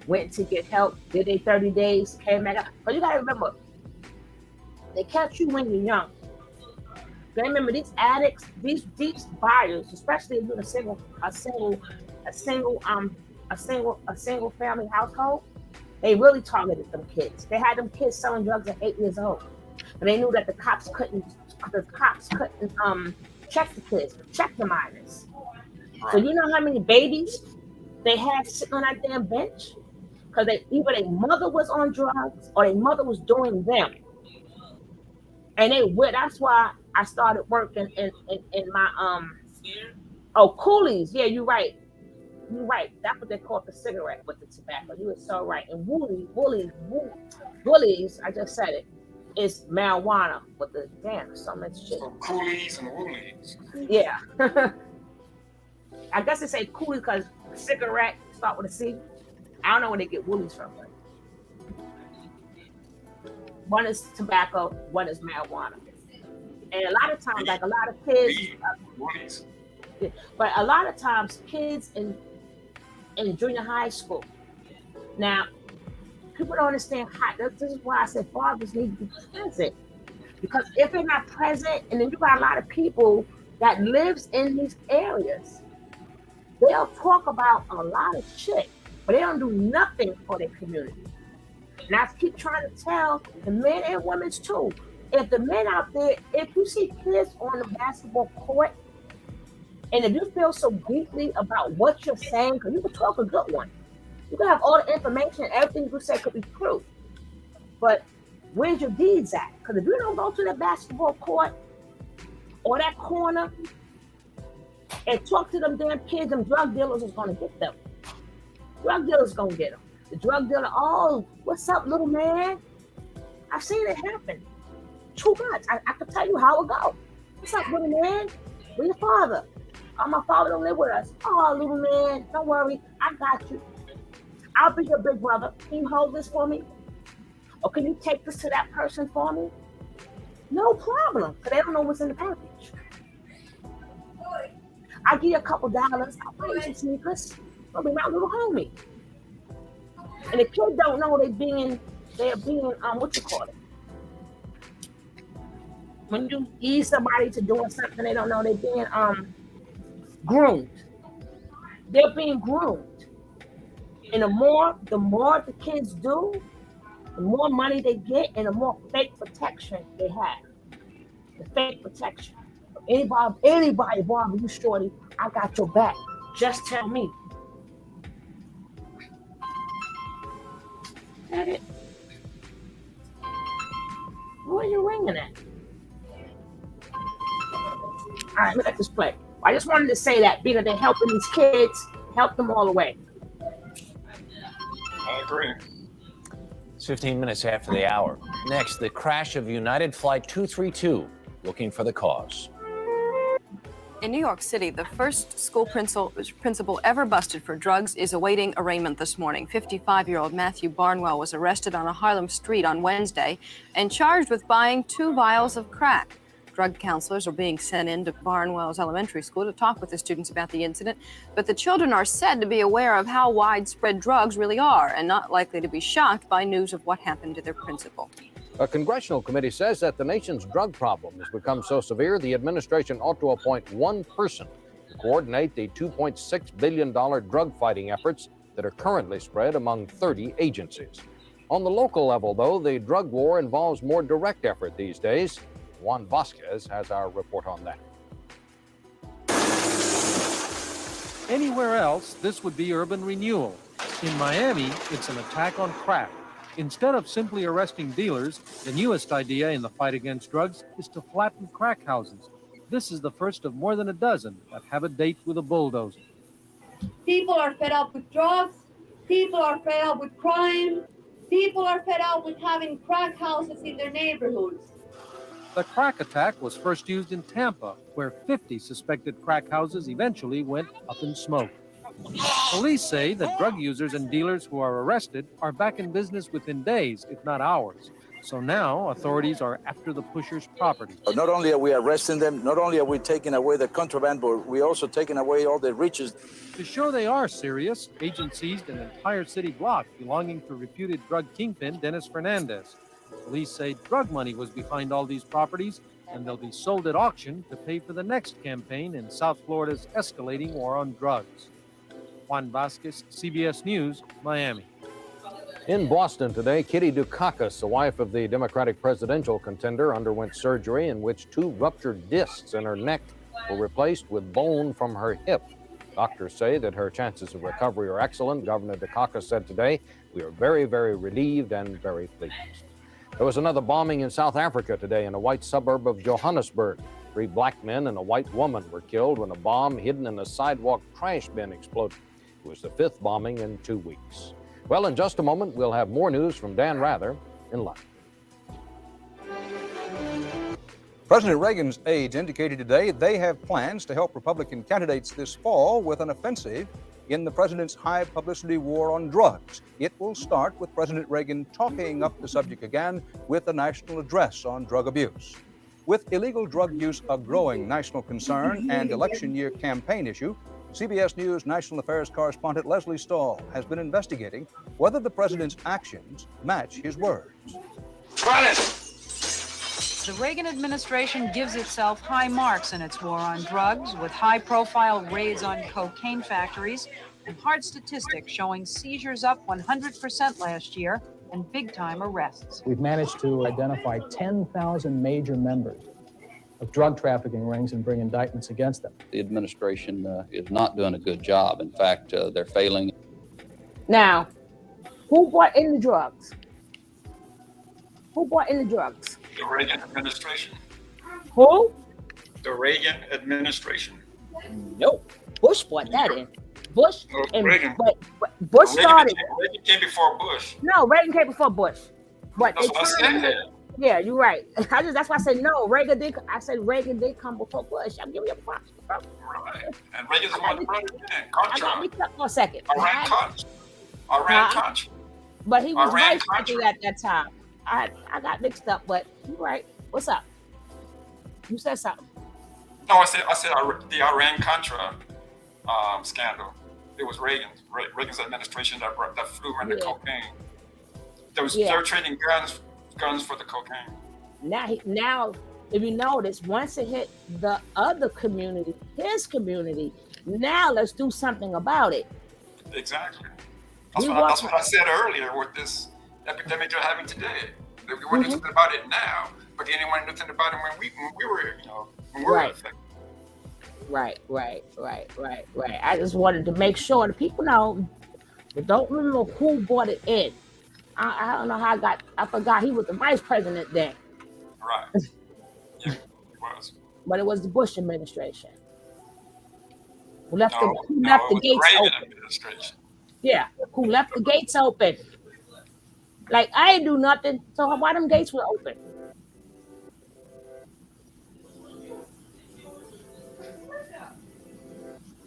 went to get help, did their 30 days, came back out. But you got to remember, they catch you when you're young. They remember these addicts, these buyers, especially if you're a single family household, they really targeted them kids. They had them kids selling drugs at 8 years old. And they knew that the cops couldn't check the kids, check the minors. Right. So you know how many babies they had sitting on that damn bench? Because either their mother was on drugs or their mother was doing them. And that's why I started working in my coolies. Yeah, you're right. That's what they call the cigarette with the tobacco. You were so right. And woolies, I just said it, is marijuana with the so much shit. So coolies and woolies. Yeah. I guess they say coolies because cigarette start with a C. I don't know where they get woolies from. But one is tobacco, one is marijuana. And a lot of times, like a lot of kids, but a lot of times kids in junior high school. Now, people don't understand how, this is why I said fathers need to be present. Because if they're not present, and then you got a lot of people that lives in these areas, they'll talk about a lot of shit, but they don't do nothing for their community. And I keep trying to tell the men and women too, if the men out there, if you see kids on the basketball court And if you feel so deeply about what you're saying, because you can talk a good one, you can have all the information, everything you say could be true. But where's your deeds at? Because if you don't go to that basketball court or that corner and talk to them damn kids, them drug dealers is going to get them. Drug dealers going to get them. The drug dealer, oh, what's up, little man? I've seen it happen too much. I can tell you how it goes. What's up, little man? Where's your father? Oh, my father don't live with us. Oh, little man, don't worry. I got you. I'll be your big brother. Can you hold this for me? Or can you take this to that person for me? No problem, because they don't know what's in the package. I'll give you a couple dollars. I'll buy you some sneakers. I'll be my little homie. And the kids don't know they're being, what you call it? When you ease somebody to doing something, they don't know they're being groomed. They're being groomed. And the more the kids do, the more money they get and the more fake protection they have. The fake protection. Anybody bother you, shorty, I got your back. Just tell me. That it. Where are you ringing at? All right, let this play. I just wanted to say that because they're helping these kids, help them all the way. I agree. It's 15 minutes after the hour. Next, the crash of United Flight 232, looking for the cause. In New York City, the first school principal ever busted for drugs is awaiting arraignment this morning. 55-year-old Matthew Barnwell was arrested on a Harlem street on Wednesday and charged with buying 2 vials of crack. Drug counselors are being sent into Barnwell's elementary school to talk with the students about the incident, but the children are said to be aware of how widespread drugs really are and not likely to be shocked by news of what happened to their principal. A congressional committee says that the nation's drug problem has become so severe the administration ought to appoint one person to coordinate the $2.6 billion drug fighting efforts that are currently spread among 30 agencies. On the local level, though, the drug war involves more direct effort these days. Juan Vasquez has our report on that. Anywhere else, this would be urban renewal. In Miami, it's an attack on crack. Instead of simply arresting dealers, the newest idea in the fight against drugs is to flatten crack houses. This is the first of more than a dozen that have a date with a bulldozer. People are fed up with drugs. People are fed up with crime. People are fed up with having crack houses in their neighborhoods. The crack attack was first used in Tampa, where 50 suspected crack houses eventually went up in smoke. Police say that drug users and dealers who are arrested are back in business within days, if not hours. So now authorities are after the pushers' property. Not only are we arresting them, not only are we taking away the contraband, but we're also taking away all the riches. To show they are serious, agents seized an entire city block belonging to reputed drug kingpin Dennis Fernandez. Police say drug money was behind all these properties, and they'll be sold at auction to pay for the next campaign in South Florida's escalating war on drugs. Juan Vasquez, CBS News, Miami. In Boston today, Kitty Dukakis, the wife of the Democratic presidential contender, underwent surgery in which 2 ruptured discs in her neck were replaced with bone from her hip. Doctors say that her chances of recovery are excellent. Governor Dukakis said today, "We are very, very relieved and very pleased." There was another bombing in South Africa today in a white suburb of Johannesburg. 3 black men and a white woman were killed when a bomb hidden in a sidewalk trash bin exploded. It was the 5th bombing in 2 weeks. Well, in just a moment, we'll have more news from Dan Rather in London. President Reagan's aides indicated today they have plans to help Republican candidates this fall with an offensive in the president's high publicity war on drugs. It will start with President Reagan talking up the subject again with a national address on drug abuse. With illegal drug use a growing national concern and election year campaign issue, CBS News National Affairs correspondent Leslie Stahl has been investigating whether the president's actions match his words. The Reagan administration gives itself high marks in its war on drugs, with high-profile raids on cocaine factories and hard statistics showing seizures up 100% last year and big-time arrests. We've managed to identify 10,000 major members of drug trafficking rings and bring indictments against them. The administration is not doing a good job. In fact, they're failing. Now, who brought in the drugs? Who brought in the drugs? The Reagan administration. Who? The Reagan administration. Nope. Bush brought that in. Bush No, and Reagan. but Bush Reagan started. Reagan came before Bush. No, Reagan came before Bush. But That's they what I turned said. him- Yeah, you're right. That's why I said no. Reagan did. I said Reagan did come before Bush. I'm giving you a props, bro. Right. And Reagan's the one that brought it in. I got Contra. mixed up for a second. Iran Contra. Iran Huh? Contra. But he was Iran vice president at that time. I got mixed up, but you're right. What's up? You said something. No, I said the Iran Contra scandal. It was Reagan's administration that flew in the cocaine. They were trading guns for the cocaine. Now, if you notice, once it hit the other community, his community, now let's do something about it. Exactly. That's what I said earlier with this epidemic they're having today. They want to do something about it now, but they didn't want to do something about it when we were, when we were affected. Right. I just wanted to make sure the people know, but don't remember who brought it in. I don't know how I forgot he was the vice president then. Right. Yeah, it was. But it was the Bush administration who left No, the it was gates Reagan open. administration. Yeah, who left the gates open. Like, I ain't do nothing, so why them gates were open?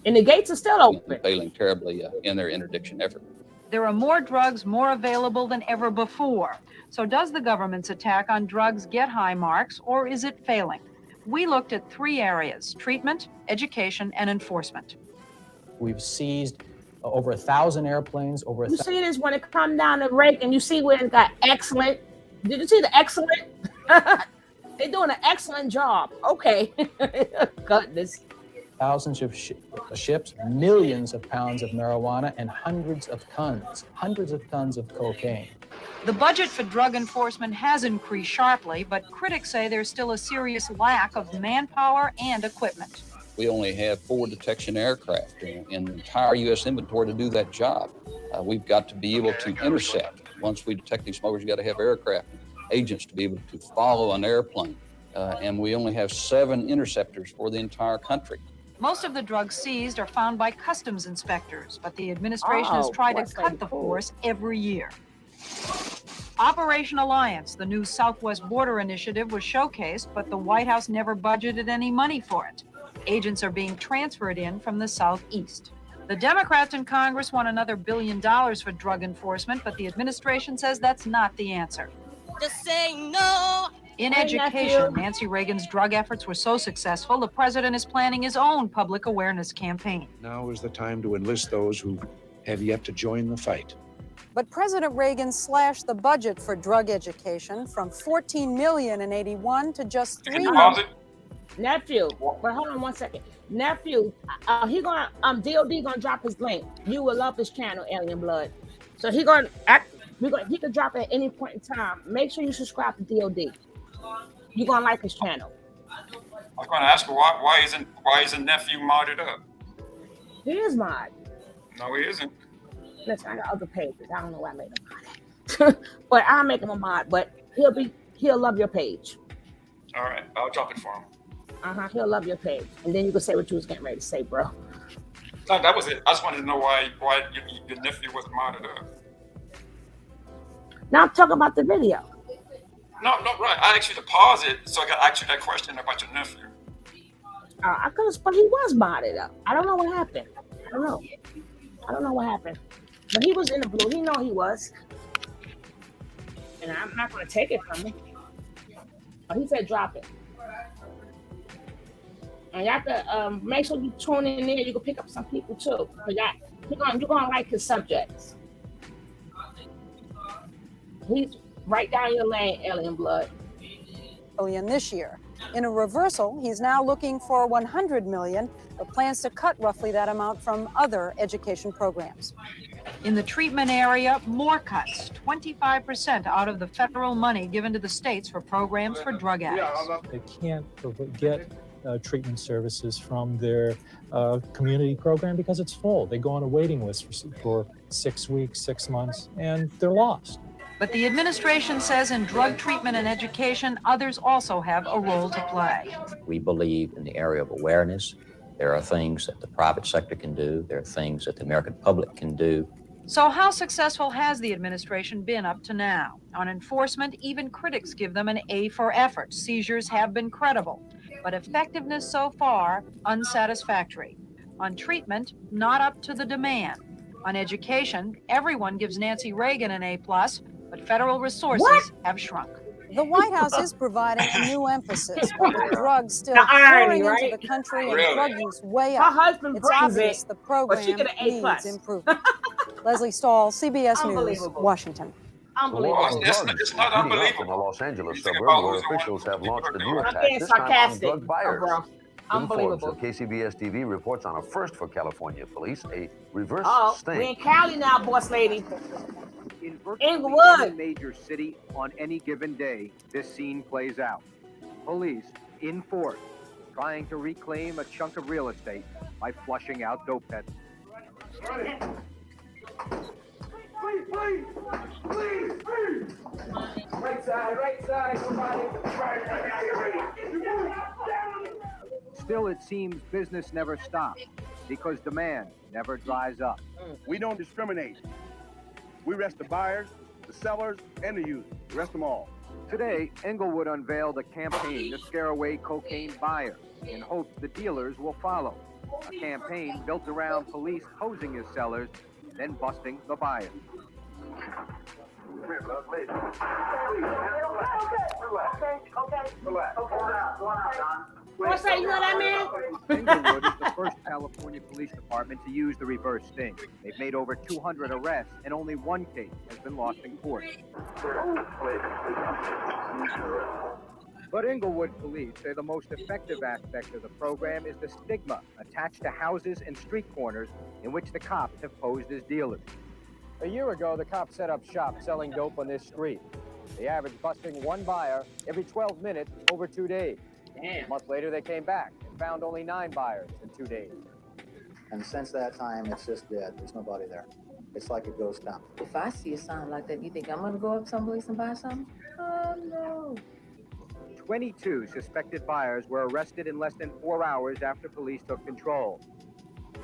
And the gates are still open. Failing terribly in their interdiction effort. There are more drugs more available than ever before. So does the government's attack on drugs get high marks, or is it failing? We looked at 3 areas: treatment, education, and enforcement. We've seized over 1,000 airplanes, over You see this when it come down to Reagan, you see where it got excellent. Did you see the excellent? They're doing an excellent job. Okay. Goodness. thousands of ships, millions of pounds of marijuana, and hundreds of tons of cocaine. The budget for drug enforcement has increased sharply, but critics say there's still a serious lack of manpower and equipment. We only have 4 detection aircraft in the entire U.S. inventory to do that job. We've got to be able to intercept. Once we detect these smugglers, you've got to have aircraft agents to be able to follow an airplane. And we only have 7 interceptors for the entire country. Most of the drugs seized are found by customs inspectors, but the administration has tried to cut the force every year. Operation Alliance, the new Southwest Border Initiative, was showcased, but the White House never budgeted any money for it. Agents are being transferred in from the Southeast. The Democrats in Congress want another $1 billion for drug enforcement, but the administration says that's not the answer. Just saying no. In Hey, education, nephew. Nancy Reagan's drug efforts were so successful, the president is planning his own public awareness campaign. Now is the time to enlist those who have yet to join the fight. But President Reagan slashed the budget for drug education from $14 million in '81 to just $3 million. Nephew, but hold on one second. Nephew, he gonna DOD gonna drop his link. You will love his channel, Alien Blood. So he can drop it at any point in time. Make sure you subscribe to DOD. You're gonna like his channel. I was going to ask her why isn't nephew modded up? He is mod. No, he isn't. Listen, I got other pages. I don't know why I made him mod. But I'll make him a mod. But he'll love your page. All right, I'll drop it for him. He'll love your page, and then you can say what you was getting ready to say, bro. No, that was it. I just wanted to know why your nephew wasn't modded up. Now I'm talking about the video. No, right. I asked you to pause it so I could ask you that question about your nephew. But he was modded up. I don't know what happened. I don't know what happened. But he was in the blue. He know he was. And I'm not going to take it from him. But he said drop it. And you have to make sure you tune in there. You can pick up some people too. You're going to like his subjects. He's right down your lane, Alien Blood. This year. In a reversal, he's now looking for $100 million but plans to cut roughly that amount from other education programs. In the treatment area, more cuts, 25% out of the federal money given to the states for programs for drug addicts. They can't get treatment services from their community program because it's full. They go on a waiting list for 6 weeks, 6 months, and they're lost. But the administration says in drug treatment and education, others also have a role to play. We believe in the area of awareness. There are things that the private sector can do. There are things that the American public can do. So how successful has the administration been up to now? On enforcement, even critics give them an A for effort. Seizures have been credible, but effectiveness so far, unsatisfactory. On treatment, not up to the demand. On education, everyone gives Nancy Reagan an A+, but federal resources have shrunk. The White House is providing a new emphasis, but with drugs still The irony, pouring right? into the country and Really? drug use way Her up, husband it's brings obvious it, the but program she get an A+. needs improvement. Leslie Stahl, CBS News, Unbelievable. Washington. Unbelievable. It's not unbelievable. From the Los Angeles suburb, where officials have launched a new I'm attack, being this time on sarcastic, drug buyers. bro. Jim Unbelievable. Forbes of KCBS TV reports on a first for California police, a reverse Oh, sting. we in Cali now, boss lady. In virtually Inglewood. any major city on any given day, this scene plays out. Police in force, trying to reclaim a chunk of real estate by flushing out dope peddlers. Please. Right side, somebody. Still, it seems business never stops because demand never dries up. We don't discriminate. We arrest the buyers, the sellers, and the users. Arrest them all. Today, Englewood unveiled a campaign to scare away cocaine buyers in hopes the dealers will follow. A campaign built around police hosing as sellers, then busting the buyers. What's that? You know that, man? Englewood is the first California police department to use the reverse sting. They've made over 200 arrests, and only one case has been lost in court. But Englewood police say the most effective aspect of the program is the stigma attached to houses and street corners in which the cops have posed as dealers. A year ago, the cops set up shop selling dope on this street. They averaged busting one buyer every 12 minutes over 2 days. Damn. A month later, they came back and found only 9 buyers in 2 days. And since that time, it's just dead. There's nobody there. It's like a ghost town. If I see a sign like that, you think I'm gonna go up someplace and buy something? Oh, no. 22 suspected buyers were arrested in less than 4 hours after police took control.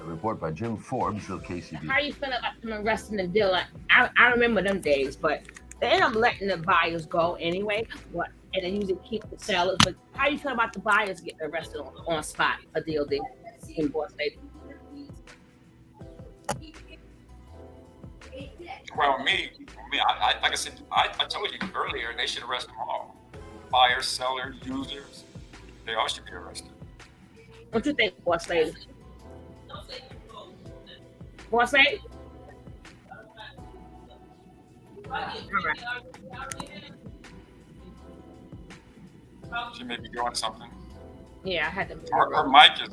A report by Jim Forbes of KCB. How you feel about them arresting the dealer? I remember them days, but they end up letting the buyers go anyway. What? And they usually keep the sellers. But how you feel about the buyers getting arrested on spot? A deal they in boss lady. Well, me, I like I said, I told you earlier, they should arrest them all. Buyers, sellers, users, they all should be arrested. What you think, boss lady? Boss lady? All right. She may be doing something. Yeah, I had to. Her mic is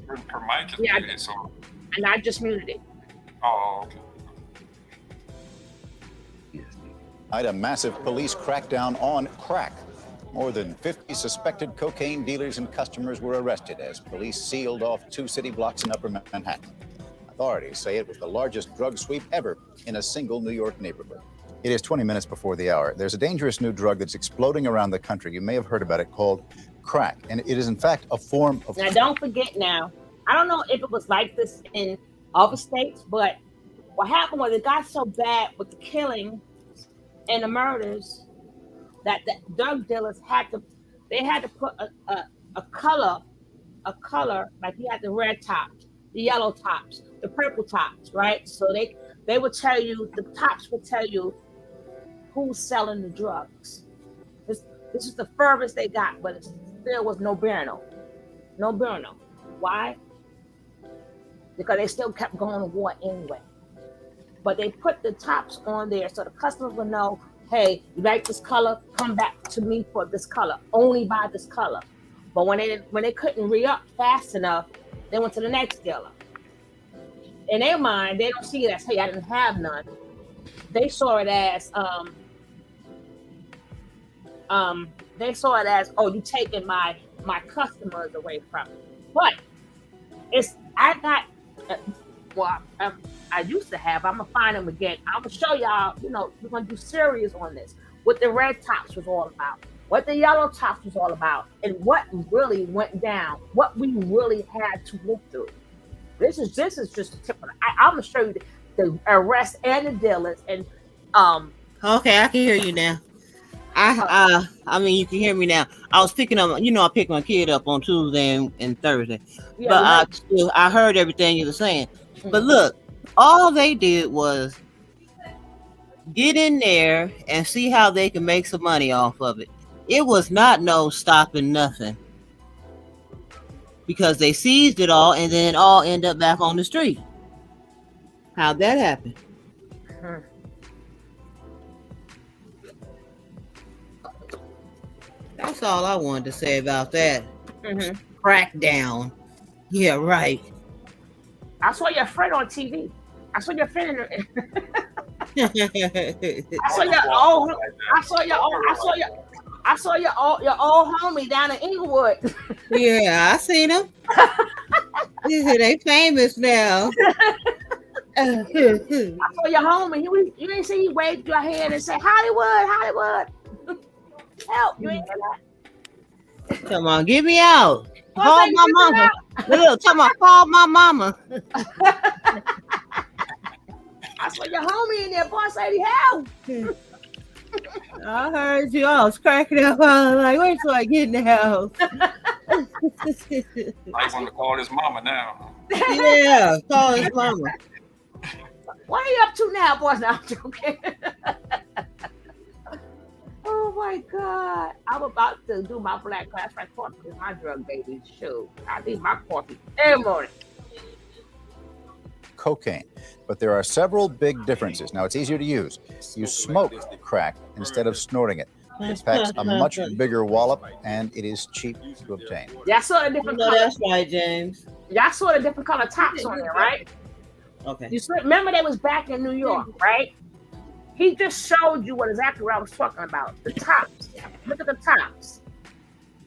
Yeah, muted, so. And I just muted it. Oh, okay. Tonight, a massive police crackdown on crack. More than 50 suspected cocaine dealers and customers were arrested as police sealed off 2 city blocks in Upper Manhattan. Authorities say it was the largest drug sweep ever in a single New York neighborhood. It is 20 minutes before the hour. There's a dangerous new drug that's exploding around the country. You may have heard about it, called crack. And it is, in fact, a form of... Now, don't forget now, I don't know if it was like this in other states, but what happened was it got so bad with the killing and the murders that the drug dealers had to put a color, like you had the red tops, the yellow tops, the purple tops, right? So they would tell you, the tops would tell you who's selling the drugs. This is the furthest they got, but it still was no bueno. No bueno. Why? Because they still kept going to war anyway. But they put the tops on there so the customers would know, hey, you like this color? Come back to me for this color. Only buy this color. But when they couldn't re-up fast enough, They went to the next dealer. In their mind, they don't see it as, hey, I didn't have none. They saw it as, oh, you taking my customers away from me. But I used to have. I'm gonna find them again. I'm gonna show y'all. We're gonna do series on this. What the red tops was all about. What the yellow tops was all about, and what really went down. What we really had to look through. This is just a tip. I'm gonna show you the arrest and the dealers and Okay, I can hear you now. I mean, you can hear me now. I was picking up, I picked my kid up on Tuesday and Thursday, but I heard everything you were saying. But look, all they did was get in there and see how they can make some money off of it. It was not no stopping nothing, because they seized it all and then it all end up back on the street. How'd that happen? That's all I wanted to say about that. Crackdown. Yeah, right. I saw your friend on TV. I saw your friend. I saw your old homie down in Inglewood. Yeah, I seen him. They famous now. I saw your homie. You didn't see he waved your hand and said, Hollywood. Help, you ain't that. Come on, get me out. Call my mama. Look, call my mama. I saw your homie in there, boss lady, help. I heard you. I was cracking up. I was like, wait till I get in the house. I want to call his mama now. Yeah, call his mama. What are you up to now, boss? Now I'm joking. Oh my God. I'm about to do my black class right coffee with my drug baby. Shoot. I need my coffee every morning. Cocaine. But there are several big differences. Now, it's easier to use. You smoke crack instead of snorting it. It packs a much bigger wallop, and it is cheap to obtain. Y'all saw the different color. That's right, James. Y'all saw the different color tops on there, right? Okay. You remember they was back in New York, right? He just showed you exactly what I was talking about. The tops. Look at the tops.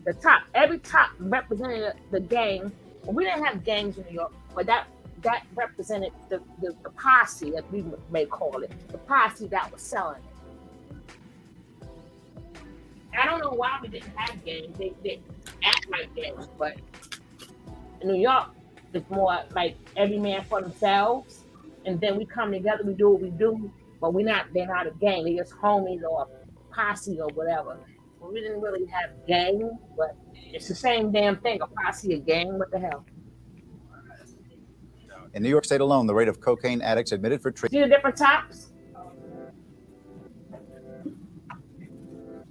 The top. Every top represented the gang. And we didn't have gangs in New York, but that represented the posse, as we may call it. The posse that was selling it. I don't know why we didn't have gangs. They act like gangs, but in New York, it's more like every man for themselves. And then we come together, we do what we do. But they're not a gang. They're just homies or a posse or whatever. We didn't really have gangs, but it's the same damn thing. A posse, a gang, what the hell? In New York State alone, the rate of cocaine addicts admitted for treatment. See the different tops?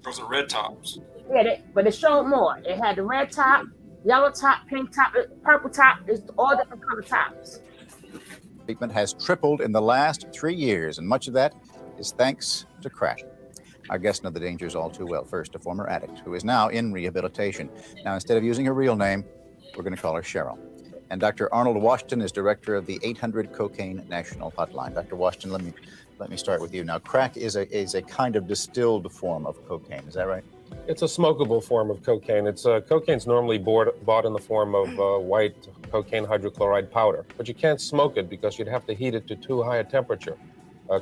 Those are red tops. Yeah, but it showed more. It had the red top, yellow top, pink top, purple top. It's all different color tops. Treatment has tripled in the last 3 years, and much of that is thanks to crack. Our guest knows the dangers all too well. First, a former addict who is now in rehabilitation. Now, instead of using her real name, we're going to call her Cheryl. And Dr. Arnold Washington is director of the 800 Cocaine National Hotline. Dr. Washington, let me start with you. Now, crack is a kind of distilled form of cocaine. Is that right? It's a smokable form of cocaine. Cocaine's normally bought in the form of white cocaine hydrochloride powder, but you can't smoke it because you'd have to heat it to too high a temperature.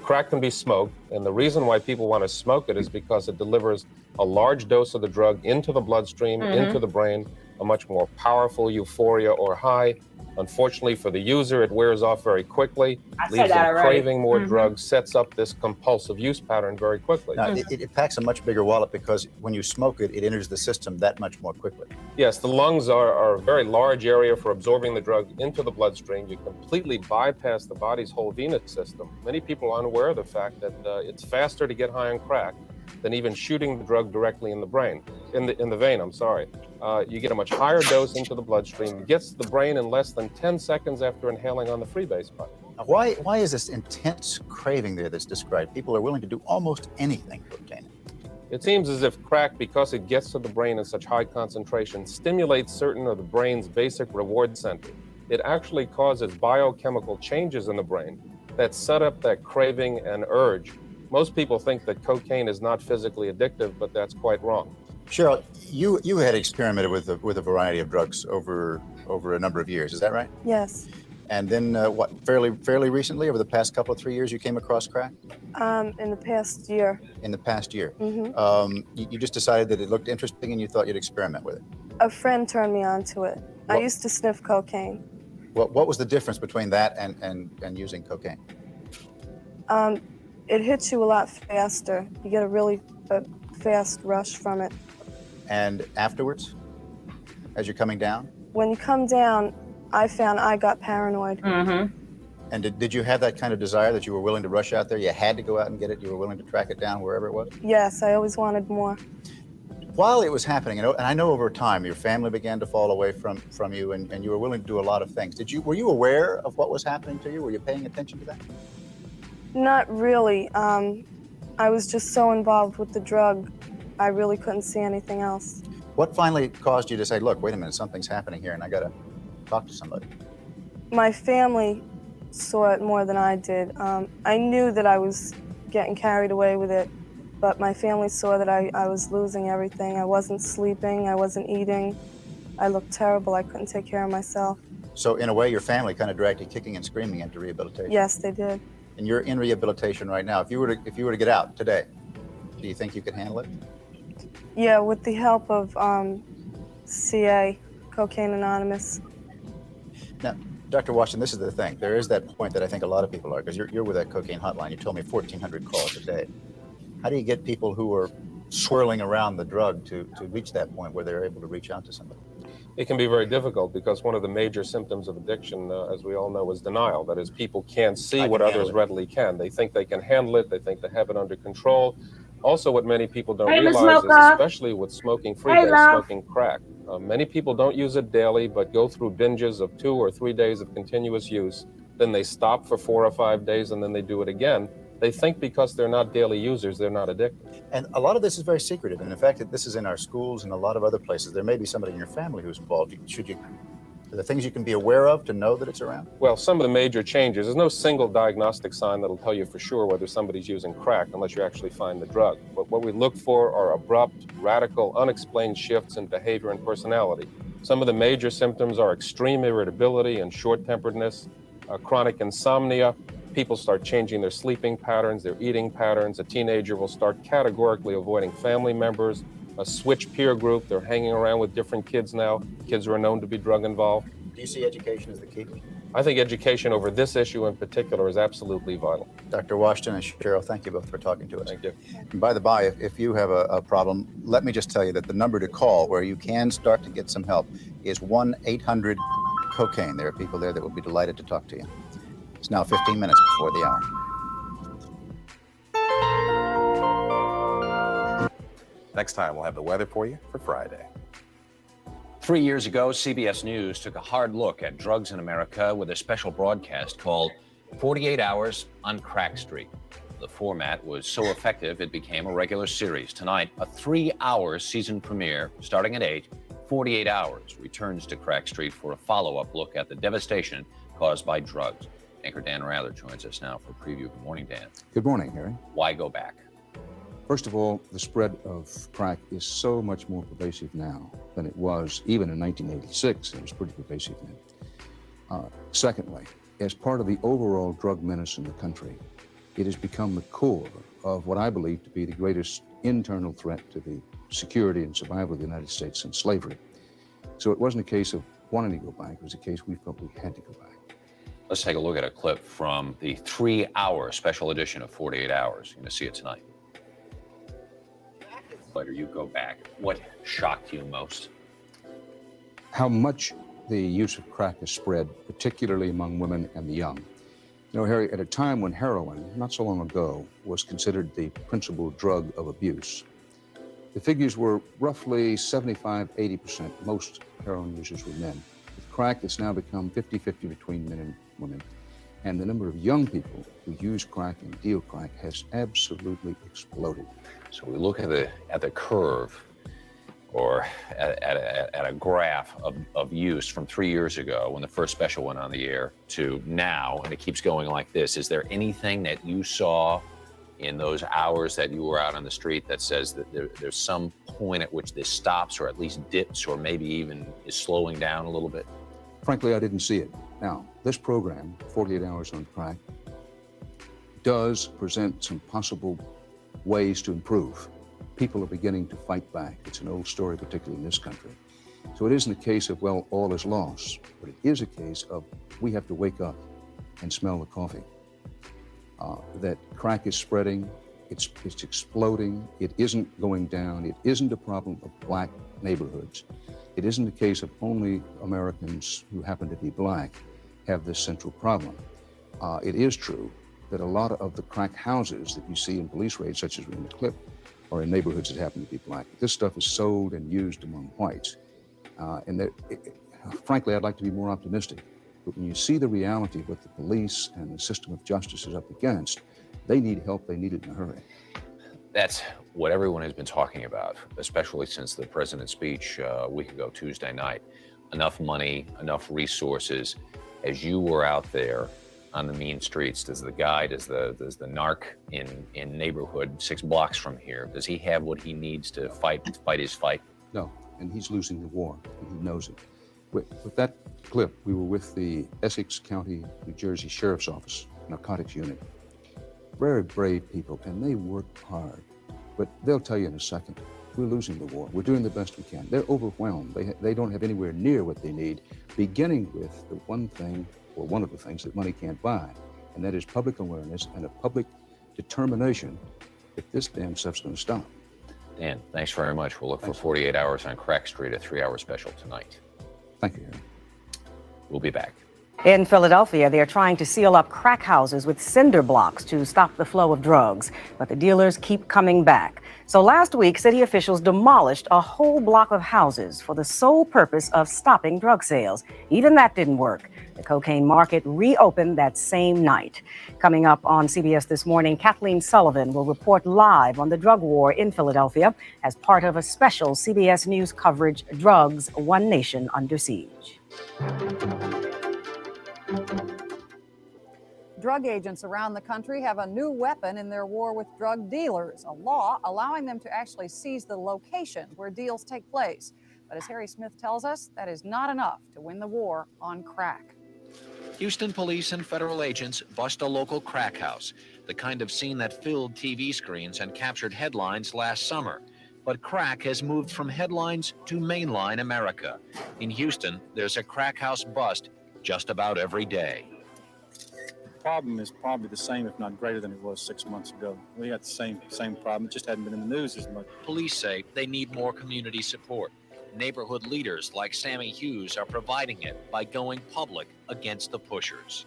Crack can be smoked, and the reason why people want to smoke it is because it delivers a large dose of the drug into the bloodstream, into the brain, a much more powerful euphoria or high. Unfortunately for the user, it wears off very quickly, leaves them craving more drugs, sets up this compulsive use pattern very quickly. Now, it packs a much bigger wallop because when you smoke it, it enters the system that much more quickly. Yes, the lungs are a very large area for absorbing the drug into the bloodstream. You completely bypass the body's whole venous system. Many people are unaware of the fact that it's faster to get high on crack than even shooting the drug directly in the brain, in the vein, I'm sorry. You get a much higher dose into the bloodstream. It gets to the brain in less than 10 seconds after inhaling on the freebase button. Now, why is this intense craving there that's described? People are willing to do almost anything to obtain it. It seems as if crack, because it gets to the brain in such high concentration, stimulates certain of the brain's basic reward centers. it actually causes biochemical changes in the brain that set up that craving and urge. Most people think that cocaine is not physically addictive, but that's quite wrong. Cheryl, you had experimented with a variety of drugs over a number of years. Is that right? Yes. And then fairly recently, over the past couple of 3 years, you came across crack? In the past year. In the past year. Mm-hmm. You just decided that it looked interesting and you thought you'd experiment with it. A friend turned me on to it. I used to sniff cocaine. What was the difference between that and using cocaine? It hits you a lot faster. You get a really fast rush from it. And afterwards, as you're coming down? When you come down, I found I got paranoid. Mm-hmm. And did you have that kind of desire that you were willing to rush out there? You had to go out and get it? You were willing to track it down wherever it was? Yes, I always wanted more. While it was happening, and I know over time your family began to fall away from you, and you were willing to do a lot of things. Were you aware of what was happening to you? Were you paying attention to that? Not really. I was just so involved with the drug, I really couldn't see anything else. What finally caused you to say, look, wait a minute, something's happening here and I gotta talk to somebody? My family saw it more than I did. I knew that I was getting carried away with it, but my family saw that I was losing everything. I wasn't sleeping, I wasn't eating. I looked terrible, I couldn't take care of myself. So in a way, your family kind of dragged you kicking and screaming into rehabilitation? Yes, they did. And you're in rehabilitation right now. If you were to get out today, do you think you could handle it? Yeah, with the help of CA, Cocaine Anonymous. Now, Dr. Washington, this is the thing. There is that point that I think a lot of people are, because you're with that cocaine hotline. You told me 1,400 calls a day. How do you get people who are swirling around the drug to reach that point where they're able to reach out to somebody? It can be very difficult because one of the major symptoms of addiction, as we all know, is denial. That is, people can't see what others readily can. They think they can handle it. They think they have it under control. Also, what many people don't realize is, especially with smoking smoking crack, many people don't use it daily, but go through binges of 2 or 3 days of continuous use. Then they stop for 4 or 5 days, and then they do it again. They think because they're not daily users, they're not addicted. And a lot of this is very secretive. And in fact, this is in our schools and a lot of other places. There may be somebody in your family who's involved. Are there things you can be aware of to know that it's around? Well, some of the major changes, there's no single diagnostic sign that'll tell you for sure whether somebody's using crack unless you actually find the drug. But what we look for are abrupt, radical, unexplained shifts in behavior and personality. Some of the major symptoms are extreme irritability and short-temperedness, chronic insomnia. People start changing their sleeping patterns, their eating patterns. A teenager will start categorically avoiding family members, a switch peer group. They're hanging around with different kids now, kids who are known to be drug involved. Do you see education as the key? I think education over this issue in particular is absolutely vital. Dr. Washington and Cheryl, thank you both for talking to us. Thank you. And by the by, if you have a problem, let me just tell you that the number to call where you can start to get some help is 1-800-COCAINE. There are people there that will be delighted to talk to you. It's now 15 minutes before the hour. Next time, we'll have the weather for you for Friday. 3 years ago, CBS News took a hard look at drugs in America with a special broadcast called 48 Hours on Crack Street. The format was so effective, it became a regular series. Tonight, a 3-hour season premiere starting at 8, 48 Hours returns to Crack Street for a follow-up look at the devastation caused by drugs. Anchor Dan Rather joins us now for a preview. Good morning, Dan. Good morning, Harry. Why go back? First of all, the spread of crack is so much more pervasive now than it was even in 1986. It was pretty pervasive then. Secondly, as part of the overall drug menace in the country, it has become the core of what I believe to be the greatest internal threat to the security and survival of the United States since slavery. So it wasn't a case of wanting to go back, it was a case we felt we had to go back. Let's take a look at a clip from the 3-hour special edition of 48 Hours. You're going to see it tonight. Later, you go back. What shocked you most? How much the use of crack has spread, particularly among women and the young. You know, Harry, at a time when heroin, not so long ago, was considered the principal drug of abuse, the figures were roughly 75-80%. Most heroin users were men. With crack, it's now become 50-50 between men and women. And the number of young people who use crack and deal crack has absolutely exploded. So we look at the curve. or at a graph of use from 3 years ago when the first special went on the air to now, and it keeps going like this, is there anything that you saw in those hours that you were out on the street that says that there's some point at which this stops or at least dips or maybe even is slowing down a little bit? Frankly, I didn't see it. Now, this program, 48 Hours on Crack, does present some possible ways to improve. People are beginning to fight back. It's an old story, particularly in this country. So it isn't a case of, well, all is lost, but it is a case of we have to wake up and smell the coffee. That crack is spreading, it's exploding, it isn't going down, it isn't a problem of black neighborhoods. It isn't a case of only Americans who happen to be black have this central problem. It is true that a lot of the crack houses that you see in police raids, such as in the clip, are in neighborhoods that happen to be black. This stuff is sold and used among whites. Frankly, I'd like to be more optimistic. But when you see the reality of what the police and the system of justice is up against, they need help, they need it in a hurry. That's what everyone has been talking about, especially since the president's speech a week ago, Tuesday night. Enough money, enough resources. As you were out there on the mean streets, does the narc in neighborhood 6 blocks from here, does he have what he needs to fight his fight? No, and he's losing the war, and he knows it. With that clip, we were with the Essex County, New Jersey Sheriff's Office, narcotics unit. Very brave people, and they work hard. But they'll tell you in a second, we're losing the war. We're doing the best we can. They're overwhelmed. They don't have anywhere near what they need, beginning with the one thing, or one of the things that money can't buy, and that is public awareness and a public determination that this damn stuff's going to stop. Dan, thanks very much. We'll look for 48 Hours on Crack Street, a 3-hour special tonight. Thank you, Harry. We'll be back. In Philadelphia, they are trying to seal up crack houses with cinder blocks to stop the flow of drugs, but the dealers keep coming back. So last week, city officials demolished a whole block of houses for the sole purpose of stopping drug sales. Even that didn't work. The cocaine market reopened that same night. Coming up on CBS This Morning, Kathleen Sullivan will report live on the drug war in Philadelphia as part of a special CBS News coverage, Drugs, One Nation Under Siege. Drug agents around the country have a new weapon in their war with drug dealers, a law allowing them to actually seize the location where deals take place. But as Harry Smith tells us, that is not enough to win the war on crack. Houston police and federal agents bust a local crack house, the kind of scene that filled TV screens and captured headlines last summer. But crack has moved from headlines to mainline America. In Houston, there's a crack house bust just about every day. The problem is probably the same, if not greater than it was 6 months ago. We had the same problem, it just hadn't been in the news as much. Police say they need more community support. Neighborhood leaders like Sammy Hughes are providing it by going public against the pushers.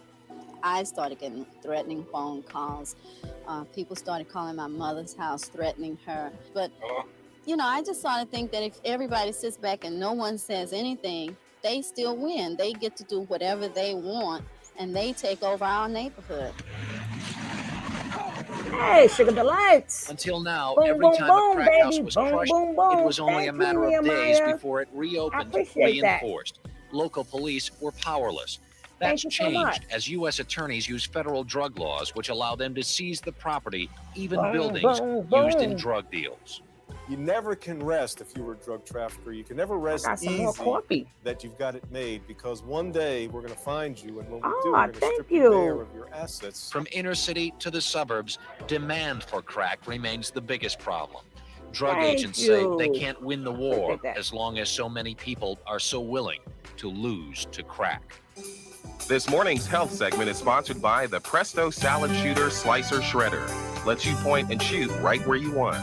I started getting threatening phone calls. People started calling my mother's house, threatening her. But, you know, I just sort of think that if everybody sits back and no one says anything, they still win. They get to do whatever they want, and they take over our neighborhood. Hey, Sugar Delights. Until now, Boom, every boom, time boom, a crack house baby. was Boom, crushed, boom, boom. it was only a Thank matter you, of days Nehemiah. before it reopened, appreciate that. reinforced. Local police were powerless. Thank That's you so much. changed as U.S. attorneys use federal drug laws, which allow them to seize the property, even Boom, buildings boom, used in boom. drug deals. You never can rest if you were a drug trafficker. You can never rest got some easy more coffee. that you've got it made, because one day we're going to find you, and when we Oh, do, we're going to thank strip you. you bare of your assets. From inner city to the suburbs, demand for crack remains the biggest problem. Drug Thank agents say they you. can't win the war Appreciate that. as long as so many people are so willing to lose to crack. This morning's health segment is sponsored by the Presto Salad Shooter Slicer Shredder. Lets you point and shoot right where you want.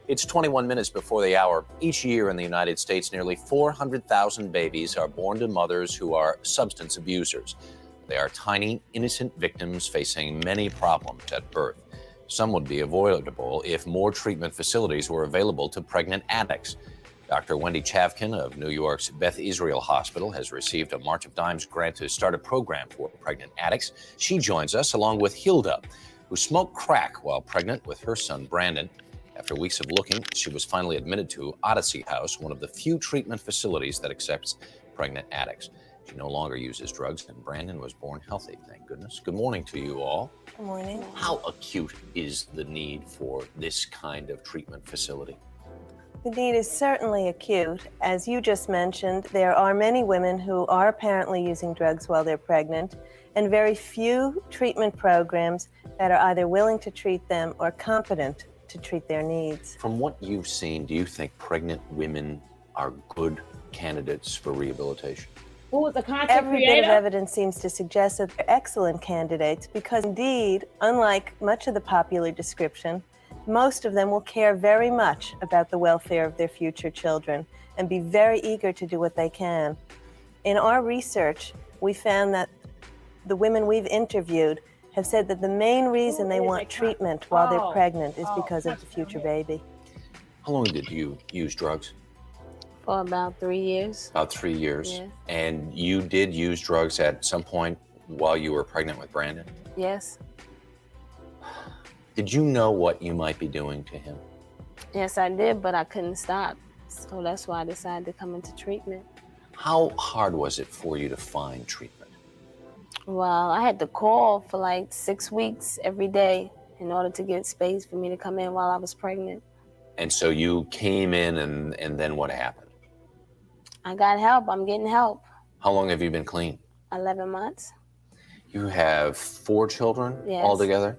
It's 21 minutes before the hour. Each year in the United States, nearly 400,000 babies are born to mothers who are substance abusers. They are tiny, innocent victims facing many problems at birth. Some would be avoidable if more treatment facilities were available to pregnant addicts. Dr. Wendy Chavkin of New York's Beth Israel Hospital has received a March of Dimes grant to start a program for pregnant addicts. She joins us along with Hilda, who smoked crack while pregnant with her son Brandon. After weeks of looking, she was finally admitted to Odyssey House, one of the few treatment facilities that accepts pregnant addicts. She no longer uses drugs, and Brandon was born healthy, thank goodness. Good morning to you all. Good morning. How acute is the need for this kind of treatment facility? The need is certainly acute. As you just mentioned, there are many women who are apparently using drugs while they're pregnant, and very few treatment programs that are either willing to treat them or competent to treat their needs. From what you've seen, do you think pregnant women are good candidates for rehabilitation? Who was the content Every creator? bit of evidence seems to suggest that they're excellent candidates because indeed, unlike much of the popular description, most of them will care very much about the welfare of their future children and be very eager to do what they can. In our research, we found that the women we've interviewed have said that the main reason they want treatment while they're pregnant is because of the future baby. How long did you use drugs? For about 3 years. About 3 years. Yeah. And you did use drugs at some point while you were pregnant with Brandon? Yes. Did you know what you might be doing to him? Yes, I did, but I couldn't stop. So that's why I decided to come into treatment. How hard was it for you to find treatment? Well, I had to call for like 6 weeks every day in order to get space for me to come in while I was pregnant. And so you came in and then what happened? I got help. I'm getting help. How long have you been clean? 11 months. You have 4 children Yes. altogether?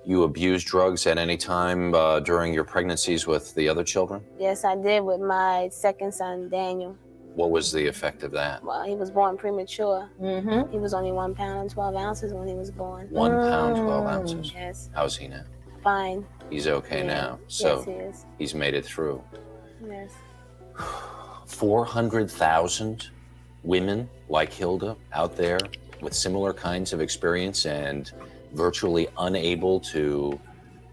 You abused drugs at any time during your pregnancies with the other children? Yes, I did with my second son, Daniel. What was the effect of that? Well, he was born premature. He was only 1 pound and 12 ounces when he was born. 1 pound, 12 ounces. Yes. How's he now? Fine. He's okay Yeah. now. So Yes, he is. he's made it through. Yes. 400,000 women like Hilda out there with similar kinds of experience and virtually unable to.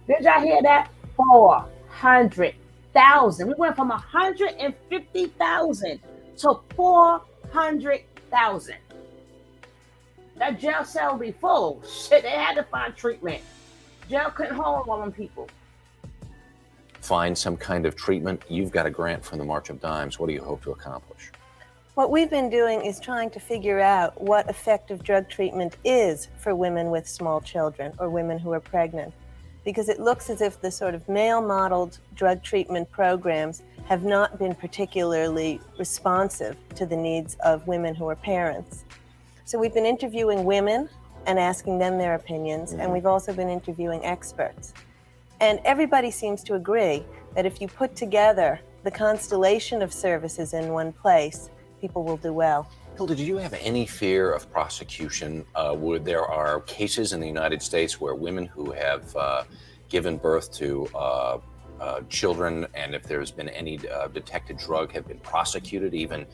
Did y'all hear that? 400,000. We went from 150,000 to 400,000. That jail cell be full. Shit, they had to find treatment. Jail couldn't hold all them people. Find some kind of treatment. You've got a grant from the March of Dimes. What do you hope to accomplish? What we've been doing is trying to figure out what effective drug treatment is for women with small children or women who are pregnant, because it looks as if the sort of male-modeled drug treatment programs have not been particularly responsive to the needs of women who are parents. So we've been interviewing women and asking them their opinions, and we've also been interviewing experts. And everybody seems to agree that if you put together the constellation of services in one place, people will do well. Hilda, did you have any fear of prosecution? Where there are cases in the United States where women who have given birth to children, and if there's been any detected drug, have been prosecuted. Even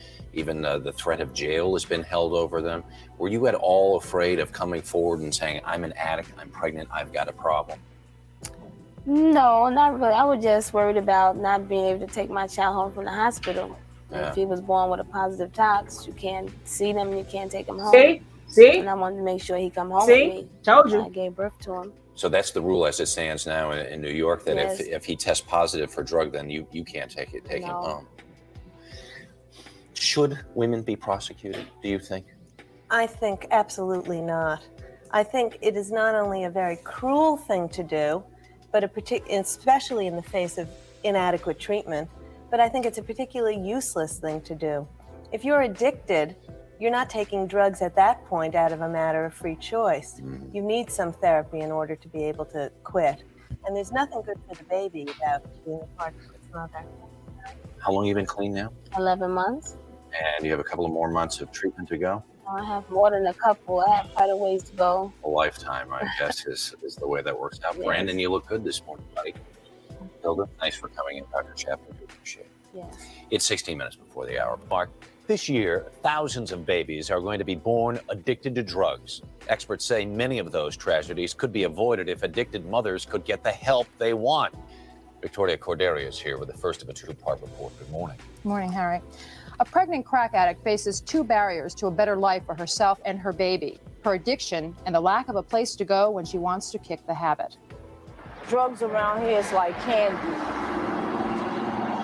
the threat of jail has been held over them. Were you at all afraid of coming forward and saying, "I'm an addict, I'm pregnant, I've got a problem"? No, not really. I was just worried about not being able to take my child home from the hospital. Yeah. If he was born with a positive tox, you can't see them, you can't take him home. See? And I wanted to make sure he come home See? with me. Told you. I gave birth to him. So that's the rule as it stands now in New York, that Yes. if he tests positive for drug, then you can't take him No. home. Should women be prosecuted, do you think? I think absolutely not. I think it is not only a very cruel thing to do, but especially in the face of inadequate treatment, but I think it's a particularly useless thing to do. If you're addicted, you're not taking drugs at that point out of a matter of free choice. You need some therapy in order to be able to quit. And there's nothing good for the baby about being apart from its mother. How long have you been clean now? 11 months. And you have a couple of more months of treatment to go? I have more than a couple. I have quite a ways to go. A lifetime, I guess, is the way that works out. Yes. Brandon, you look good this morning, buddy. Hilda, thanks for coming in, Dr. Chapman. We appreciate it. Yes. It's 16 minutes before the hour. Mark, This year, thousands of babies are going to be born addicted to drugs. Experts say many of those tragedies could be avoided if addicted mothers could get the help they want. Victoria Corderia is here with the first of a two-part report. Good morning. Good morning, Harry. A pregnant crack addict faces two barriers to a better life for herself and her baby: her addiction and the lack of a place to go when she wants to kick the habit. drugs around here is like candy.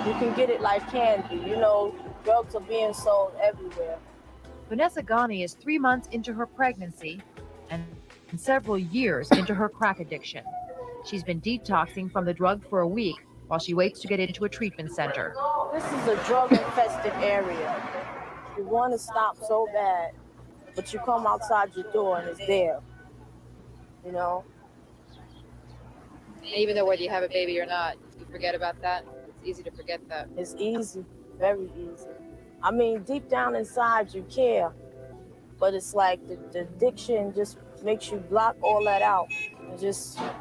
You can get it like candy. You know, drugs are being sold everywhere. Vanessa Ghani is 3 months into her pregnancy and several years into her crack addiction. She's been detoxing from the drug for a week while she waits to get into a treatment center. This is a drug-infested area. You want to stop so bad, but you come outside your door and it's there. You know? Even though whether you have a baby or not, you forget about that. It's easy to forget that. It's easy, very easy. I mean, deep down inside you care, but it's like the addiction just makes you block all that out.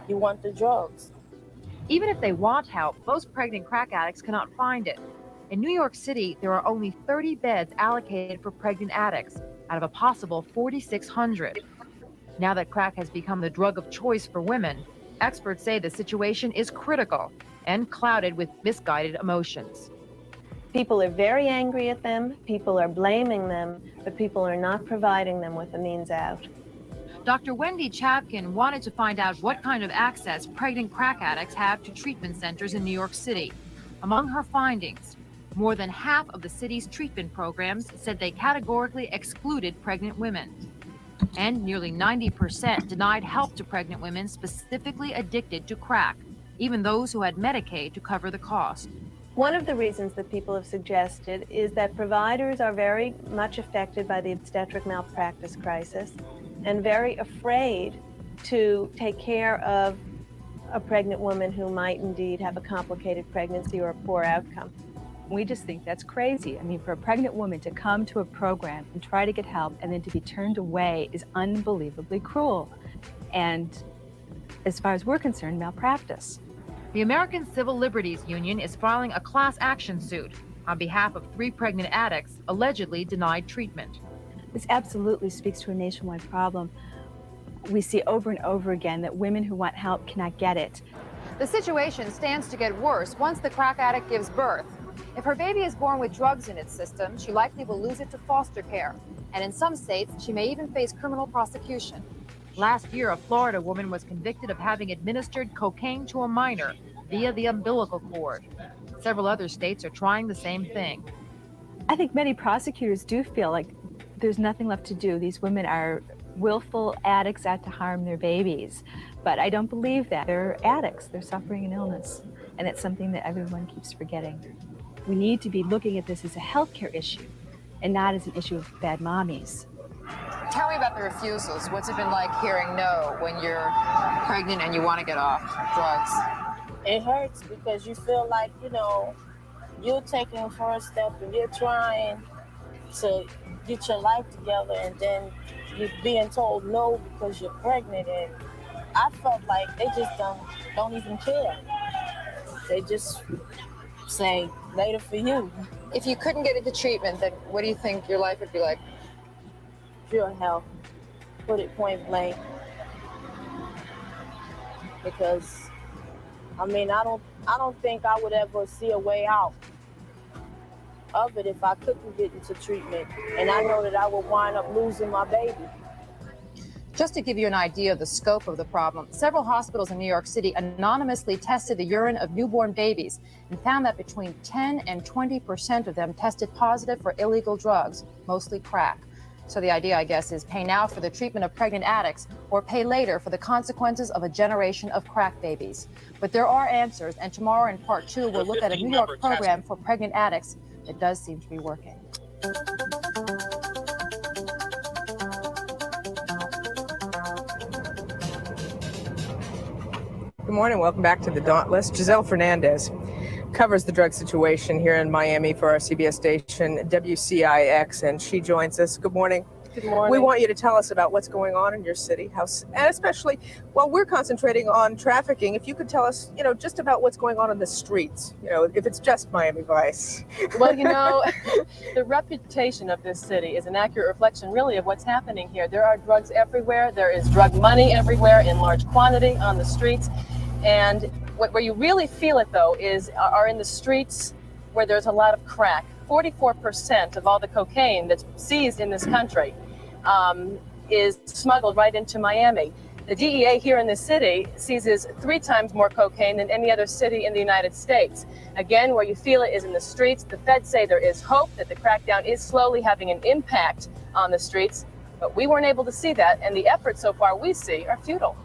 You want the drugs. Even if they want help, most pregnant crack addicts cannot find it. In New York City, there are only 30 beds allocated for pregnant addicts out of a possible 4,600. Now that crack has become the drug of choice for women, experts say the situation is critical and clouded with misguided emotions. People are very angry at them, people are blaming them, but people are not providing them with a means out. Dr. Wendy Chapkin wanted to find out what kind of access pregnant crack addicts have to treatment centers in New York City. Among her findings, more than half of the city's treatment programs said they categorically excluded pregnant women. And nearly 90% denied help to pregnant women specifically addicted to crack, even those who had Medicaid to cover the cost. One of the reasons that people have suggested is that providers are very much affected by the obstetric malpractice crisis and very afraid to take care of a pregnant woman who might indeed have a complicated pregnancy or a poor outcome. We just think that's crazy. I mean, for a pregnant woman to come to a program and try to get help and then to be turned away is unbelievably cruel. And as far as we're concerned, malpractice. The American Civil Liberties Union is filing a class action suit on behalf of 3 pregnant addicts allegedly denied treatment. This absolutely speaks to a nationwide problem. We see over and over again that women who want help cannot get it. The situation stands to get worse once the crack addict gives birth. If her baby is born with drugs in its system, she likely will lose it to foster care. And in some states, she may even face criminal prosecution. Last year, a Florida woman was convicted of having administered cocaine to a minor via the umbilical cord. Several other states are trying the same thing. I think many prosecutors do feel like there's nothing left to do. These women are willful addicts out to harm their babies. But I don't believe that. They're addicts. They're suffering an illness. And it's something that everyone keeps forgetting. We need to be looking at this as a healthcare issue and not as an issue of bad mommies. Tell me about the refusals. What's it been like hearing no when you're pregnant and you want to get off drugs? It hurts because you feel like, you know, you're taking a first step and you're trying to get your life together, and then you're being told no because you're pregnant. And I felt like they just don't even care. They just say later for you. If you couldn't get into treatment, then what do you think your life would be like? Pure hell. Put it point blank. Because I mean, I don't think I would ever see a way out of it if I couldn't get into treatment. And I know that I would wind up losing my baby. Just to give you an idea of the scope of the problem, several hospitals in New York City anonymously tested the urine of newborn babies and found that between 10 and 20% of them tested positive for illegal drugs, mostly crack. So the idea, I guess, is pay now for the treatment of pregnant addicts or pay later for the consequences of a generation of crack babies. But there are answers, and tomorrow in part 2, we'll look at a New York program for pregnant addicts that does seem to be working. Good morning. Welcome back to the Dauntless. Giselle Fernandez covers the drug situation here in Miami for our CBS station WCIX, and she joins us. Good morning. Good morning. We want you to tell us about what's going on in your city, and especially while we're concentrating on trafficking, if you could tell us, just about what's going on in the streets, if it's just Miami Vice. Well, the reputation of this city is an accurate reflection really of what's happening here. There are drugs everywhere. There is drug money everywhere in large quantity on the streets. And where you really feel it, though, are in the streets where there's a lot of crack. 44% of all the cocaine that's seized in this country is smuggled right into Miami. The DEA here in the city seizes 3 times more cocaine than any other city in the United States. Again, where you feel it is in the streets. The feds say there is hope that the crackdown is slowly having an impact on the streets, but we weren't able to see that, and the efforts so far we see are futile.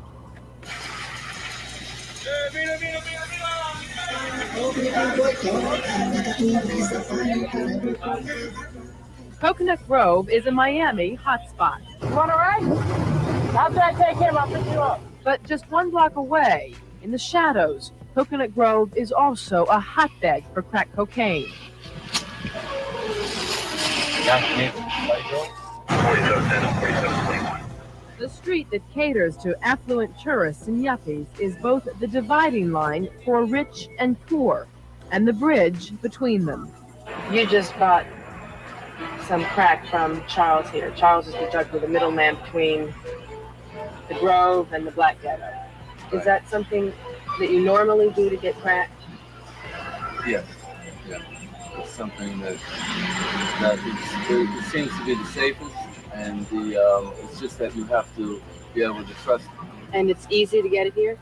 Coconut Grove is a Miami hotspot. You want to ride? After I take him, I'll pick you up. But just 1 block away, in the shadows, Coconut Grove is also a hotbed for crack cocaine. The street that caters to affluent tourists and yuppies is both the dividing line for rich and poor, and the bridge between them. You just bought some crack from Charles here. Charles is the juggler, the middleman between the Grove and the Black Ghetto. Is that something that you normally do to get crack? Yes. Yeah. It's something that it seems to be the safest, and it's just that you have to be able to trust it. And it's easy to get it here?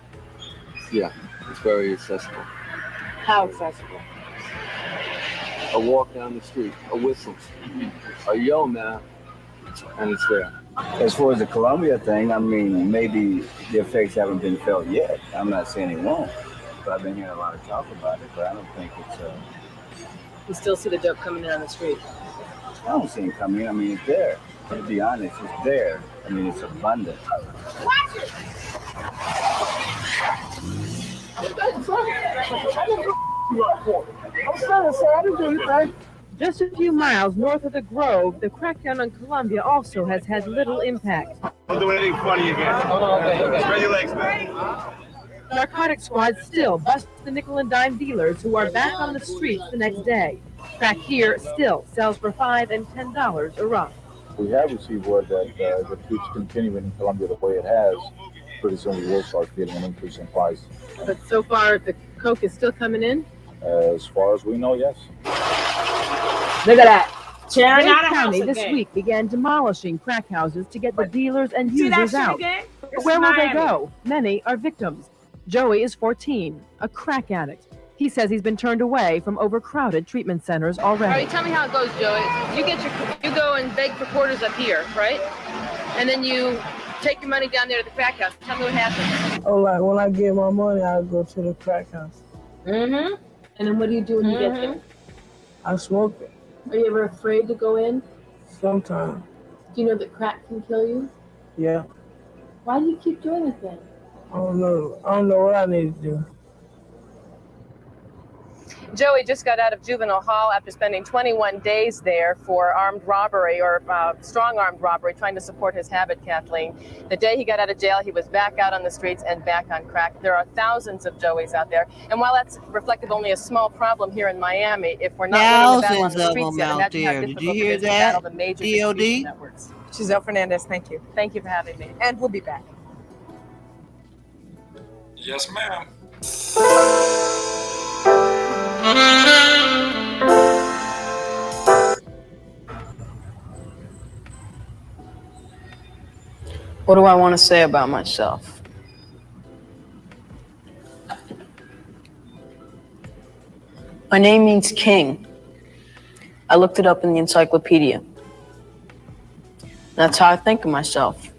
Yeah, it's very accessible. How accessible? A walk down the street, a whistle, a yo man, and it's there. As far as the Colombia thing, I mean, maybe the effects haven't been felt yet. I'm not saying it won't, but I've been hearing a lot of talk about it, but I don't think it's... You still see the dope coming in on the street? I don't see it coming in. I mean, it's there. To be honest, it's there. I mean, it's abundant. Watch it! Just a few miles north of the Grove, the crackdown on Columbia also has had little impact. Don't do anything funny again. Spread your legs, man. Narcotic squads still bust the nickel and dime dealers who are back on the streets the next day. Crack here still sells for $5 and $10 a rough. We have received word that if it keeps continuing in Colombia the way it has, pretty soon we will start feeling an increase in price. But so far, the coke is still coming in? As far as we know, yes. Look at that. Tearing Dade out a County house this again. week began demolishing crack houses to get the dealers and See that users shit out. again? This Where is will they Miami. go? Many are victims. Joey is 14, a crack addict. He says he's been turned away from overcrowded treatment centers All already. right, tell me how it goes, Joey. You go and beg for quarters up here, right? And then you take your money down there to the crack house. Tell me what happens. Oh, like when I get my money, I go to the crack house. Mm-hmm. And then what do you do when you get there? I smoke it Are you ever afraid to go in? sometimes. Do you know that crack can kill you? Yeah. Why do you keep doing it then? I don't know. I don't know what I need to do. Joey just got out of juvenile hall after spending 21 days there for armed robbery or strong armed robbery, trying to support his habit, Kathleen. The day he got out of jail, he was back out on the streets and back on crack. There are thousands of Joeys out there. And while that's reflective only a small problem here in Miami, if we're not winning the battle on the streets yet, imagine how difficult it is to battle the major distribution networks. Giselle Fernandez, thank you. Thank you for having me. And we'll be back. Yes, ma'am. What do I want to say about myself? My name means king. I looked it up in the encyclopedia. That's how I think of myself.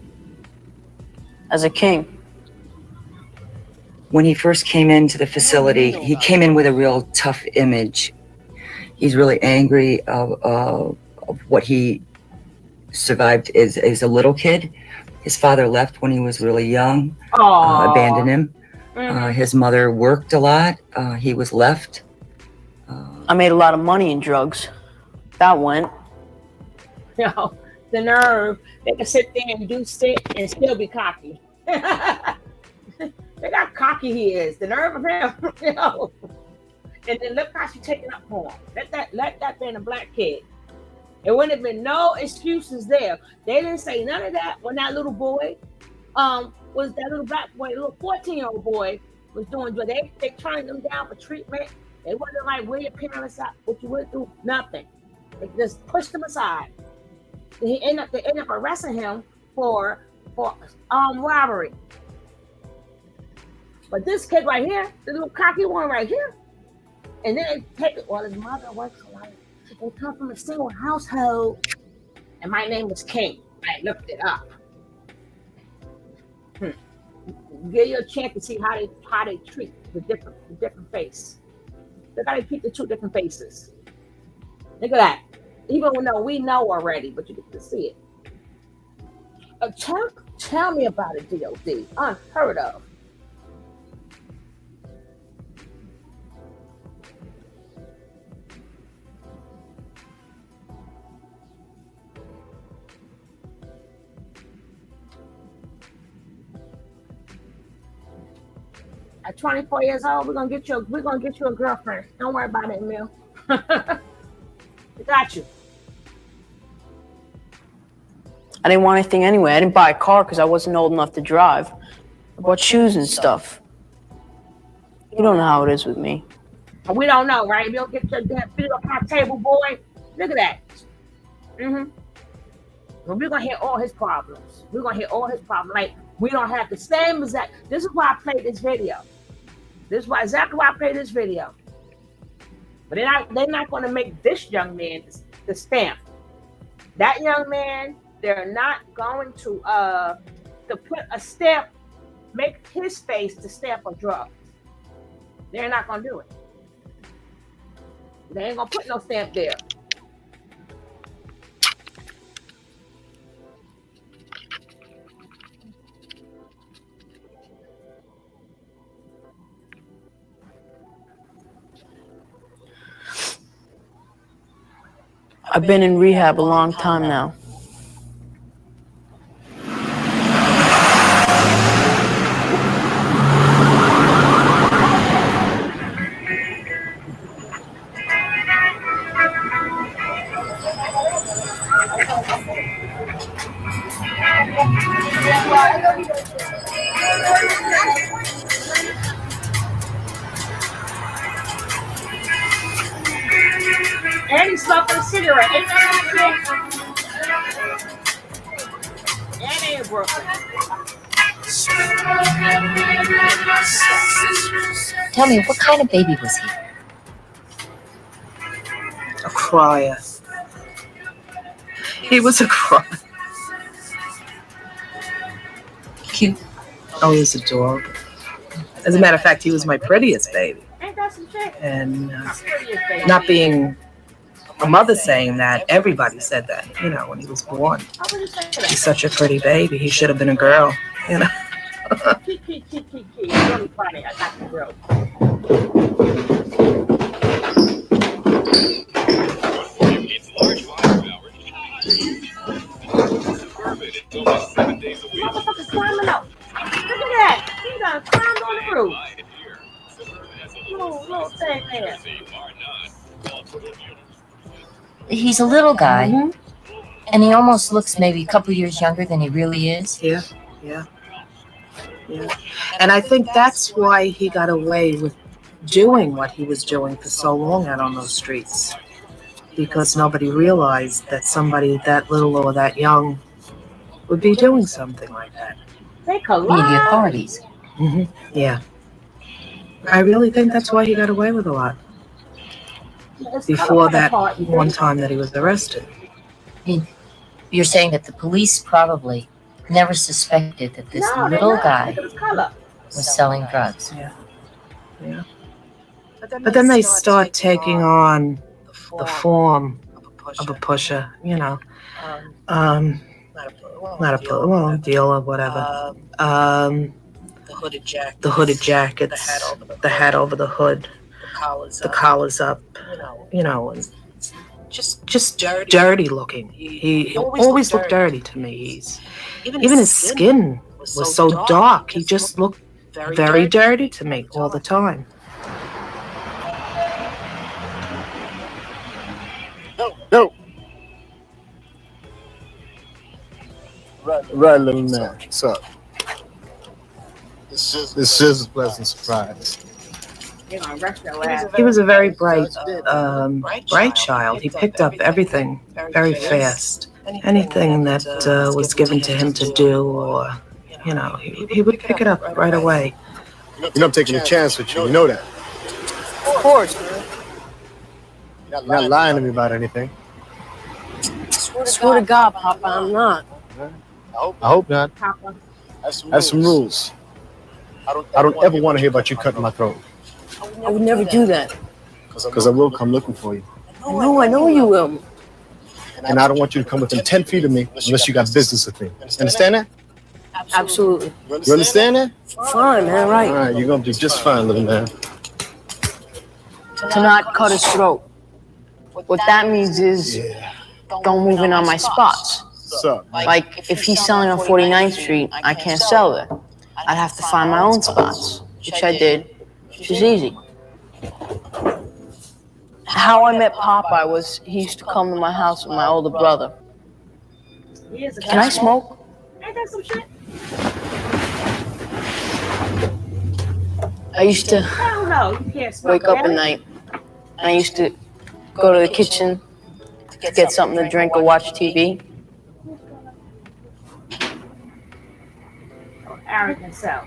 As a king. When he first came into the facility, he came in with a real tough image. He's really angry of what he survived as a little kid. His father left when he was really young, abandoned him. His mother worked a lot. He was left. I made a lot of money in drugs. That went. You know, the nerve. They can sit there and do shit and still be cocky. Look how cocky he is. The nerve of him, you know. And then look how she's taking up for him. Let that been a black kid. There wouldn't have been no excuses there. They didn't say none of that when that little boy, was that little black boy, little 14-year-old boy was doing drugs. They turned him down for treatment. They wasn't like, where your parents at? What you went through? Nothing. They just pushed him aside. And they ended up arresting him for for robbery. But this kid right here, the little cocky one right here, and then they take it. Well, his mother works a lot. They come from a single household, and my name was King. I looked it up. Give you a chance to see how they treat the different face. Look how they treat the two different faces. Look at that. Even though we know already, but you get to see it. Tell me about it, DOD. Unheard of. At 24 years old, we're gonna get you a girlfriend. Don't worry about it, Emil. We got you. I didn't want anything anyway. I didn't buy a car because I wasn't old enough to drive. I bought shoes and stuff. You don't know how it is with me. We don't know, right? If you don't get your damn feet up on the table, boy. Look at that. Well, we're gonna hit all his problems. Like, we don't have the same exact. This is why I played this video. This is why exactly why I played this video. But they're not going to make this young man the stamp. That young man, they're not going to put a stamp, make his face the stamp of drugs. They're not going to do it. They ain't going to put no stamp there. I've been in rehab a long time now. And he's smoking a cigarette. Ain't that and they in Brooklyn. Tell me, what kind of baby was he? A crier. He was a crier. Cute. Oh, he was adorable. As a matter of fact, he was my prettiest baby. Ain't that some shit? And not being a mother saying that, everybody said that, when he was born. He's such a pretty baby. He should have been a girl, Key. Really funny. I got the girl. Motherfucker's climbing up. Look at that. He done climbed on the roof. Little thing there. He's a little guy, and he almost looks maybe a couple years younger than he really is. Yeah. And I think that's why he got away with doing what he was doing for so long out on those streets. Because nobody realized that somebody that little or that young would be doing something like that. They collide. The authorities. Yeah. I really think that's why he got away with a lot. Before that one time that he was arrested. You're saying that the police probably never suspected that this little guy was selling drugs. Yeah. But then they start taking on the form of a pusher, not a dealer, whatever. The hooded jackets, the hat over the hood, the collars up, and just dirty looking. He always looked dirty to me. Even his skin was so dark. He just looked very dirty to me all the time. Go. Right, little man. What's up? It's just a pleasant surprise. He was a very bright child. He picked up everything very fast. Anything that was given to him to do, or, you know, he would pick it up right away. You know I'm taking a chance with you. You know that. Of course. You're not lying to me about anything. I swear to God, Papa, I'm not. I hope not. Papa. I have some rules. I don't ever want to hear about you cutting my throat. I would never do that. Because I will come looking for you. I know you will. And I don't want you to come within 10 feet of me unless you got business with me. Understand that? Absolutely. You understand that? Fine, man, right. All right, you're going to be just fine, little man. To not cut his throat. What that means is don't move in on my spots. So, Like, if he's selling on 49th Street, I can't sell there. I'd have to find my own spots, which I did, which is easy. How I met Popeye was he used to come to my house with my older brother. Can I smoke? Ain't that some shit? I used to Hell no, you can't smoke. wake up at night. I used to go to the kitchen to get something to drink or watch TV. Arrogant self.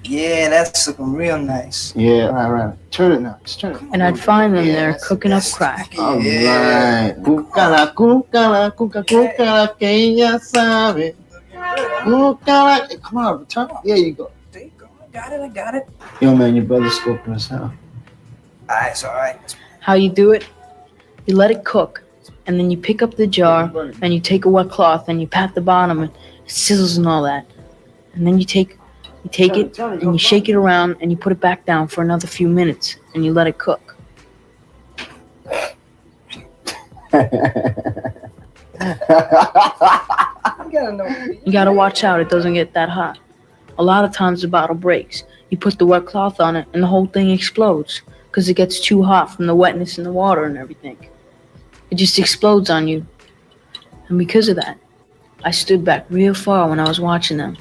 Yeah, that's looking real nice. yeah, right. Turn it now. Just turn it. And I'd find them there cooking up crack. All right. Cúcala, cúcala, cuca, cúcala, que ella sabe. Cúcala. Hey, come on, turn. There you go. I got it. Yo, man, your brother's scoping us out. It's all right. How you do it? You let it cook, and then you pick up the jar, and you take a wet cloth, and you pat the bottom, and it sizzles and all that. And then you take it, and you shake it around, and you put it back down for another few minutes, and you let it cook. You gotta watch out it doesn't get that hot. A lot of times the bottle breaks. You put the wet cloth on it, and the whole thing explodes, because it gets too hot from the wetness in the water and everything. It just explodes on you. And because of that, I stood back real far when I was watching them.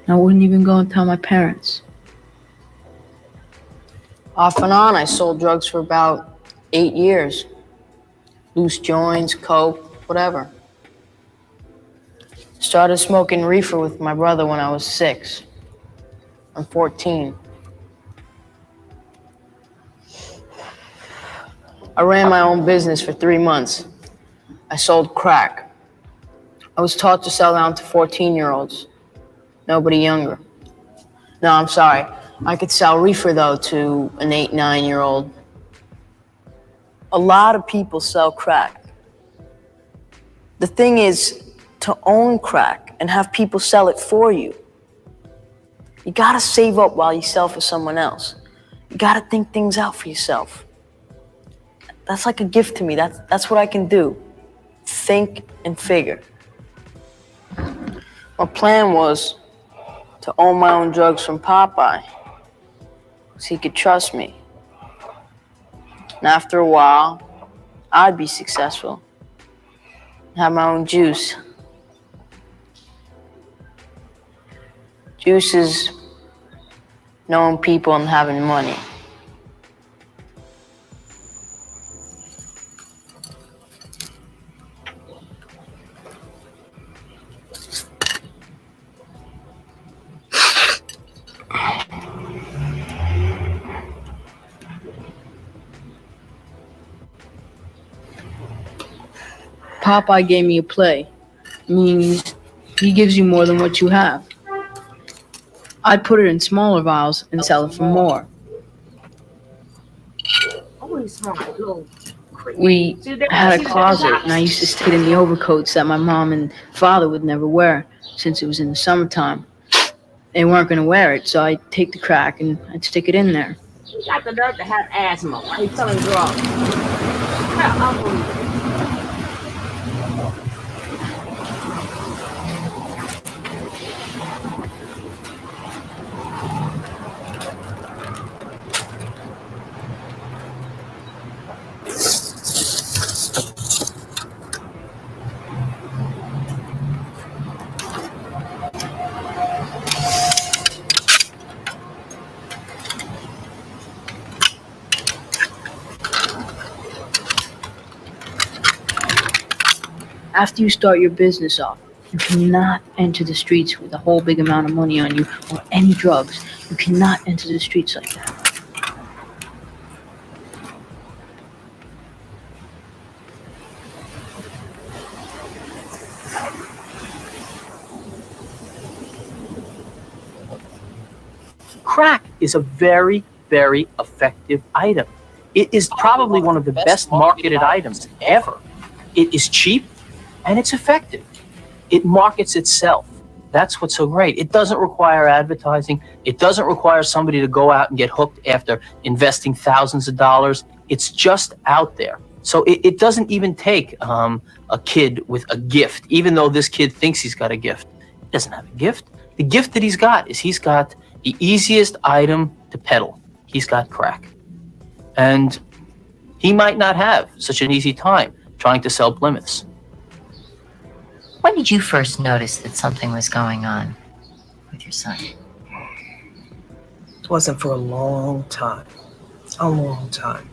I wouldn't even go and tell my parents. Off and on, I sold drugs for about 8 years. Loose joints, coke, whatever. Started smoking reefer with my brother when I was 6. I'm 14. I ran my own business for 3 months. I sold crack. I was taught to sell down to 14-year-olds. Nobody younger. No, I'm sorry. I could sell reefer, though, to an 8, 9-year-old. A lot of people sell crack. The thing is to own crack and have people sell it for you. You gotta save up while you sell for someone else. You gotta think things out for yourself. That's like a gift to me. That's what I can do. Think and figure. My plan was to own my own drugs from Popeye, so he could trust me. And after a while, I'd be successful. Have my own juice. Juice is knowing people and having money. Popeye gave me a play. Means he gives you more than what you have. I'd put it in smaller vials and sell it for more. We had a closet, and I used to stick it in the overcoats that my mom and father would never wear since it was in the summertime. They weren't going to wear it, so I'd take the crack and I'd stick it in there. You got the nerve to have asthma. Why are you selling drugs? How unbelievable. After you start your business off, you cannot enter the streets with a whole big amount of money on you or any drugs. You cannot enter the streets like that. Crack is a very, very effective item. It is probably one of the best marketed items ever. It is cheap and it's effective. It markets itself. That's what's so great. It doesn't require advertising. It doesn't require somebody to go out and get hooked after investing thousands of dollars. It's just out there. So it doesn't even take a kid with a gift, even though this kid thinks he's got a gift. He doesn't have a gift. The gift that he's got is he's got the easiest item to peddle. He's got crack. And he might not have such an easy time trying to sell Plymouths. When did you first notice that something was going on with your son? It wasn't for a long time. A long time.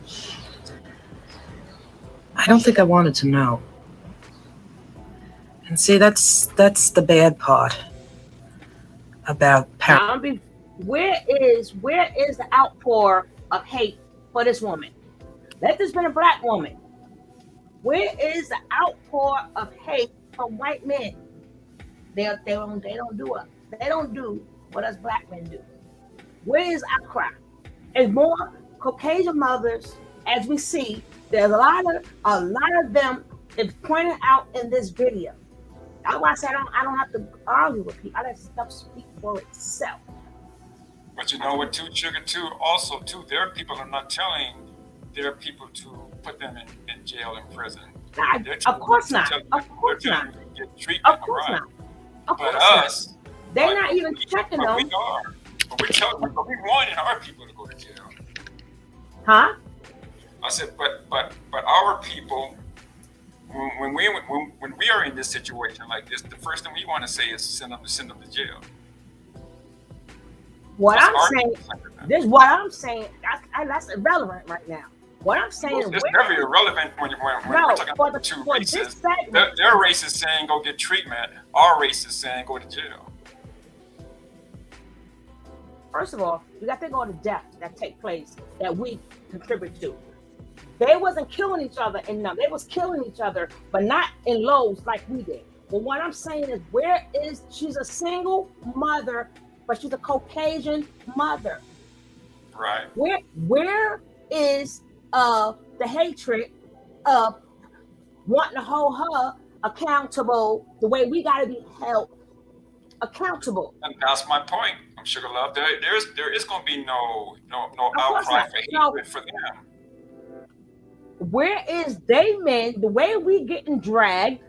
I don't think I wanted to know. And see, that's the bad part about parents. Where is the outpour of hate for this woman? Let this be a black woman. Where is the outpour of hate from white men? They don't do it. They don't do what us black men do. Where is outcry? There's more Caucasian mothers, as we see. There's a lot of them is pointed out in this video. That's why I said I don't have to argue with people. I let stuff speak for itself. But you know what, too, Sugar, too, also, too, their people are not telling their people to put them in jail and prison. Of course not. Of course not. Get treatment, of course right? not. Of But course us, not. They're not even checking them. We are. But we wanting our people to go to jail. Huh? I said, but our people, when we are in this situation like this, the first thing we want to say is send them to jail. What I'm saying, that's irrelevant right now. What I'm saying is, it's never irrelevant when we're talking about two races. Their race is saying go get treatment. Our race is saying go to jail. First of all, you got to think on the deaths that take place that we contribute to. They wasn't killing each other in them. They was killing each other, but not in lows like we did. But what I'm saying is, she's a single mother, but she's a Caucasian mother. Right. Where is the hatred of wanting to hold her accountable the way we got to be held accountable? And that's my point. I'm Sugar Love. There is going to be no outcry for hatred for them. Where is they men, the way we getting dragged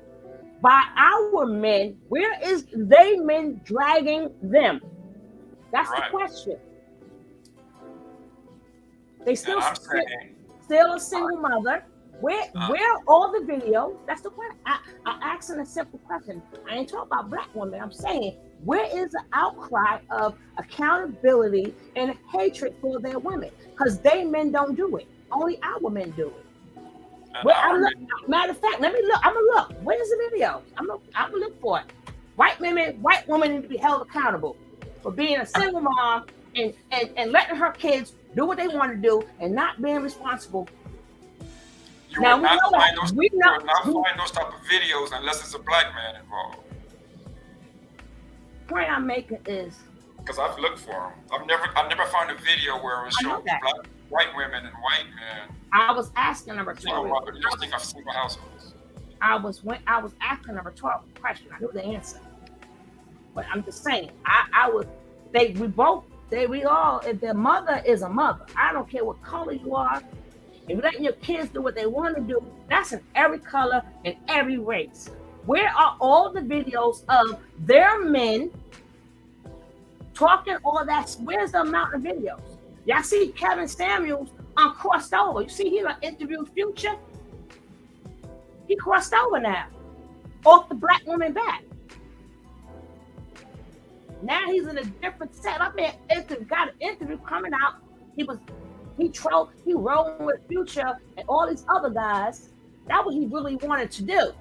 by our men, where is they men dragging them? That's the question. They still a single mother. Where all the videos? That's the question. I'm asking a simple question. I ain't talking about black women. I'm saying, where is the outcry of accountability and hatred for their women? Because they men don't do it. Only our men do it. Matter of fact, let me look. I'm gonna look. Where's the video? I'm gonna look for it. White women need to be held accountable for being a single mom and letting her kids do what they want to do and not being responsible. You will not find those type of videos unless it's a black man involved. The point I'm making is because I've looked for them. I've never found a video where it was showing white women and white men. I was asking number 12. Single households. I was asking number 12 question. I knew the answer, but I'm just saying. We all. If their mother is a mother, I don't care what color you are. If you're letting your kids do what they want to do, that's in every color and every race. Where are all the videos of their men talking all that? Where's the amount of videos? Y'all see Kevin Samuels crossed over. You see he interviewed Future? He crossed over now. Off the black woman back. Now he's in a different set. I mean, got an interview coming out. He rolled with Future and all these other guys. That's what he really wanted to do.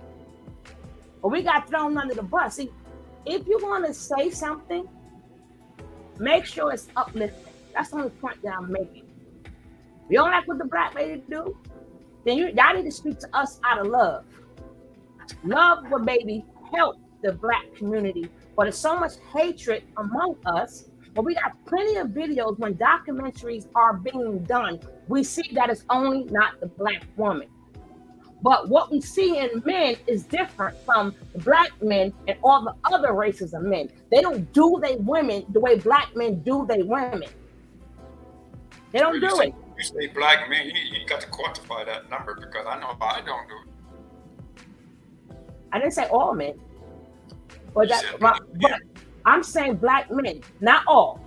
But we got thrown under the bus. See, if you're going to say something, make sure it's uplifting. That's the only point that I'm making. You don't like what the black lady do, then y'all need to speak to us out of love. Love will maybe help the black community, but there's so much hatred among us. But we got plenty of videos when documentaries are being done. We see that it's only not the black woman. But what we see in men is different from the black men and all the other races of men. They don't do they women the way black men do they women. They don't do it. You say black men, you got to quantify that number, because I know I don't do it. I didn't say all men. But I'm saying black men, not all.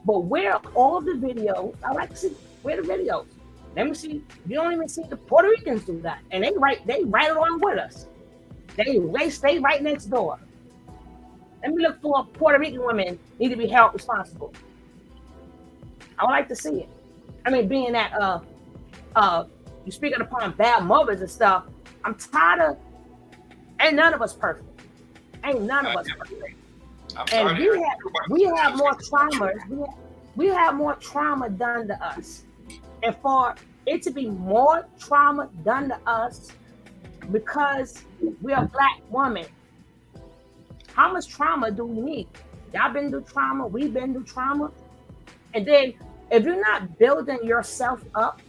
But where are all the videos? I like to see where the videos. Let me see. You don't even see the Puerto Ricans do that, and they right along with us. They stay right next door. Let me look for Puerto Rican women need to be held responsible. I would like to see it. I mean, being that you speaking upon bad mothers and stuff, I'm tired of. Ain't none of us perfect. Ain't none of us perfect. And we have more traumas. We have more trauma done to us. And for it to be more trauma done to us because we're a black woman, how much trauma do we need? Y'all been through trauma, we've been through trauma. And then if you're not building yourself up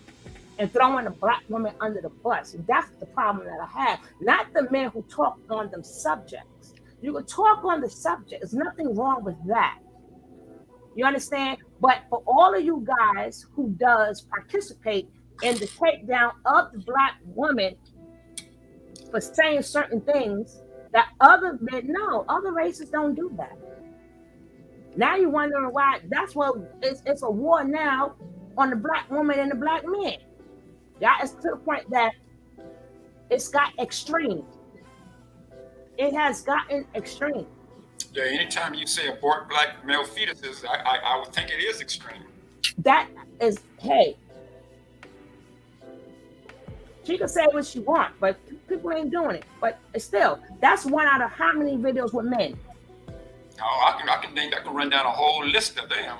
and throwing a black woman under the bus, that's the problem that I have. Not the men who talk on them subjects. You can talk on the subject. There's nothing wrong with that. You understand? But for all of you guys who does participate in the takedown of the black woman for saying certain things that other men, no, other races don't do that. Now you're wondering why. That's what it's a war now on the black woman and the black man. Yeah, it's to the point that it's got extreme. It has gotten extreme. Yeah, anytime you say abort black male fetuses, I would think it is extreme. That is, hey, she can say what she wants, but people ain't doing it. But still, that's one out of how many videos with men? Oh, I can run down a whole list of them.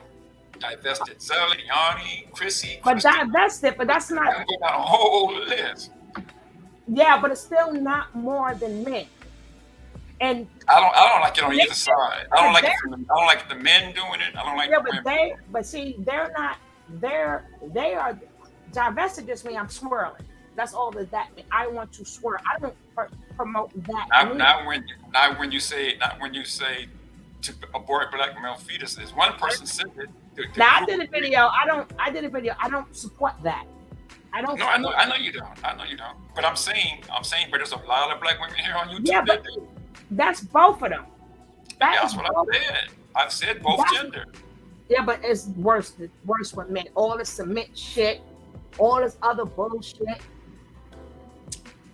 Divested Zelly, Yanni, Chrissy. But divested, but that's not. I can go down a whole list. Yeah, but it's still not more than men. And I don't like it on either side. I don't like the men doing it. I don't like the women. But see, they're not. They are divested. Just mean I'm swirling. That's all that means. I want to swirl. I don't promote that. Not when you say to abort black male fetuses. One person said it. Now I did a video. I don't support that. I don't. No, I know you don't. I know you don't. But I'm saying, but there's a lot of black women here on YouTube. Yeah, but that's both of them. That's what I said. I've said both gender. Yeah, but it's worse with men. All this submit shit, all this other bullshit.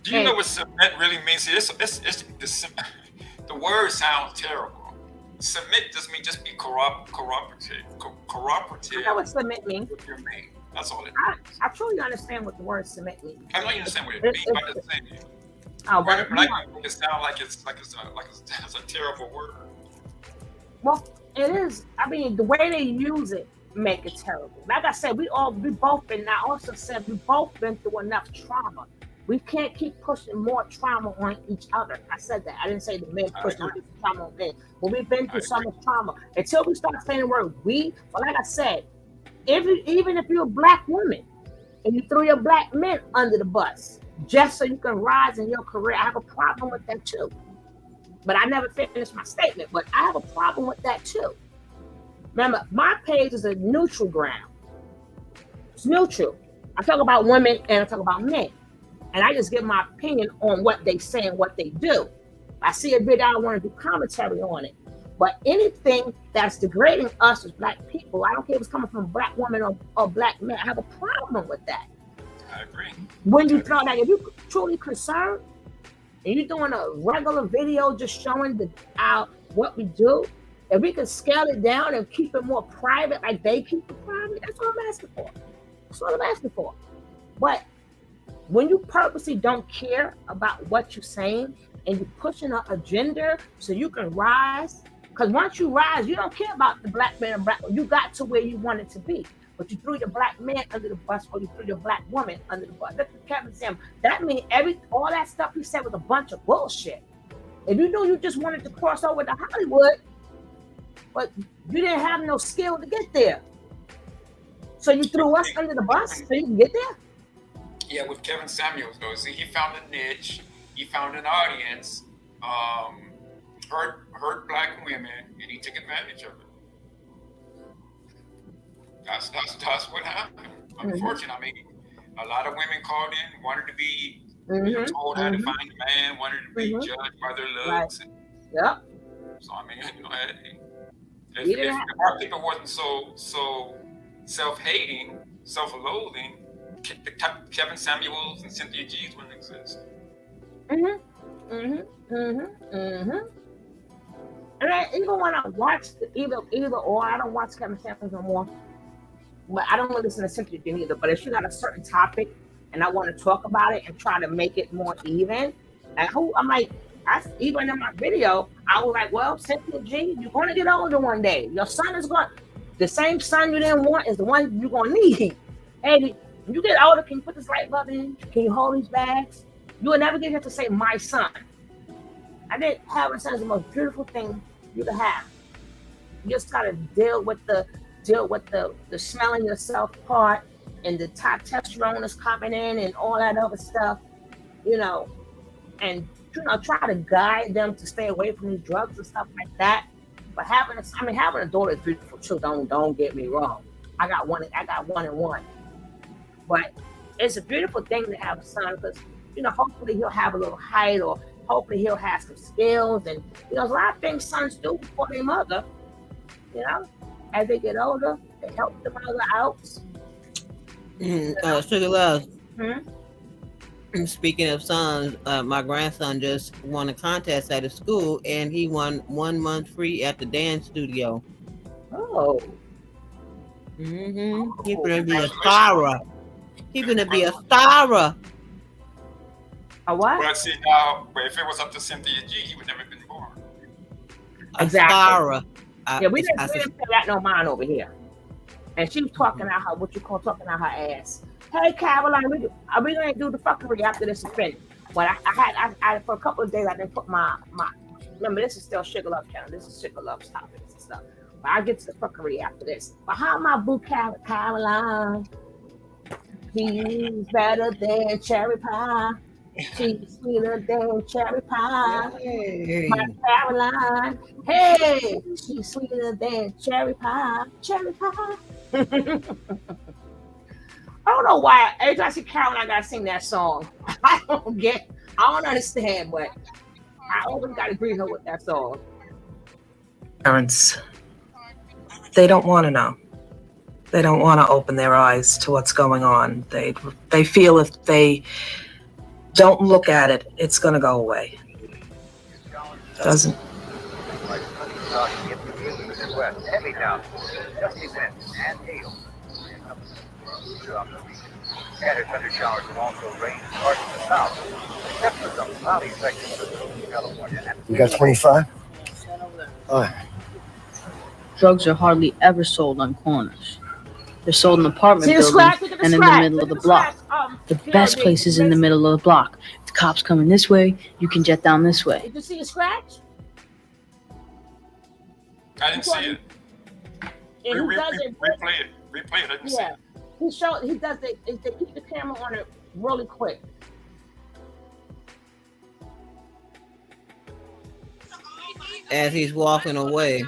Do you know what submit really means? The word sounds terrible. Submit just be cooperative. I know what submit means. With your mate. That's all it means. I truly understand what the word submit means. I know you understand what it means. I'm just saying. But black people make it sound like it's a terrible word. Well, it is. I mean, the way they use it make it terrible. Like I said, we both been. I also said we both been through enough trauma. We can't keep pushing more trauma on each other. I said that. I didn't say the men pushing trauma on men. But we've been through so much trauma. Until we start saying the word we, but like I said, even if you're a black woman and you throw your black men under the bus just so you can rise in your career, I have a problem with that too. But I never finished my statement, but I have a problem with that too. Remember, my page is a neutral ground. It's neutral. I talk about women and I talk about men. And I just give my opinion on what they say and what they do. I see a video, I want to do commentary on it. But anything that's degrading us as black people, I don't care if it's coming from a black woman or black man, I have a problem with that. I agree. When you throw that, if you're truly concerned and you're doing a regular video just showing what we do, if we can scale it down and keep it more private, like they keep it private, that's all I'm asking for. That's all I'm asking for. But when you purposely don't care about what you're saying and you're pushing an agenda so you can rise. Because once you rise, you don't care about the black man and black. You got to where you wanted to be, but you threw your black man under the bus, or you threw your black woman under the bus. That's what Kevin said. That means all that stuff he said was a bunch of bullshit. If you knew you just wanted to cross over to Hollywood, but you didn't have no skill to get there, so you threw us under the bus so you can get there. Yeah, with Kevin Samuels though, see, he found a niche, he found an audience, hurt black women, and he took advantage of it. That's what happened. Unfortunately, I mean, a lot of women called in, wanted to be told how to find a man, wanted to be judged by their looks. Right. Yep. So I mean, you know, if our people wasn't so self-hating, self-loathing, Kevin Samuels and Cynthia G's wouldn't exist. And even when I watch either or, I don't watch Kevin Samuels no more. But I don't listen to Cynthia G either. But if she got a certain topic and I want to talk about it and try to make it more even, I'm like, even in my video, I was like, well, Cynthia G, you're going to get older one day. Your son is going, the same son you didn't want is the one you're going to need. Hey, when you get older, can you put this light bulb in? Can you hold these bags? You will never get here to say my son. I think having a son is the most beautiful thing you can have. You just gotta deal with the smelling yourself part, and the testosterone is coming in and all that other stuff, you know, and try to guide them to stay away from these drugs and stuff like that. But having a daughter is beautiful too. Don't get me wrong. I got one and one. But it's a beautiful thing to have a son because, you know, hopefully he'll have a little height, or hopefully he'll have some skills. And, you know, there's a lot of things sons do for their mother, you know, as they get older, they help the mother out. Sugar Love. Speaking of sons, my grandson just won a contest at a school, and he won 1 month free at the dance studio. Oh. He's gonna be a star. He's gonna be a star. A what? But see now, but if it was up to Cynthia G, he would never have been born. Exactly. Yeah, we didn't pay that no mind over here. And she was talking out her, talking out her ass. Hey, Caroline, are we going to do the fuckery after this is finished? But I for a couple of days, I didn't put my remember, this is still Sugar Love channel. This is Sugar Love topics and stuff. But I get to the fuckery after this. But how my boo Caroline? She's better than cherry pie. She's sweeter than cherry pie. Hey. My Caroline. Hey, she's sweeter than cherry pie. Cherry pie. I don't know why every time I see Caroline, I gotta sing that song. I don't understand, but I always gotta greet her with that song. Parents, they don't want to know. They don't want to open their eyes to what's going on. They feel if they don't look at it, it's going to go away. Doesn't. Heavy downpour, gusty winds, and hail. Scattered thunder showers and also rain in parts of the south, except for some cloudy sections of California. You got 25? All right. Drugs are hardly ever sold on corners. They're sold in apartment buildings and in the middle of the block. The best place is in the middle of the block. If the cops coming this way, you can jet down this way. Did you see a scratch? I didn't see it. Replay it. I didn't see it. He does it. They keep the camera on it really quick. As he's walking away.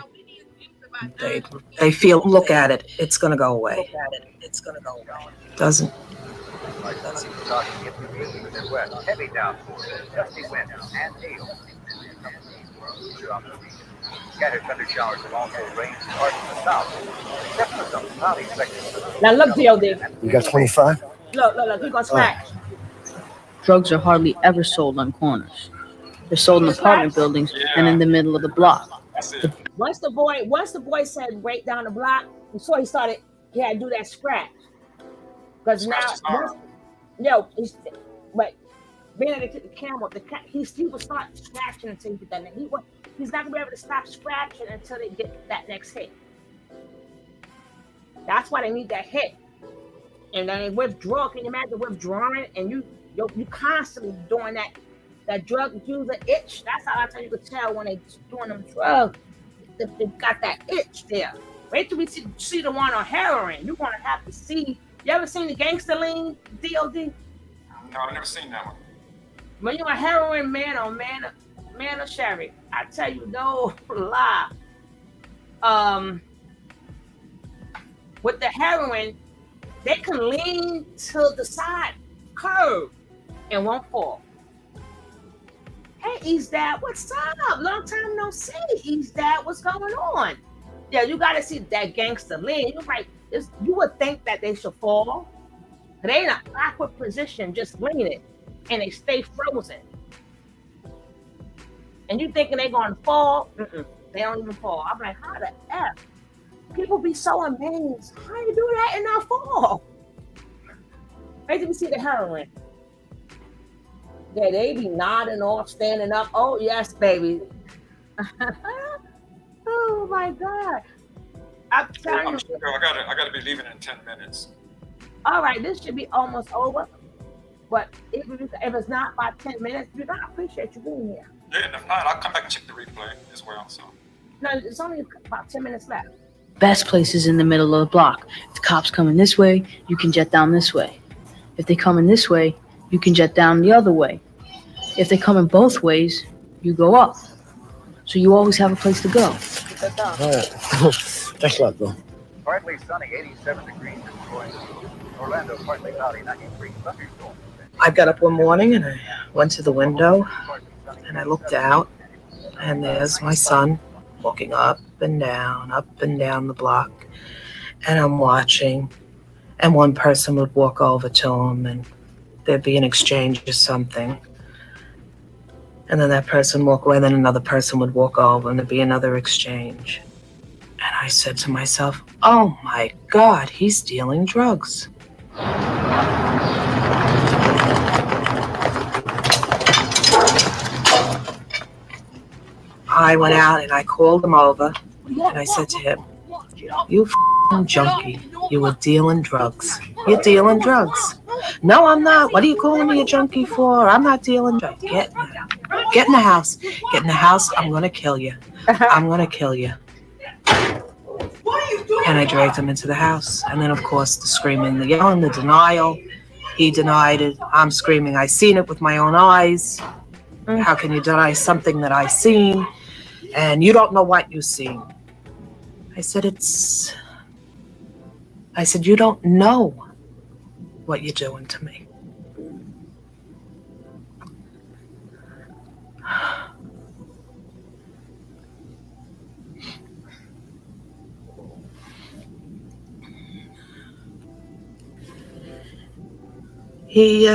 They feel, look at it, it's going to go away. Doesn't. Heavy downpour, gusty winds, and hail. Scattered thunder showers and also rain in parts of the south, except for some cloudy sections. Now look, D.O.D. You got 25? Look, you're gonna scratch. Drugs are hardly ever sold on corners. They're sold in apartment buildings and in the middle of the block. Once the boy said right down the block, before he had to do that scratch. Because now, but Man, they took the camera. He will start scratching until you get that. He's not gonna be able to stop scratching until they get that next hit. That's why they need that hit. And then they withdraw. Can you imagine withdrawing and you constantly doing that drug user itch? That's how I tell you could tell when they doing them drugs. They got that itch there. Wait till we see the one on heroin. You're gonna have to see. You ever seen the Gangsta Lean DOD? No, I've never seen that one. When you're a heroin man or Sherry, I tell you no lie. With the heroin, they can lean to the side, curve, and won't fall. Hey, East Dad, what's up? Long time no see, East Dad. What's going on? Yeah, you gotta see that gangster lean. You're right. You would think that they should fall. They in an awkward position, just leaning, and they stay frozen. And you thinking they're gonna fall? They don't even fall. I'm like, how the F? People be so amazed. How you do that and not fall? Wait till you see the heroin. Yeah, they be nodding off, standing up. Oh, yes, baby. Oh, my God. I'm telling you. I gotta be leaving in 10 minutes. All right, this should be almost over. But if it's not by 10 minutes, I appreciate you being here. Yeah, and if not, I'll come back and check the replay as well. So. No, it's only about 10 minutes left. Best place is in the middle of the block. If the cops coming this way, you can jet down this way. If they coming this way, you can jet down the other way. If they coming both ways, you go up. So you always have a place to go. All right. Thanks a lot, bro. Partly sunny, 87 degrees in Troy. Orlando, partly cloudy, 93 thunderstorms. I got up one morning and I went to the window and I looked out and there's my son walking up and down the block. And I'm watching, and one person would walk over to him and there'd be an exchange or something. And then that person walk away, then another person would walk over and there'd be another exchange. And I said to myself, oh my God, he's dealing drugs. I went out and I called him over and I said to him, you f***ing junkie, you were dealing drugs. You're dealing drugs. No, I'm not. What are you calling me a junkie for? I'm not dealing drugs. Get in the house. Get in the house. I'm going to kill you. I'm going to kill you. And I dragged him into the house. And then, of course, the screaming, the yelling, the denial. He denied it. I'm screaming, I seen it with my own eyes. How can you deny something that I seen? And you don't know what you seen. I said, you don't know what you're doing to me. He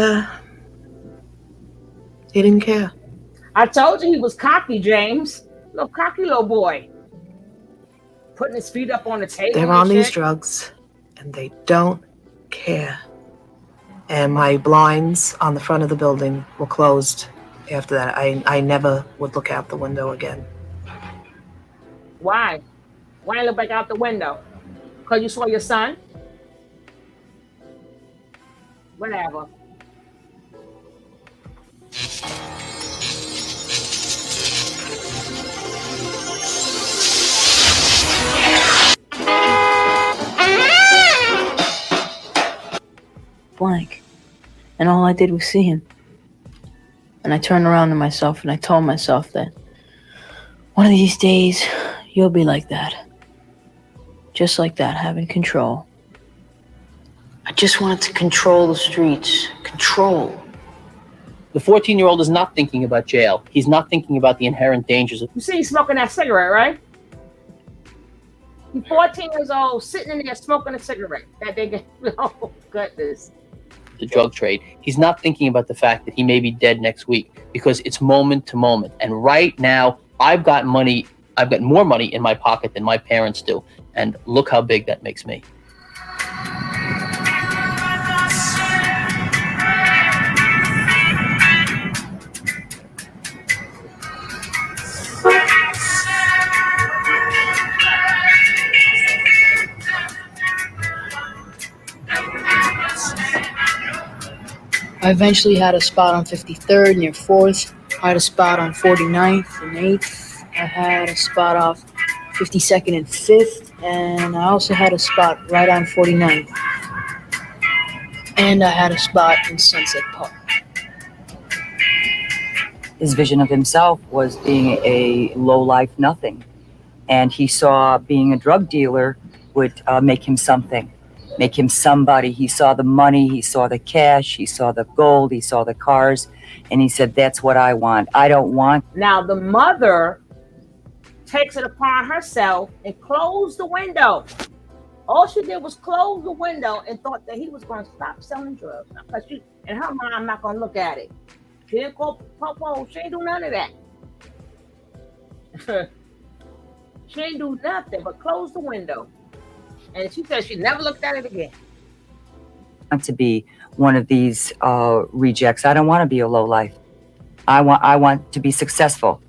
didn't care. I told you he was cocky, James. Little cocky little boy. Putting his feet up on the table. They're on these drugs and they don't care. And my blinds on the front of the building were closed after that. I never would look out the window again. Why? Why look back out the window? Because you saw your son? Whatever. Blank. And all I did was see him. And I turned around to myself and I told myself that one of these days you'll be like that. Just like that, having control. I just wanted to control the streets. Control. The 14-year-old is not thinking about jail. He's not thinking about the inherent dangers of... You see he's smoking that cigarette, right? He's 14 years old, sitting in there smoking a cigarette. That they get, oh goodness. The drug trade. He's not thinking about the fact that he may be dead next week because it's moment to moment. And right now, I've got more money in my pocket than my parents do. And look how big that makes me. I eventually had a spot on 53rd near 4th. I had a spot on 49th and 8th. I had a spot off 52nd and 5th. And I also had a spot right on 49th. And I had a spot in Sunset Park. His vision of himself was being a low-life nothing. And he saw being a drug dealer would make him something, make him somebody. He saw the money, he saw the cash, he saw the gold, he saw the cars, and he said, that's what I want. I don't want. Now the mother takes it upon herself and closed the window. All she did was close the window and thought that he was going to stop selling drugs. Because she, in her mind, I'm not going to look at it. She didn't call Popo. She ain't do none of that. She ain't do nothing but close the window. And she said she never looked at it again. Want to be one of these rejects. I don't want to be a low life. I want to be successful.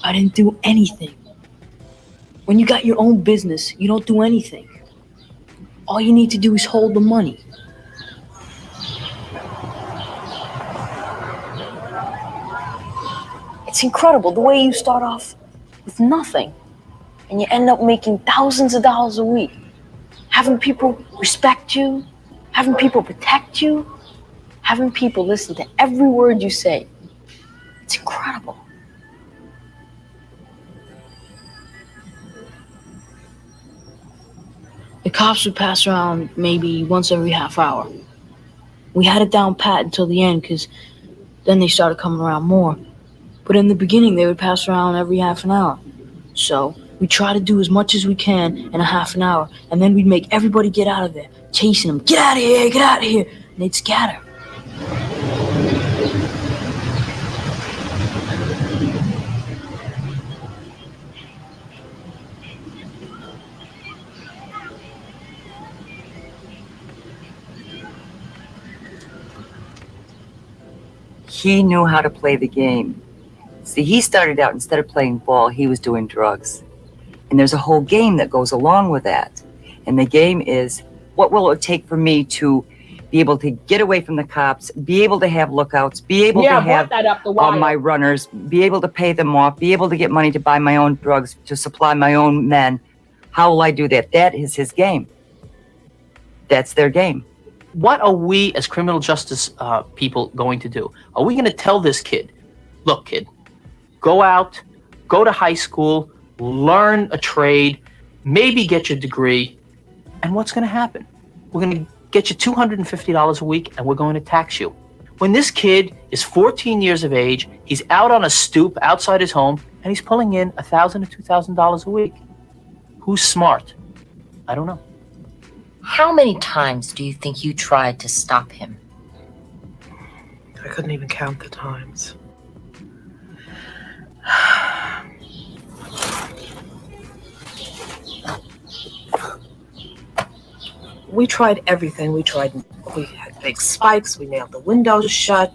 I didn't do anything. When you got your own business, you don't do anything. All you need to do is hold the money. It's incredible the way you start off with nothing and you end up making thousands of dollars a week. Having people respect you, having people protect you, having people listen to every word you say. It's incredible. The cops would pass around maybe once every half hour. We had it down pat until the end because then they started coming around more. But in the beginning, they would pass around every half an hour. So we try to do as much as we can in a half an hour, and then we'd make everybody get out of there, chasing them. Get out of here, get out of here. And they'd scatter. He knew how to play the game. See, he started out, instead of playing ball, he was doing drugs. And there's a whole game that goes along with that. And the game is, what will it take for me to be able to get away from the cops, be able to have lookouts, be able to have all my runners, be able to pay them off, be able to get money to buy my own drugs, to supply my own men. How will I do that? That is his game. That's their game. What are we as criminal justice people going to do? Are we going to tell this kid, look, kid, go out, go to high school, learn a trade, maybe get your degree, and what's going to happen? We're going to get you $250 a week, and we're going to tax you. When this kid is 14 years of age, he's out on a stoop outside his home, and he's pulling in $1,000 to $2,000 a week. Who's smart? I don't know. How many times do you think you tried to stop him? I couldn't even count the times. We tried everything. We had big spikes. We nailed the windows shut.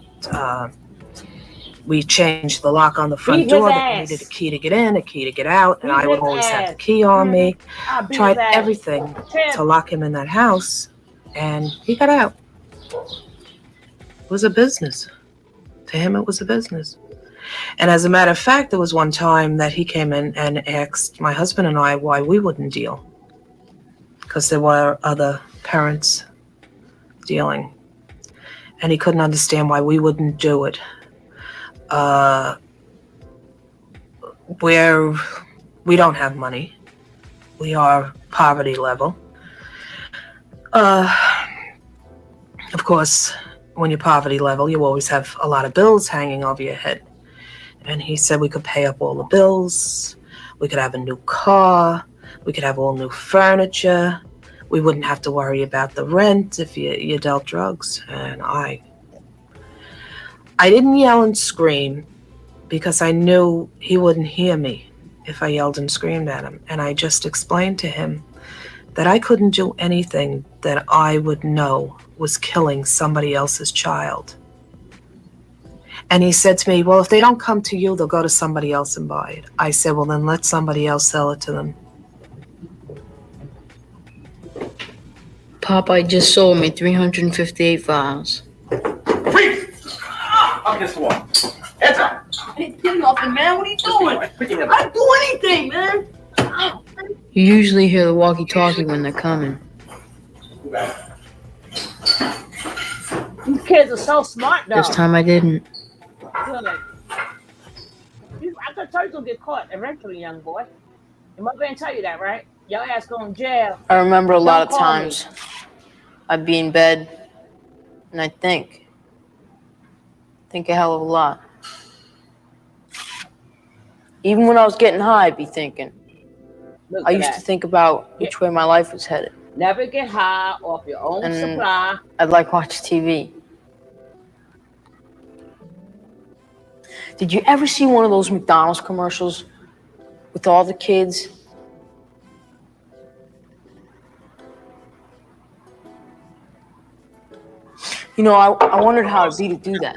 We changed the lock on the front door that needed a key to get in, a key to get out, and I would always have the key on me. Tried everything to lock him in that house, and he got out. It was a business. To him, it was a business. And as a matter of fact, there was one time that he came in and asked my husband and I why we wouldn't deal, because there were other parents dealing, and he couldn't understand why we wouldn't do it. We don't have money. We are poverty level. Of course, when you're poverty level, you always have a lot of bills hanging over your head. And he said we could pay up all the bills. We could have a new car. We could have all new furniture. We wouldn't have to worry about the rent if you dealt drugs. And I didn't yell and scream because I knew he wouldn't hear me if I yelled and screamed at him. And I just explained to him that I couldn't do anything that I would know was killing somebody else's child. And he said to me, well, if they don't come to you, they'll go to somebody else and buy it. I said, well, then let somebody else sell it to them. Popeye just sold me 358 vials. Up this wall. Heads up. Get nothing, man. What are you doing? I didn't do anything, man. You usually hear the walkie-talkie when they're coming. These kids are so smart, though. This time I didn't. Good. I could tell you to get caught eventually, young boy. Your mother didn't tell you that, right? Your ass going to jail. I remember a lot of Don't call me. times I'd be in bed and I'd think a hell of a lot. Even when I was getting high, I'd be thinking. Look I at used that. to think about which way my life was headed. Never get high off your own And supply. I'd like watch TV. Did you ever see one of those McDonald's commercials with all the kids? You know, I wondered how it'd be to do that.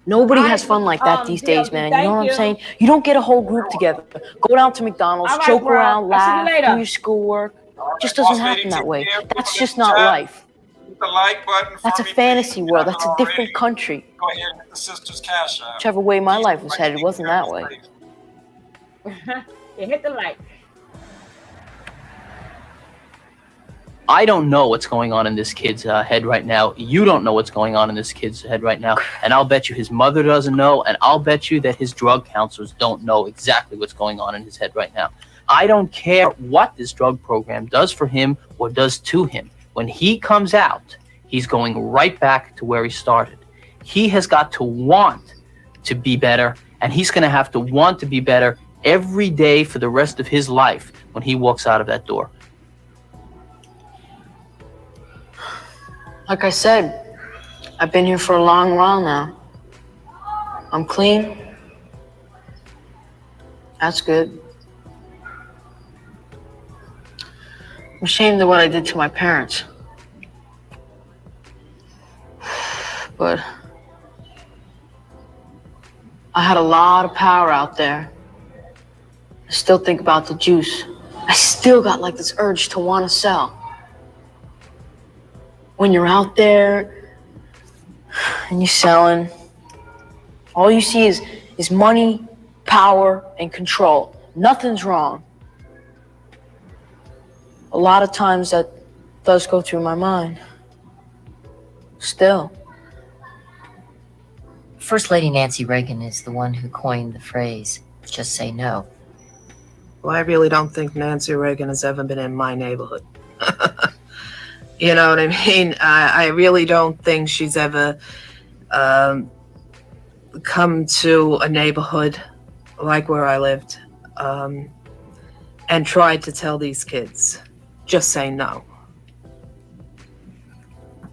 Nobody has fun like that these days, man. You know what I'm saying? You don't get a whole group together, go down to McDonald's, All right, joke bro. around, I'll see you laugh, later. do your schoolwork. Just doesn't happen that way. That's just not life. Hit the like button. That's a fantasy world. That's a different country. Go ahead and hit the sister's cash app. Whichever way my life was headed, it wasn't that way. Yeah, hit the like. I don't know what's going on in this kid's head right now. You don't know what's going on in this kid's head right now. And I'll bet you his mother doesn't know. And I'll bet you that his drug counselors don't know exactly what's going on in his head right now. I don't care what this drug program does for him or does to him. When he comes out, he's going right back to where he started. He has got to want to be better, and he's going to have to want to be better every day for the rest of his life when he walks out of that door. Like I said, I've been here for a long while now. I'm clean. That's good. I'm ashamed of what I did to my parents. But I had a lot of power out there. I still think about the juice. I still got like this urge to want to sell. When you're out there and you're selling, all you see is money, power, and control. Nothing's wrong. A lot of times that does go through my mind. Still. First Lady Nancy Reagan is the one who coined the phrase, just say no. Well, I really don't think Nancy Reagan has ever been in my neighborhood. You know what I mean? I really don't think she's ever come to a neighborhood like where I lived and tried to tell these kids, just say no.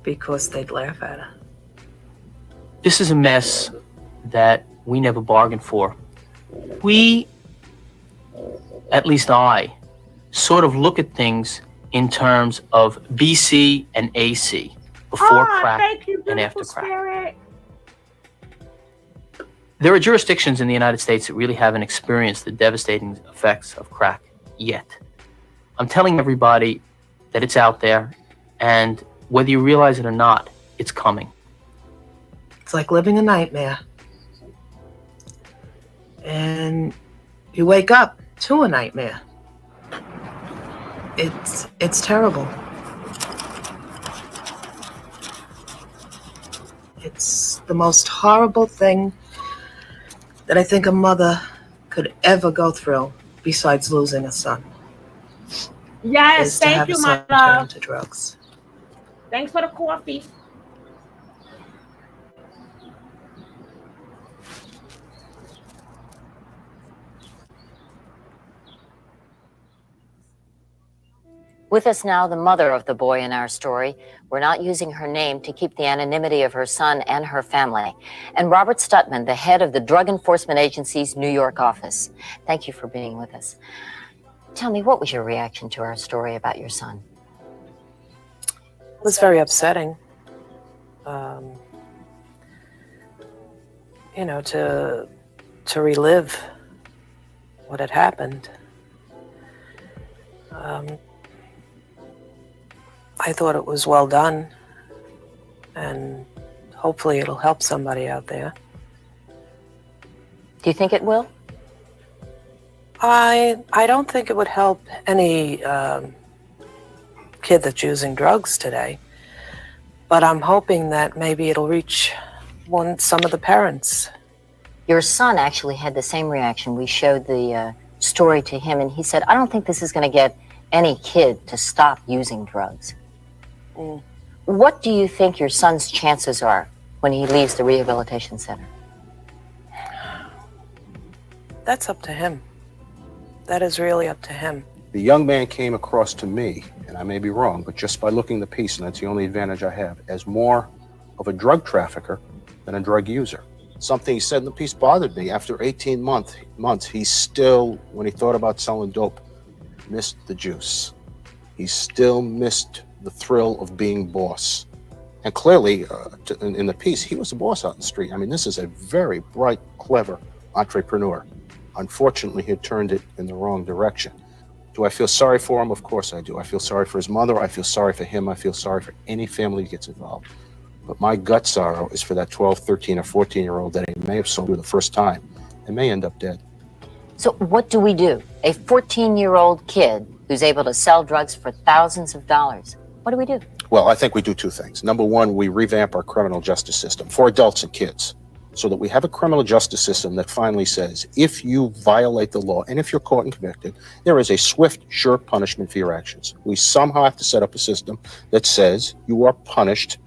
Because they'd laugh at her. This is a mess that we never bargained for. We, at least I, sort of look at things in terms of BC and AC, before crack and after crack. Spirit. There are jurisdictions in the United States that really haven't experienced the devastating effects of crack yet. I'm telling everybody that it's out there, and whether you realize it or not, it's coming. It's like living a nightmare. And you wake up to a nightmare. It's terrible. It's the most horrible thing that I think a mother could ever go through, besides losing a son. Yes, is to thank have you, a my son turn love. to drugs. Thanks for the coffee. With us now, the mother of the boy in our story. We're not using her name to keep the anonymity of her son and her family. And Robert Stutman, the head of the Drug Enforcement Agency's New York office. Thank you for being with us. Tell me, what was your reaction to our story about your son? It was very upsetting. you know, to relive what had happened. I thought it was well done, and hopefully it'll help somebody out there. Do you think it will? I don't think it would help any kid that's using drugs today, but I'm hoping that maybe it'll reach some of the parents. Your son actually had the same reaction. We showed the story to him, and he said, I don't think this is going to get any kid to stop using drugs. What do you think your son's chances are when he leaves the rehabilitation center? That's up to him. That is really up to him. The young man came across to me, and I may be wrong, but just by looking the piece, and that's the only advantage I have, as more of a drug trafficker than a drug user. Something he said in the piece bothered me. After 18 months, he still, when he thought about selling dope, missed the juice. He still missed the thrill of being boss. And clearly, in the piece, he was a boss out in the street. I mean, this is a very bright, clever entrepreneur. Unfortunately, he had turned it in the wrong direction. Do I feel sorry for him? Of course I do. I feel sorry for his mother. I feel sorry for him. I feel sorry for any family that gets involved. But my gut sorrow is for that 12, 13, or 14-year-old that he may have sold for the first time and may end up dead. So what do we do? A 14-year-old kid who's able to sell drugs for thousands of dollars. What do we do? Well, I think we do two things. Number one, we revamp our criminal justice system for adults and kids so that we have a criminal justice system that finally says, if you violate the law and if you're caught and convicted, there is a swift, sure punishment for your actions. We somehow have to set up a system that says you are punished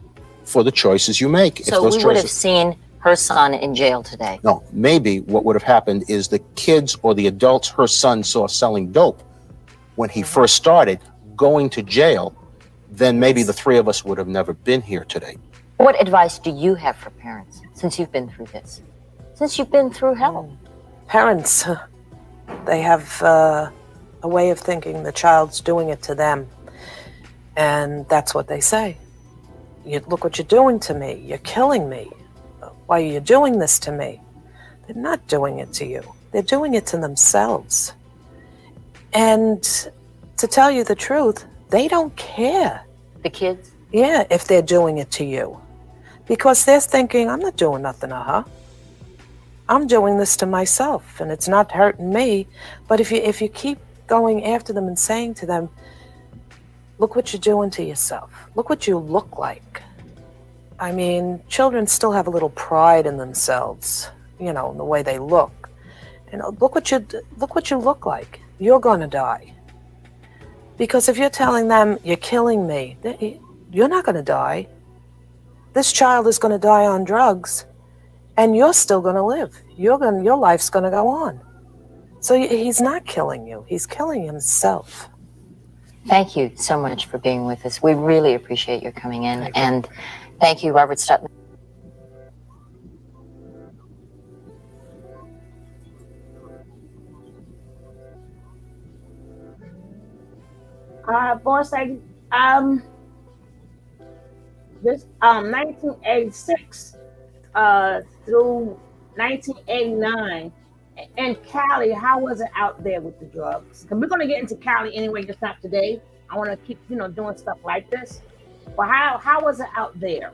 for the choices you make. So we would have seen her son in jail today. No, maybe what would have happened is the kids or the adults her son saw selling dope when he first started going to jail, then maybe the three of us would have never been here today. What advice do you have for parents since you've been through this? Since you've been through hell? Parents, they have a way of thinking the child's doing it to them. And that's what they say. Look what you're doing to me. You're killing me. Why are you doing this to me? They're not doing it to you. They're doing it to themselves. And to tell you the truth, they don't care. The kids? Yeah, if they're doing it to you. Because they're thinking, I'm not doing nothing to her. I'm doing this to myself, and it's not hurting me. But if you keep going after them and saying to them, look what you're doing to yourself. Look what you look like. I mean, children still have a little pride in themselves, you know, in the way they look. You know, look what you look like. You're gonna die. Because if you're telling them you're killing me, you're not gonna die. This child is gonna die on drugs, and you're still gonna live. Your life's gonna go on. So he's not killing you. He's killing himself. Thank you so much for being with us. We really appreciate your coming in. And thank you, Robert Stutman. Boss, this 1986 through 1989 in Cali, how was it out there with the drugs? Because we're going to get into Cali anyway, just not today. I want to keep, doing stuff like this. But how was it out there?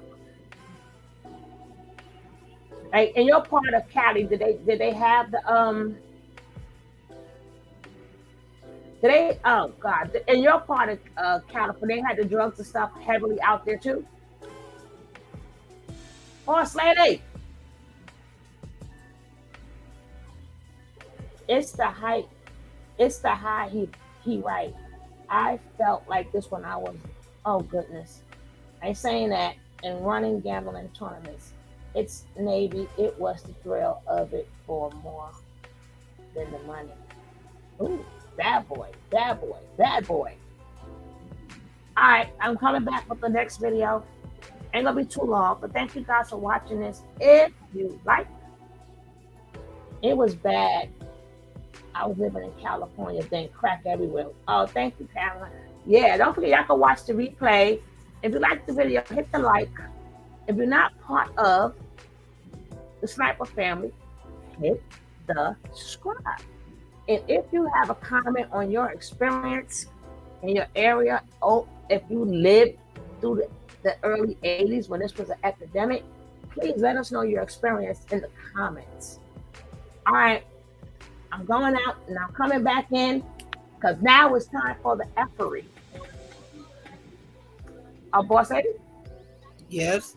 Like in your part of Cali, did they have the oh God, in your part of California, they had the drugs and stuff heavily out there too? Horse lady. It's the height. It's the high he right. I felt like this when I was, oh goodness. I ain't saying that in running gambling tournaments. It's Navy, it was the thrill of it for more than the money. Ooh, bad boy, bad boy, bad boy. All right, I'm coming back with the next video. Ain't gonna be too long, but thank you guys for watching this. If you like, it was bad. I was living in California, then crack everywhere. Oh, thank you, Pamela. Yeah, don't forget, y'all can watch the replay. If you like the video, hit the like. If you're not part of the Sniper family, hit the subscribe. And if you have a comment on your experience in your area, or if you lived through the early 80s when this was an epidemic, please let us know your experience in the comments. All right, I'm going out and I'm coming back in because now it's time for the effery. Boss Eddie? Yes.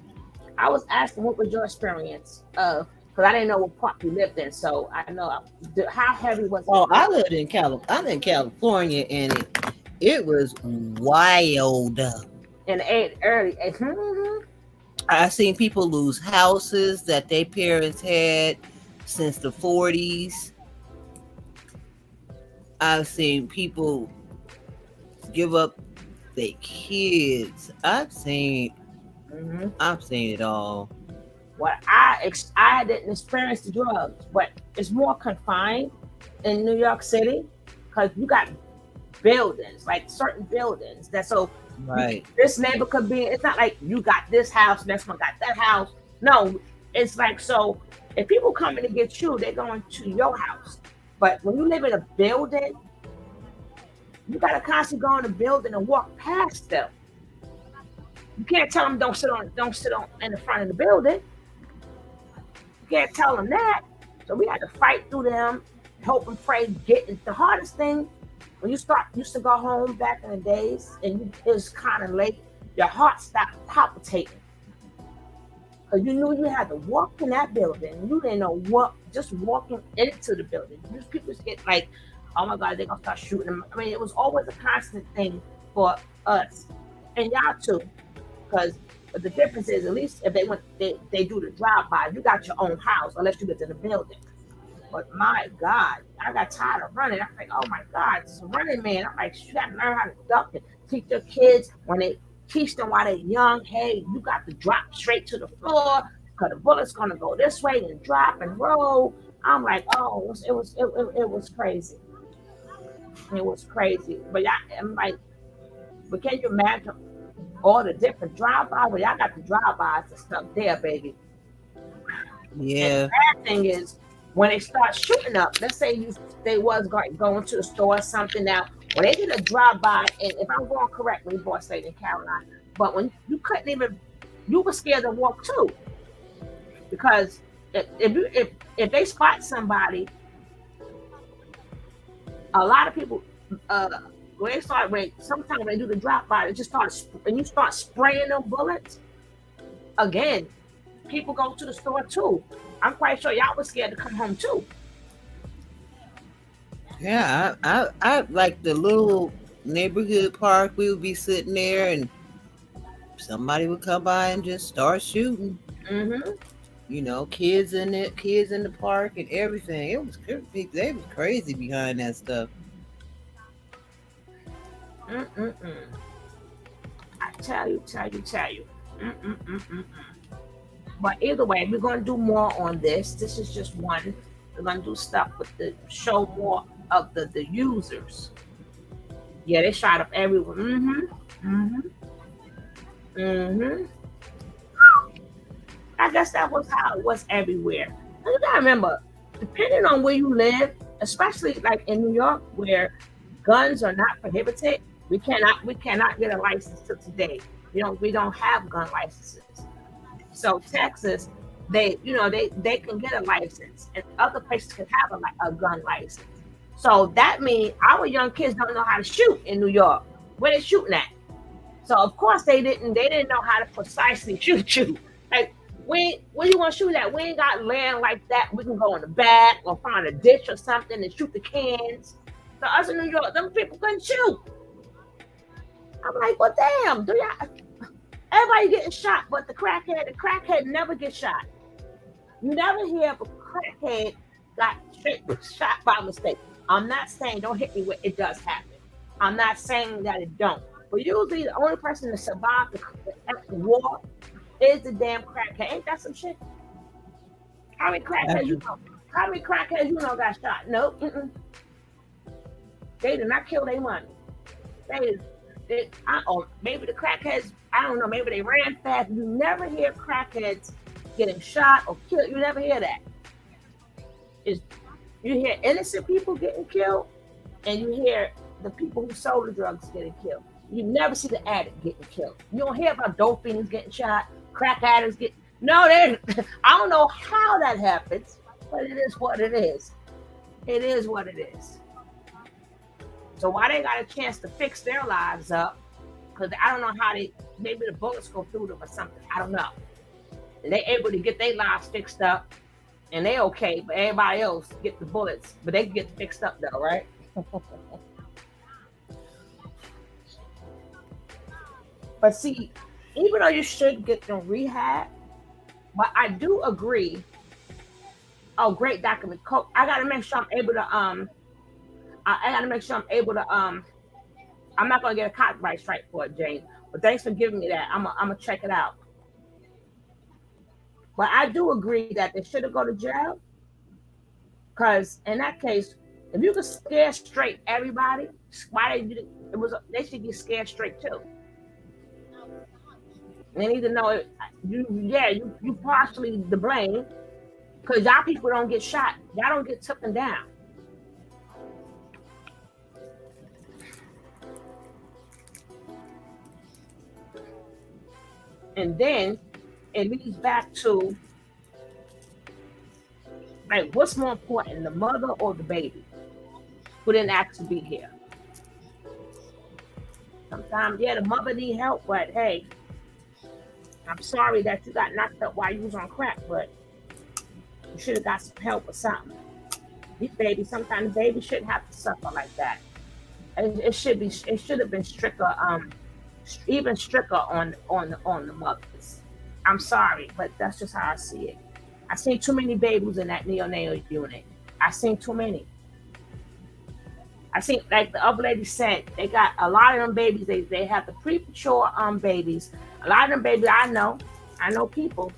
I was asking what was your experience of, because I didn't know what part you lived in, so I know how heavy was it? Oh, I lived in California, and it was wild. In the early. I seen people lose houses that their parents had since the 40s. I've seen people give up their kids. I've seen it all. Well, I didn't experience the drugs, but it's more confined in New York City because you got buildings, like certain buildings. That's so right. This neighbor could be. It's not like you got this house, next one got that house. No, it's like so. If people coming to get you, they're going to your house. But when you live in a building, you gotta constantly go in the building and walk past them. You can't tell them don't sit on in the front of the building. You can't tell them that. So we had to fight through them, hope and pray. The hardest thing when you used to go home back in the days and it was kind of late, your heart stopped palpitating. Because you knew you had to walk in that building. You didn't know what, just walking into the building. These people get like, oh my God, they're gonna start shooting them. I mean, it was always a constant thing for us. And y'all too. Because the difference is, at least if they do the drive-by, you got your own house, unless you live in a building. But my God, I got tired of running. I'm like, oh my God, it's a running man. I'm like, you got to learn how to duck and teach your kids teach them while they're young. Hey, you got to drop straight to the floor because the bullet's gonna go this way and drop and roll. I'm like, oh, it was crazy. It was crazy. But I'm like, but can you imagine all the different drive-bys? Well, y'all got the drive-bys and stuff there, baby. Yeah. And the bad thing is when they start shooting up. Let's say they was going to the store or something. Now, when they did a drive-by, and if I'm going correctly, Boss Lady in Carolina, but when you couldn't even, you were scared to walk too, because if they spot somebody, a lot of people sometimes when they do the drive-by, it just starts, and you start spraying them bullets. Again, people go to the store too. I'm quite sure y'all was scared to come home too. Yeah, I like the little neighborhood park. We would be sitting there and somebody would come by and just start shooting. You know, kids in the park and everything. They was crazy behind that stuff. I tell you. But either way, we're gonna do more on this. This is just one. We're gonna do stuff with show more of the users. Yeah, they shot up everyone. I guess that was how it was everywhere. And you gotta remember, depending on where you live, especially like in New York, where guns are not prohibited, we cannot get a license till today. We don't have gun licenses. So Texas, they can get a license, and other places can have a gun license. So that means our young kids don't know how to shoot in New York. Where they shooting at? So of course they didn't know how to precisely shoot you. Like where you want to shoot at? We ain't got land like that. We can go in the back or find a ditch or something and shoot the cans. So us in New York, them people couldn't shoot. I'm like, well, damn, everybody getting shot, but the crackhead never gets shot. You never hear of a crackhead got shot by mistake. I'm not saying don't hit me with it does happen. I'm not saying that it don't. But usually the only person to survive the war is the damn crackhead. Ain't that some shit? How many crackheads you know got shot? Nope. They did not kill their money. Maybe the crackheads, I don't know, maybe they ran fast. You never hear crackheads getting shot or killed. You never hear that. You hear innocent people getting killed, and you hear the people who sold the drugs getting killed. You never see the addict getting killed. You don't hear about dope fiends getting shot, crack addicts getting. No, I don't know how that happens, but it is what it is. It is what it is. So why they got a chance to fix their lives up? Because I don't know how maybe the bullets go through them or something. I don't know. And they able to get their lives fixed up, and they okay, but everybody else get the bullets, but they can get fixed up though, right? But see, even though you should get them rehab, but I do agree. Oh, great document. I gotta make sure I'm able to I gotta make sure I'm able to I'm not gonna get a copyright strike for it, Jane. But thanks for giving me that. I'm gonna check it out. But I do agree that they should have go to jail. Because in that case, if you could scare straight everybody, why they should get scared straight too. They need to know you partially to blame because y'all people don't get shot. Y'all don't get taken down. And then it leads back to like what's more important, the mother or the baby who didn't ask to be here? Sometimes, the mother need help, but hey, I'm sorry that you got knocked up while you was on crack, but you should have got some help or something. Sometimes babies shouldn't have to suffer like that. It should have been stricter, even stricter on the mothers. I'm sorry, but that's just how I see it. I seen too many babies in that neonatal unit. I seen too many. I seen, like the other lady said, they got a lot of them babies. They have the premature babies. A lot of them babies, I know people.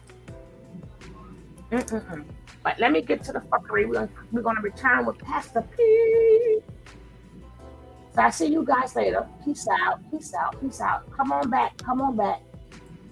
But let me get to the fuckery. We're gonna return with Pastor P. So I see you guys later. Peace out. Peace out. Peace out. Come on back. Come on back.